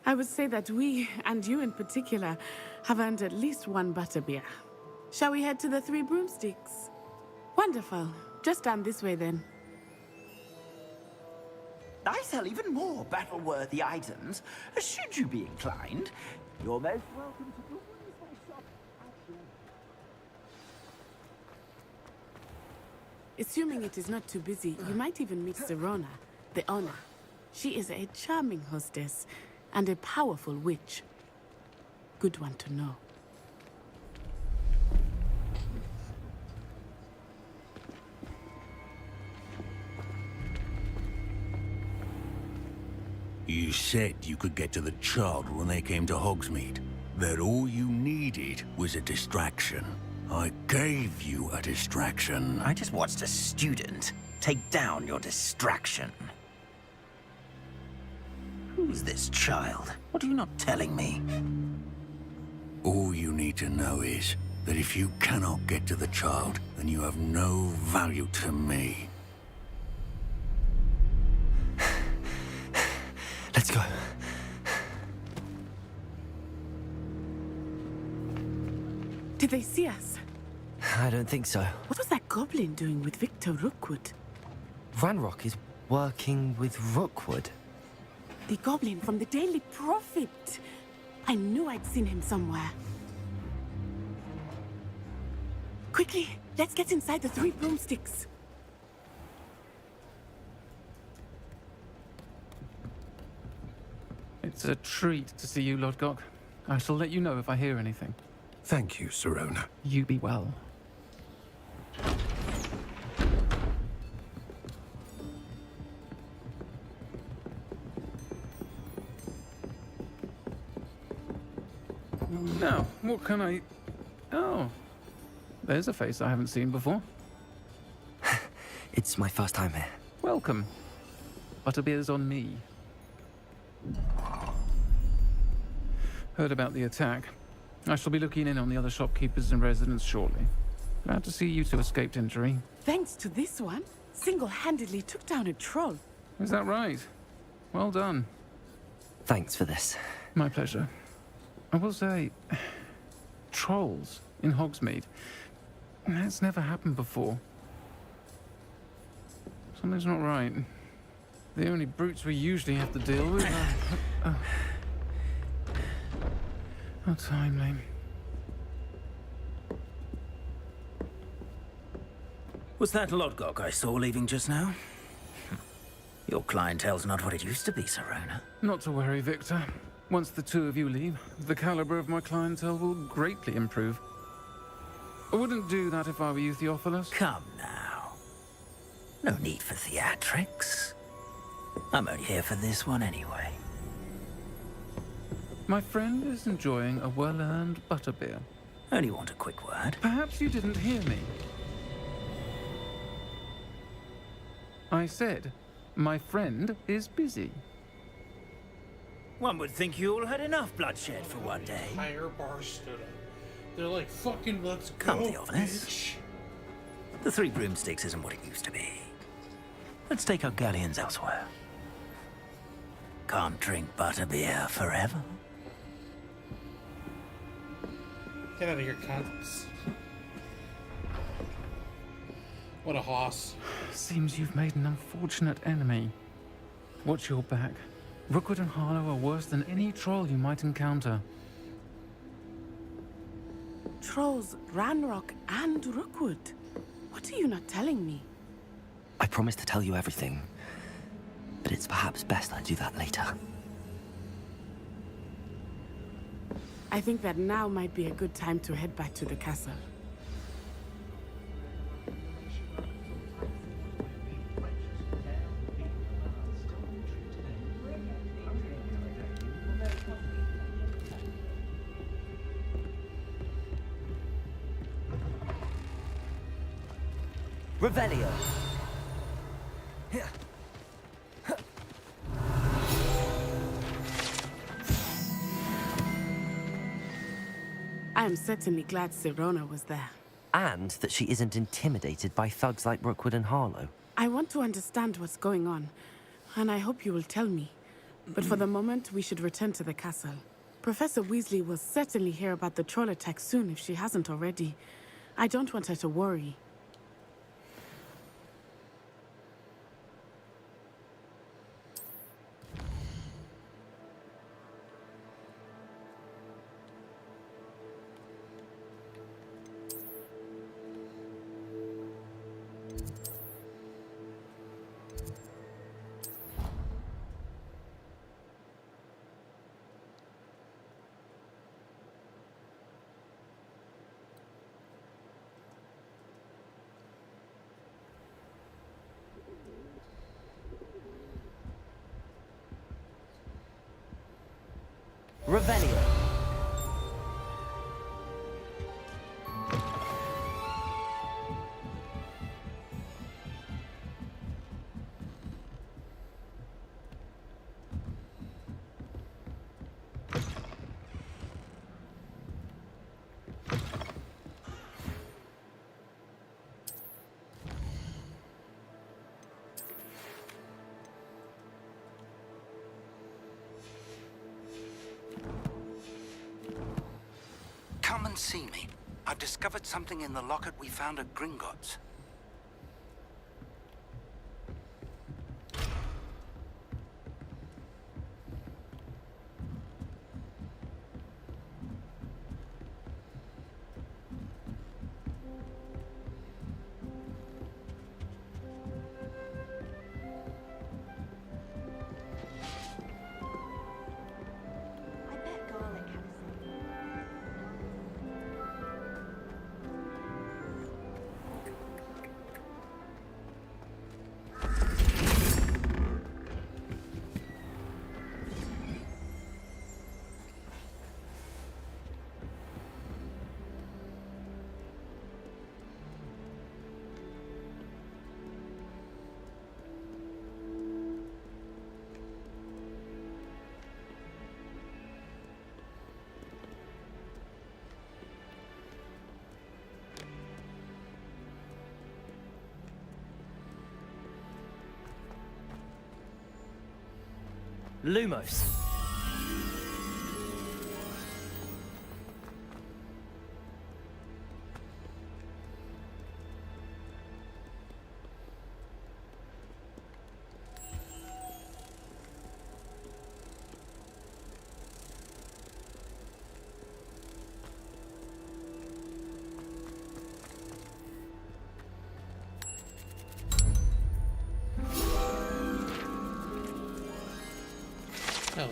I would say that we, and you in particular, have earned at least one butterbeer. Shall we head to the Three Broomsticks? Wonderful. Just down this way then. I sell even more battle-worthy items. Should you be inclined, you're most welcome to join my shop. Assuming it is not too busy, you might even meet Serona, the owner. She is a charming hostess and a powerful witch. Good one to know. You said you could get to the child when they came to Hogsmeade. That all you needed was a distraction. I gave you a distraction. I just watched a student take down your distraction. Who's this child? What are you not telling me? All you need to know is that if you cannot get to the child, then you have no value to me. Let's go. Did they see us? I don't think so. What was that goblin doing with Victor Rookwood? Ranrock is working with Rookwood. The goblin from the Daily Prophet. I knew I'd seen him somewhere. Quickly, let's get inside the Three Broomsticks. It's a treat to see you, Lodgok. I shall let you know if I hear anything. Thank you, Serona. You be well. Now, what can I... Oh, there's a face I haven't seen before. It's my first time here. Welcome. Butterbeer's on me. Heard about the attack. I shall be looking in on the other shopkeepers and residents shortly. Glad to see you two escaped injury. Thanks to this one, single-handedly took down a troll. Is that right? Well done. Thanks for this. My pleasure. I will say, trolls in Hogsmeade. That's never happened before. Something's not right. The only brutes we usually have to deal with are... How timely. Was that Lodgok I saw leaving just now? Your clientele's not what it used to be, Serona. Not to worry, Victor. Once the two of you leave, the caliber of my clientele will greatly improve. I wouldn't do that if I were you, Theophilus. Come now. No need for theatrics. I'm only here for this one anyway. My friend is enjoying a well-earned butterbeer. Only want a quick word. Perhaps you didn't hear me. I said, my friend is busy. One would think you all had enough bloodshed for one day. Entire bar stood up. They're like, fucking let's go, Come, Theophilus. bitch. The Three Broomsticks isn't what it used to be. Let's take our galleons elsewhere. Can't drink butterbeer forever. Get out of here, cunts. What a hoss. Seems you've made an unfortunate enemy. Watch your back. Rookwood and Harlow are worse than any troll you might encounter. Trolls, Ranrock, and Rookwood. What are you not telling me? I promised to tell you everything, but it's perhaps best I do that later. I think that now might be a good time to head back to the castle. Revelio. I am certainly glad Sirona was there. And that she isn't intimidated by thugs like Rookwood and Harlow. I want to understand what's going on, and I hope you will tell me. But for the moment, we should return to the castle. Professor Weasley will certainly hear about the troll attack soon if she hasn't already. I don't want her to worry. Revelio. Come and see me. I've discovered something in the locket we found at Gringotts. I bet garlic had Lumos. Hell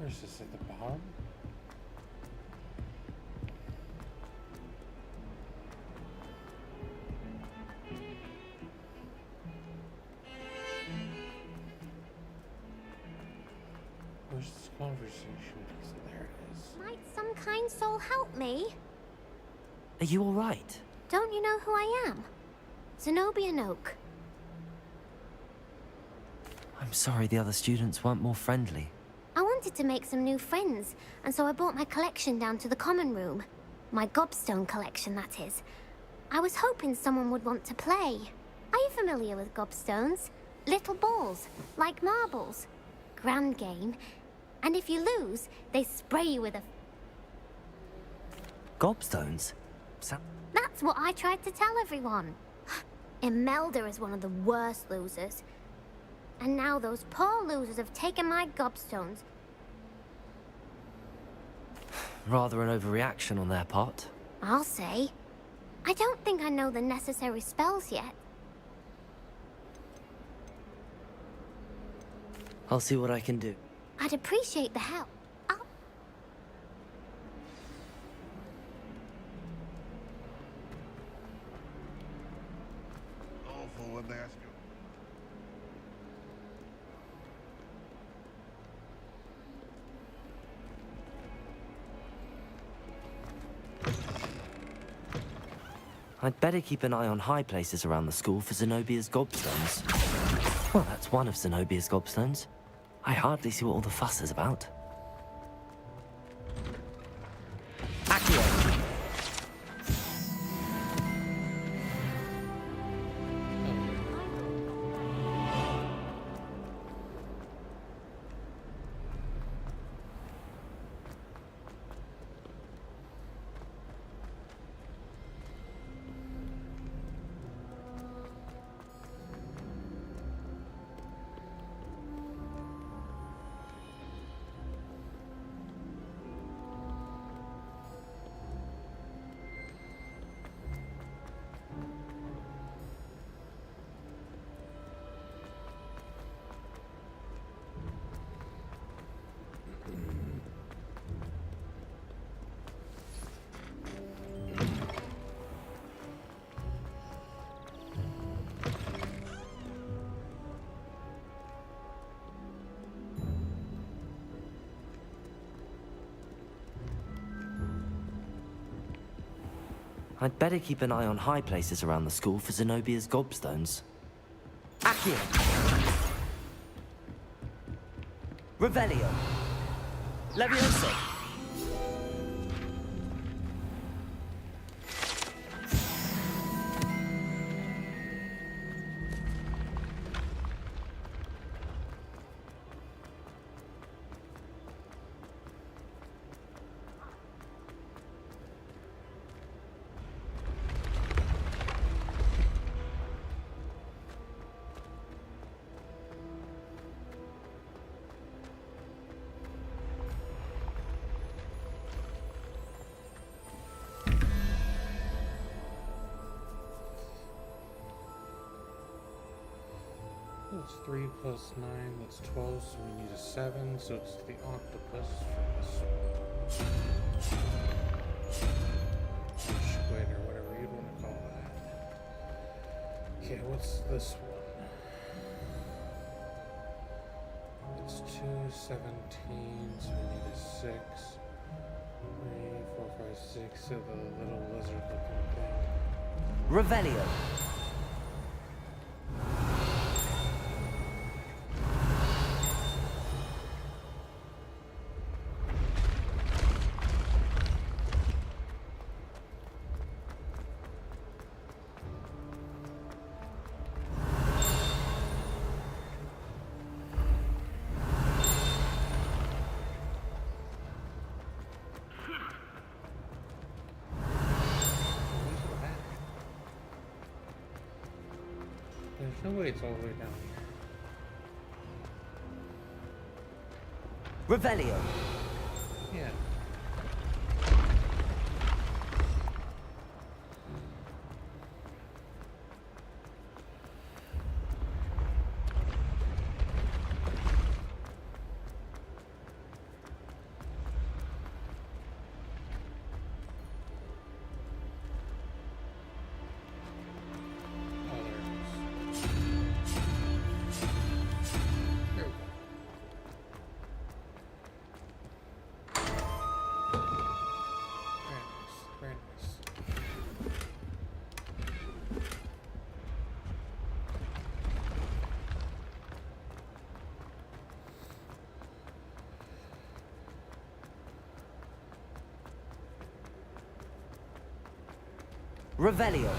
Where's this, at the bottom? Where's this conversation piece? There it is. Might some kind soul help me? Are you alright? Don't you know who I am? Zenobia Noak. I'm sorry the other students weren't more friendly. I wanted to make some new friends, and so I brought my collection down to the common room. My gobstone collection, that is. I was hoping someone would want to play. Are you familiar with gobstones? Little balls, like marbles. Grand game. And if you lose, they spray you with a... Gobstones? That's what I tried to tell everyone. Imelda is one of the worst losers. And now those poor losers have taken my gobstones. Rather an overreaction on their part. I'll say. I don't think I know the necessary spells yet. I'll see what I can do. I'd appreciate the help. Awful when they ask you. I'd better keep an eye on high places around the school for Zenobia's gobstones. Well, that's one of Zenobia's gobstones. I hardly see what all the fuss is about. Accio! I'd better keep an eye on high places around the school for Zenobia's gobstones. Accio! Revelio! Levioso! That's 3 plus 9, that's 12, so we need a 7, so it's the octopus for this one. Or squid, or whatever you'd want to call that. Okay, what's this one? It's 2, 17, so we need a 6. 3, 4, 5, 6, so the little lizard looking thing. Revelio! There's no way it's all the way down here. Revelio! Yeah. Revelio.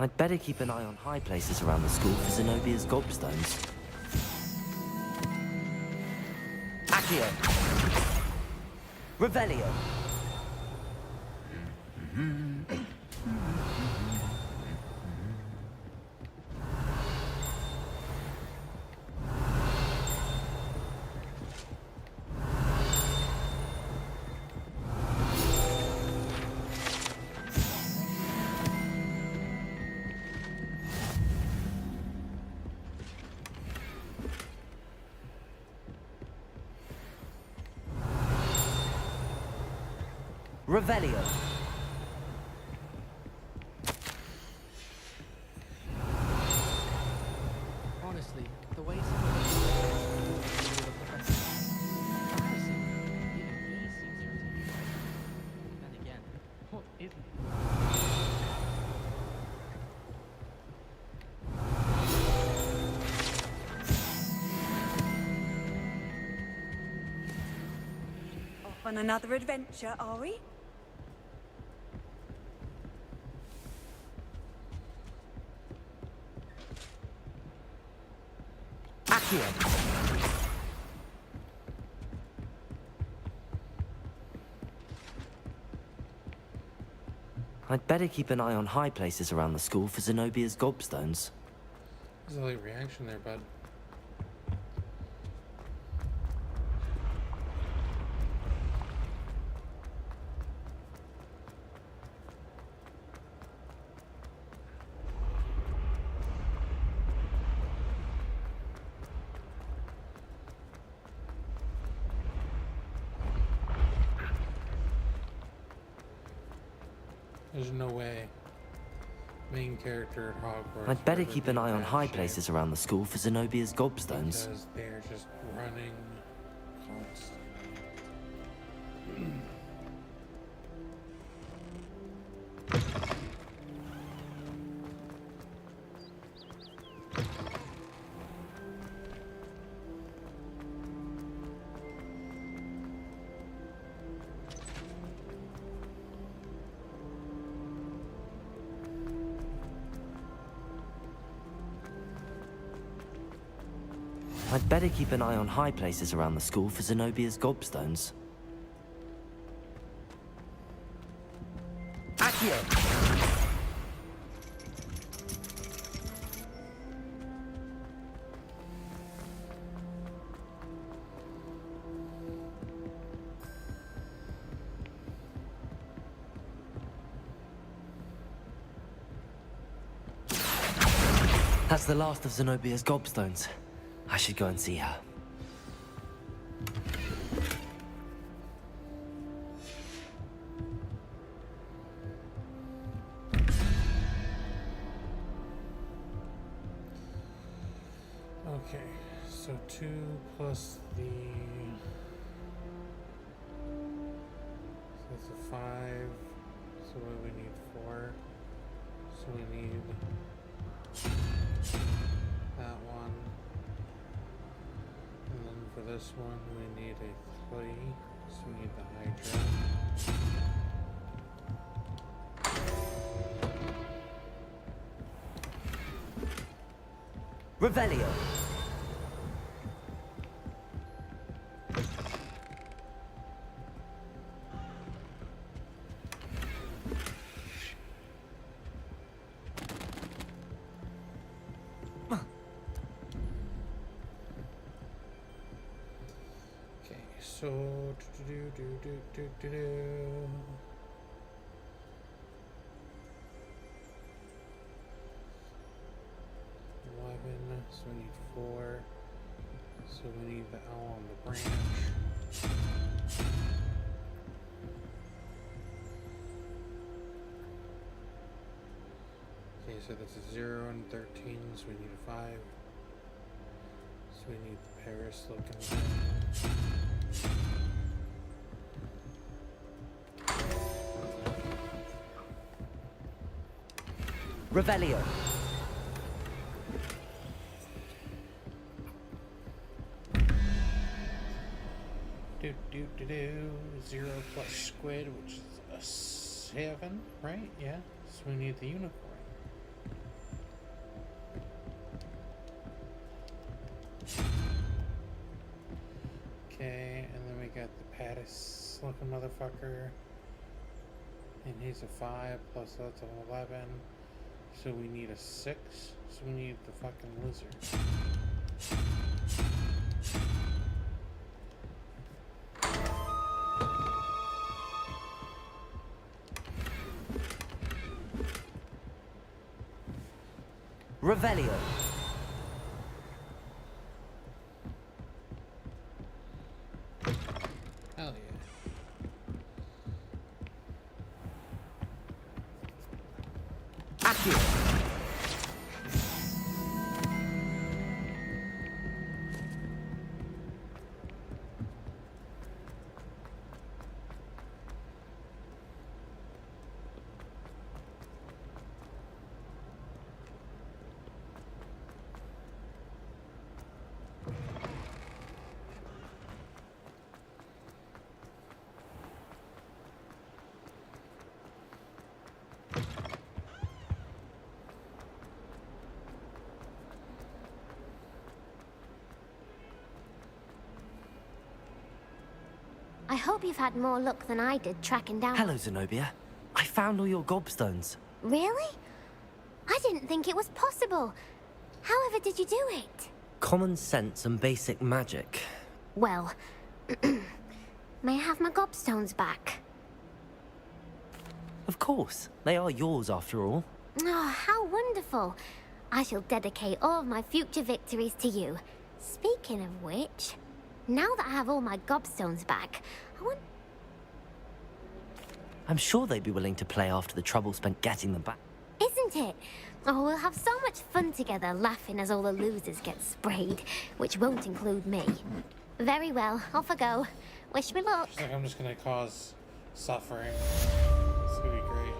I'd better keep an eye on high places around the school for Zenobia's gobstones. Accio. Revelio. Revelio. Honestly, the way some of the professor embarrassing. Even he seems irritated. Then again, what isn't? Off on another adventure, are we? I'd better keep an eye on high places around the school for Zenobia's gobstones. There's a late reaction there, bud. There's no way. Main character at Hogwarts. I'd better keep an eye on high places around the school for Zenobia's gobstones. Because they're just running constantly. I'd better keep an eye on high places around the school for Zenobia's gobstones. Accio! That's the last of Zenobia's gobstones. I should go and see her. Okay, so 2 plus the... So that's a 5. So what do we need? 4. So we need that one. And then for this one, we need a 3. So we need the Hydra. Revelio. Okay, so 11, so we need 4. So we need the owl on the branch. Okay, so that's a 0 and 13, so we need a 5. So we need the Paris looking thing. Revelio. 0 plus squid, which is a 7, right? Yeah. So we need the unicorn. Okay, and then we got the Pattis looking motherfucker. And he's a 5 plus that's an 11. So we need a 6. So we need the fucking lizard. Revelio. Hell yeah. Accio. I hope you've had more luck than I did tracking down... Hello, Zenobia. I found all your gobstones. Really? I didn't think it was possible. However did you do it? Common sense and basic magic. Well, may I have my gobstones back? Of course. They are yours, after all. Oh, how wonderful. I shall dedicate all of my future victories to you. Speaking of which, now that I have all my gobstones back, I want... I'm sure they'd be willing to play after the trouble spent getting them back. Isn't it? Oh, we'll have so much fun together, laughing as all the losers get sprayed, which won't include me. Very well, off I go. Wish me luck. Looks like I'm just gonna cause suffering. It's gonna be great.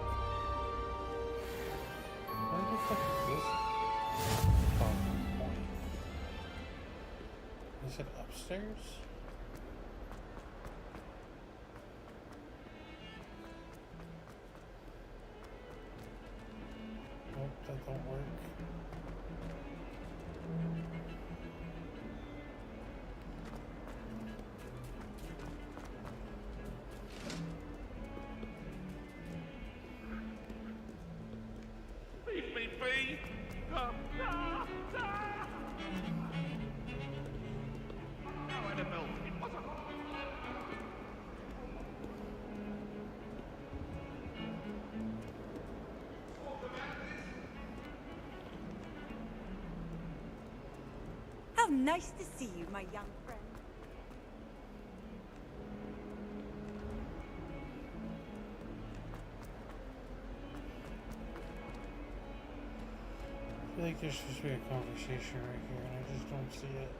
Where the fuck is this? Oh, point. Is it upstairs? Nope, that don't work. Leave me be! No, Annabelle, it wasn't. How nice to see you, my young friend. I feel like there's supposed to be a conversation right here, and I just don't see it.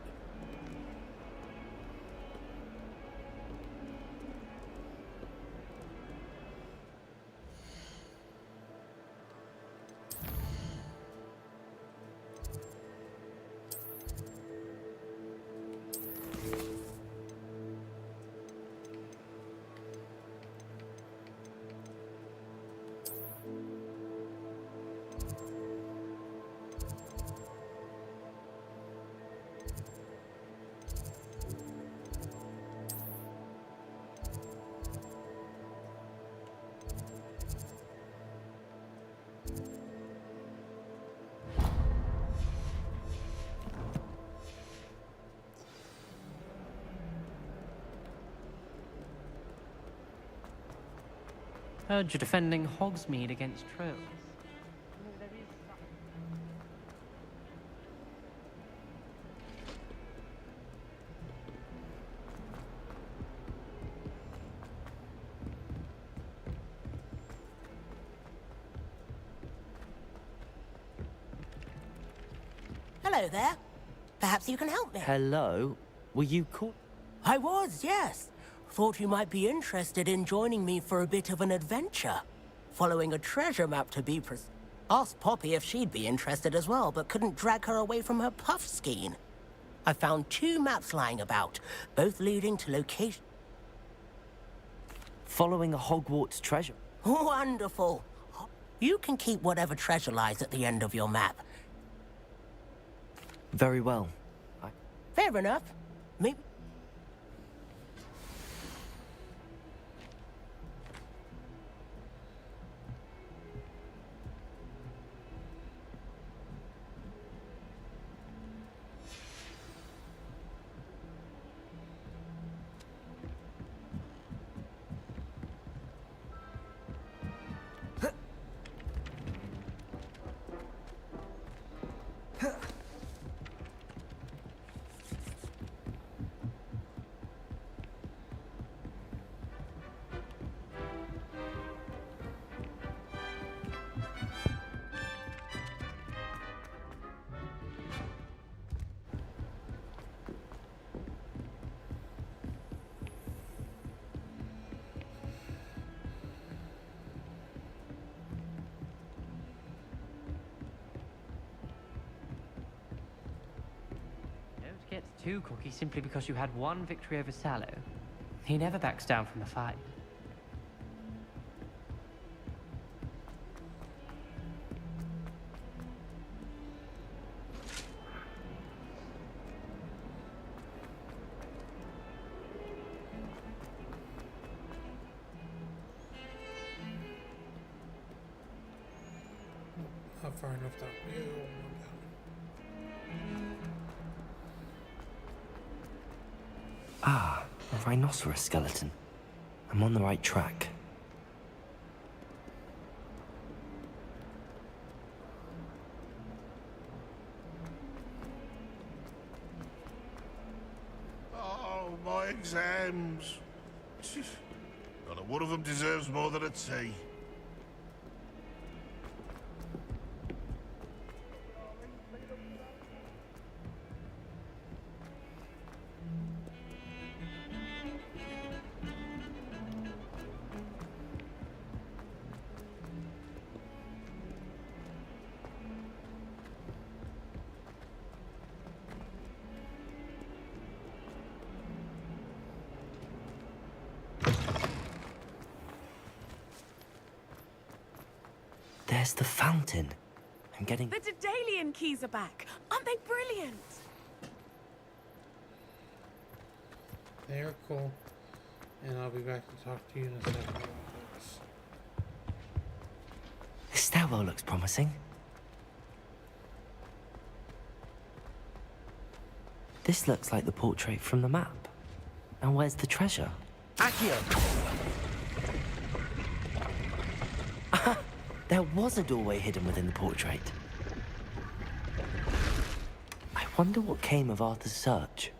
Heard you're defending Hogsmeade against trolls. Hello there. Perhaps you can help me. Hello? Were you called? I was, yes. Thought you might be interested in joining me for a bit of an adventure. Following a treasure map, to be precise. Asked Poppy if she'd be interested as well, but couldn't drag her away from her puff skein. I found 2 maps lying about, both leading to location. following a Hogwarts treasure. Wonderful. You can keep whatever treasure lies at the end of your map. Very well. Fair enough. Maybe. Don't get too cocky simply because you had one victory over Sallow. He never backs down from a fight. Not far enough down. Ew, one down. Ah, a rhinoceros skeleton. I'm on the right track. Oh, my exams. Not a one of them deserves more than a T. There's the fountain. I'm getting... The Daedalian keys are back. Aren't they brilliant? They're cool. And I'll be back to talk to you in a second about this. The stairwell looks promising. This looks like the portrait from the map. Now where's the treasure? Accio! There was a doorway hidden within the portrait. I wonder what came of Arthur's search.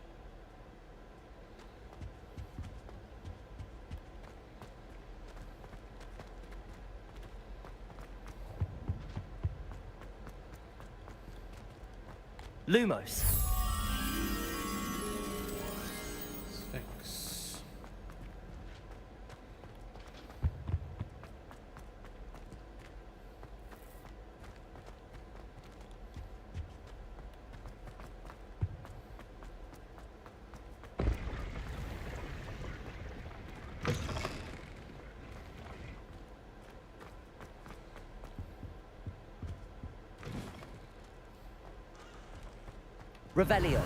Lumos. Sphinx. Revelio.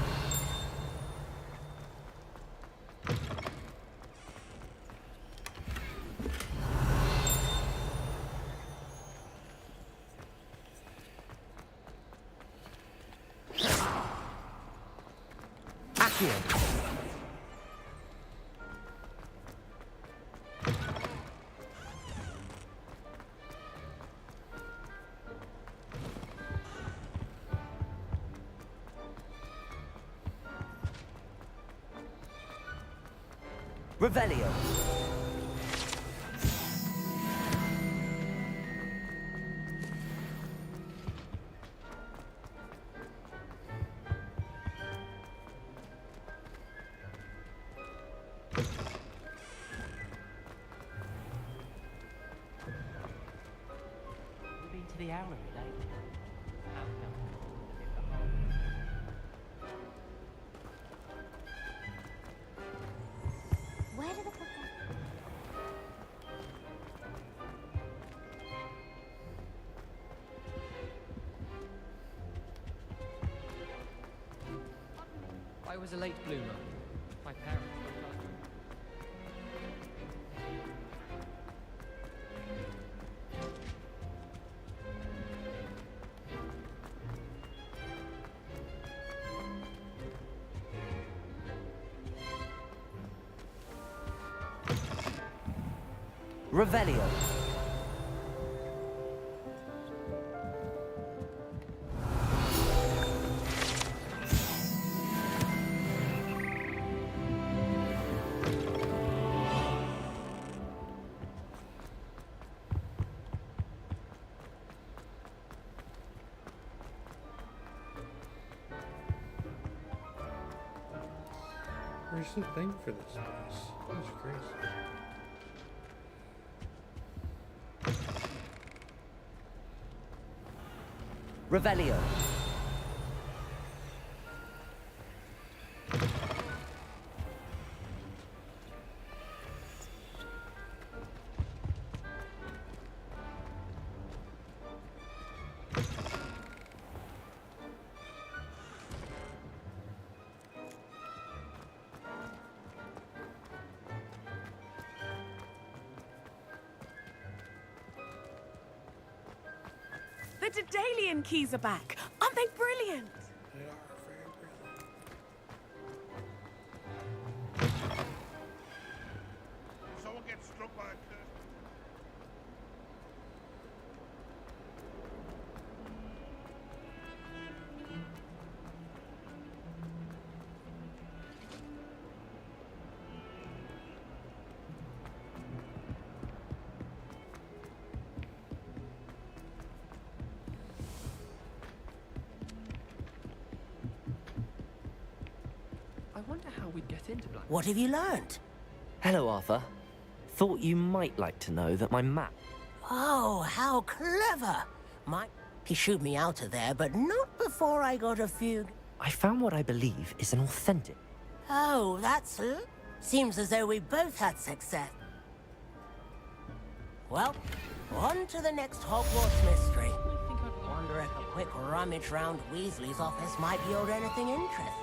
Accio. Revelio. You've been to the Owlery lately? Where do the I was a late bloomer. My parents looked after me. Revelio. Where's the thing for this place? That's crazy. Revelio. The Daedalian keys are back. Aren't they brilliant? They are very brilliant. Someone gets struck by a curse. I wonder how we'd get into Black. What have you learned? Hello, Arthur. Thought you might like to know that my map... Oh, how clever! He shooed me out of there, but not before I got a few... I found what I believe is an authentic... Oh, that's... Seems as though we both had success. Well, on to the next Hogwarts mystery. Wonder if a quick rummage round Weasley's office might yield anything interesting.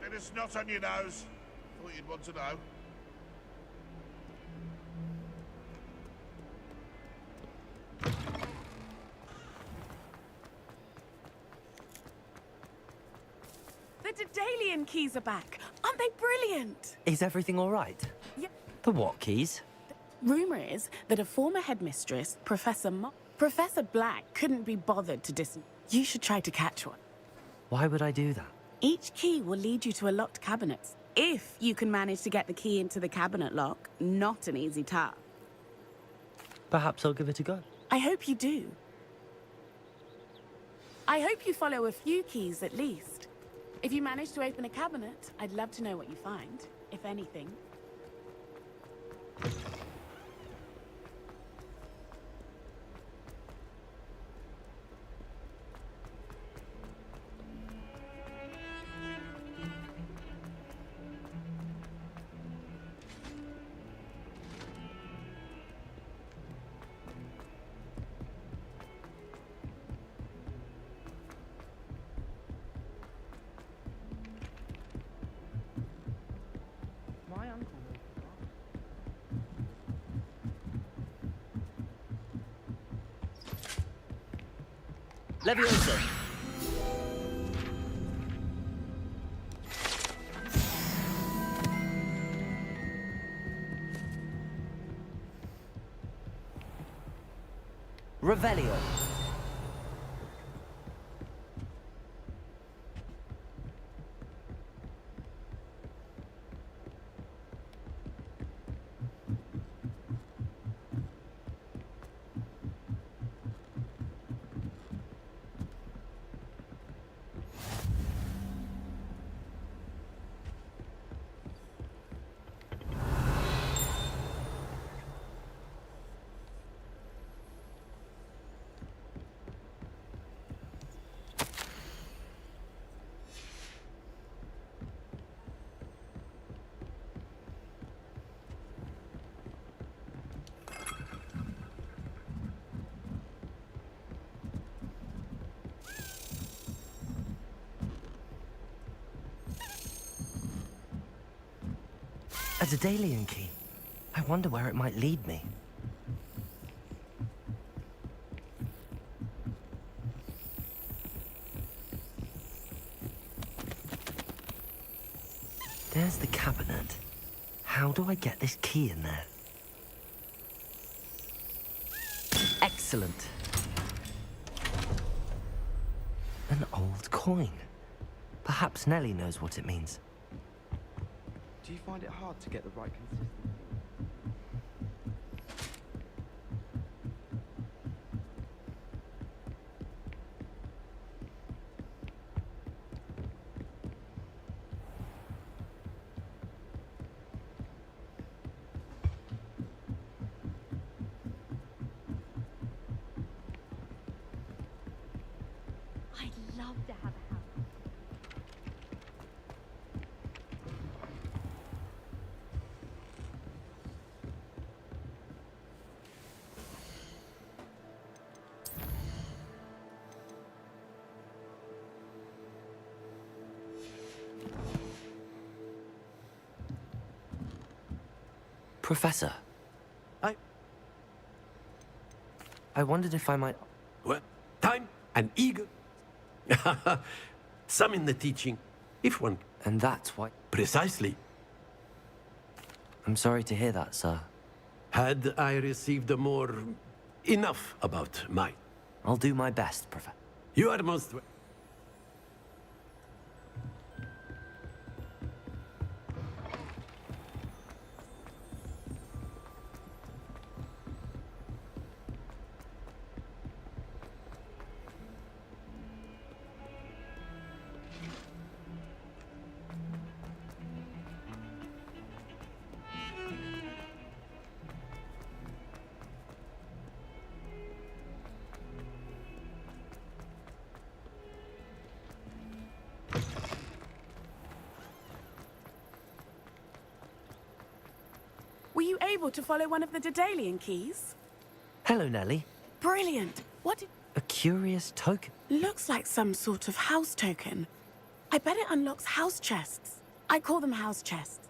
Bit of snot on your nose. Thought you'd want to know. The Daedalian keys are back. Aren't they brilliant? Is everything all right? Yeah. The what keys? Rumor is that a former headmistress, Professor Black, couldn't be bothered to You should try to catch one. Why would I do that? Each key will lead you to a locked cabinet. If you can manage to get the key into the cabinet lock, not an easy task. Perhaps I'll give it a go. I hope you do. I hope you follow a few keys at least. If you manage to open a cabinet, I'd love to know what you find, if anything. My uncle. Leviosa. Revelio. A Daedalian key. I wonder where it might lead me. There's the cabinet. How do I get this key in there? Excellent. An old coin. Perhaps Nellie knows what it means. Do you find it hard to get the right consistency? I'd love to have a house. Professor. I wondered if I might... Well, time and eager. Some in the teaching, if one... And that's why... Precisely. I'm sorry to hear that, sir. Had I received a more... enough about mine. I'll do my best, Professor. You are most... Were you able to follow one of the Daedalian keys? Hello, Nellie. Brilliant. What did... A curious token. Looks like some sort of house token. I bet it unlocks house chests. I call them house chests.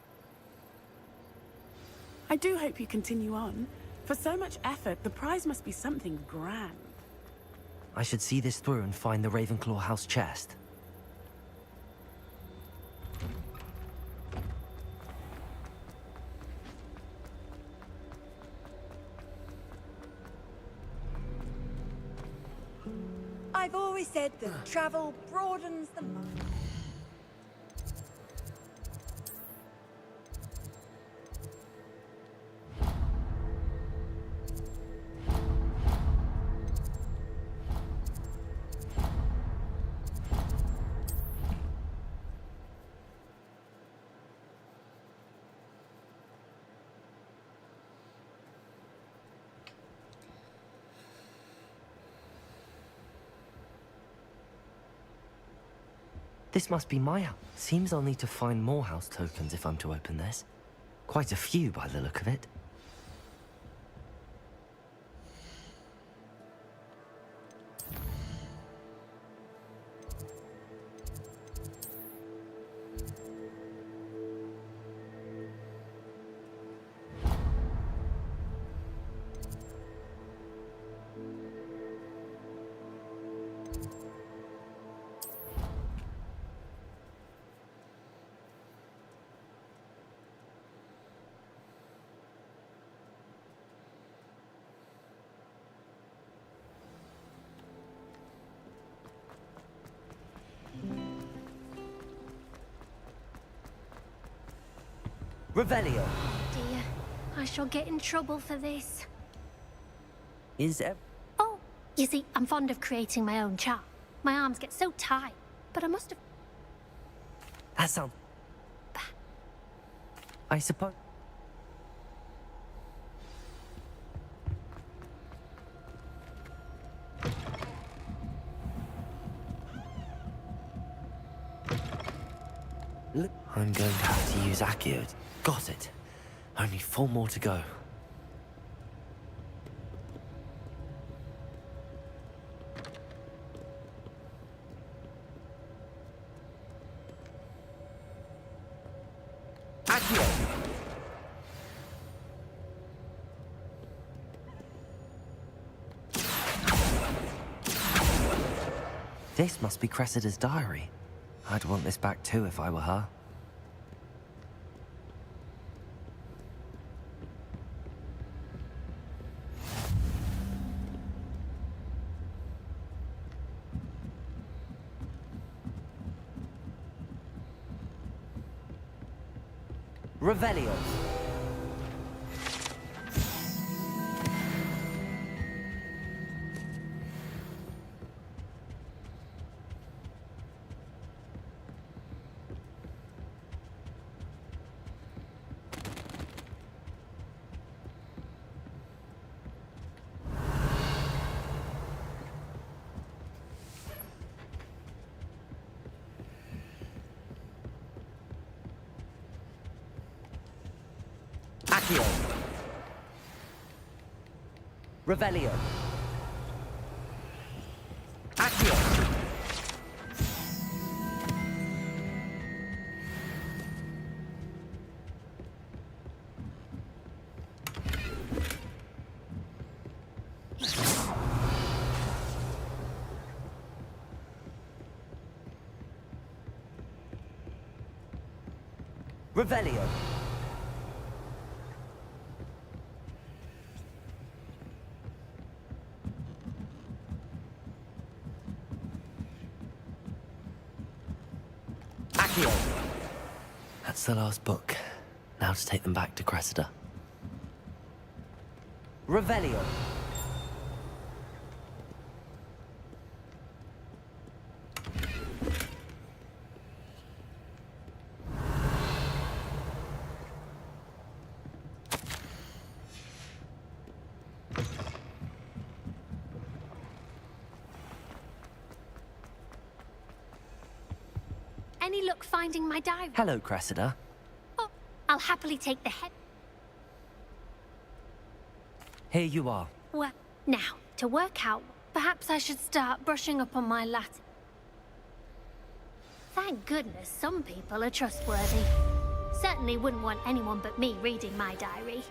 I do hope you continue on. For so much effort, the prize must be something grand. I should see this through and find the Ravenclaw house chest. I've always said that travel broadens the mind. This must be my house. Seems I'll need to find more house tokens if I'm to open this. Quite a few by the look of it. Revelio. Dear, I shall get in trouble for this. Oh, you see, I'm fond of creating my own charm. My arms get so tight, but I must have... That sounds... I suppose... I'm going to have to use Accio. Got it. Only 4 more to go. Accio! This must be Cressida's diary. I'd want this back too if I were her. Revelio. Accio. Revelio. Accio. Revelio. Accio. That's the last book. Now to take them back to Cressida. Revelio. Any luck finding my diary? Hello, Cressida. Oh, I'll happily take the head. Here you are. Well, now, to work out, perhaps I should start brushing up on my Latin. Thank goodness some people are trustworthy. Certainly wouldn't want anyone but me reading my diary.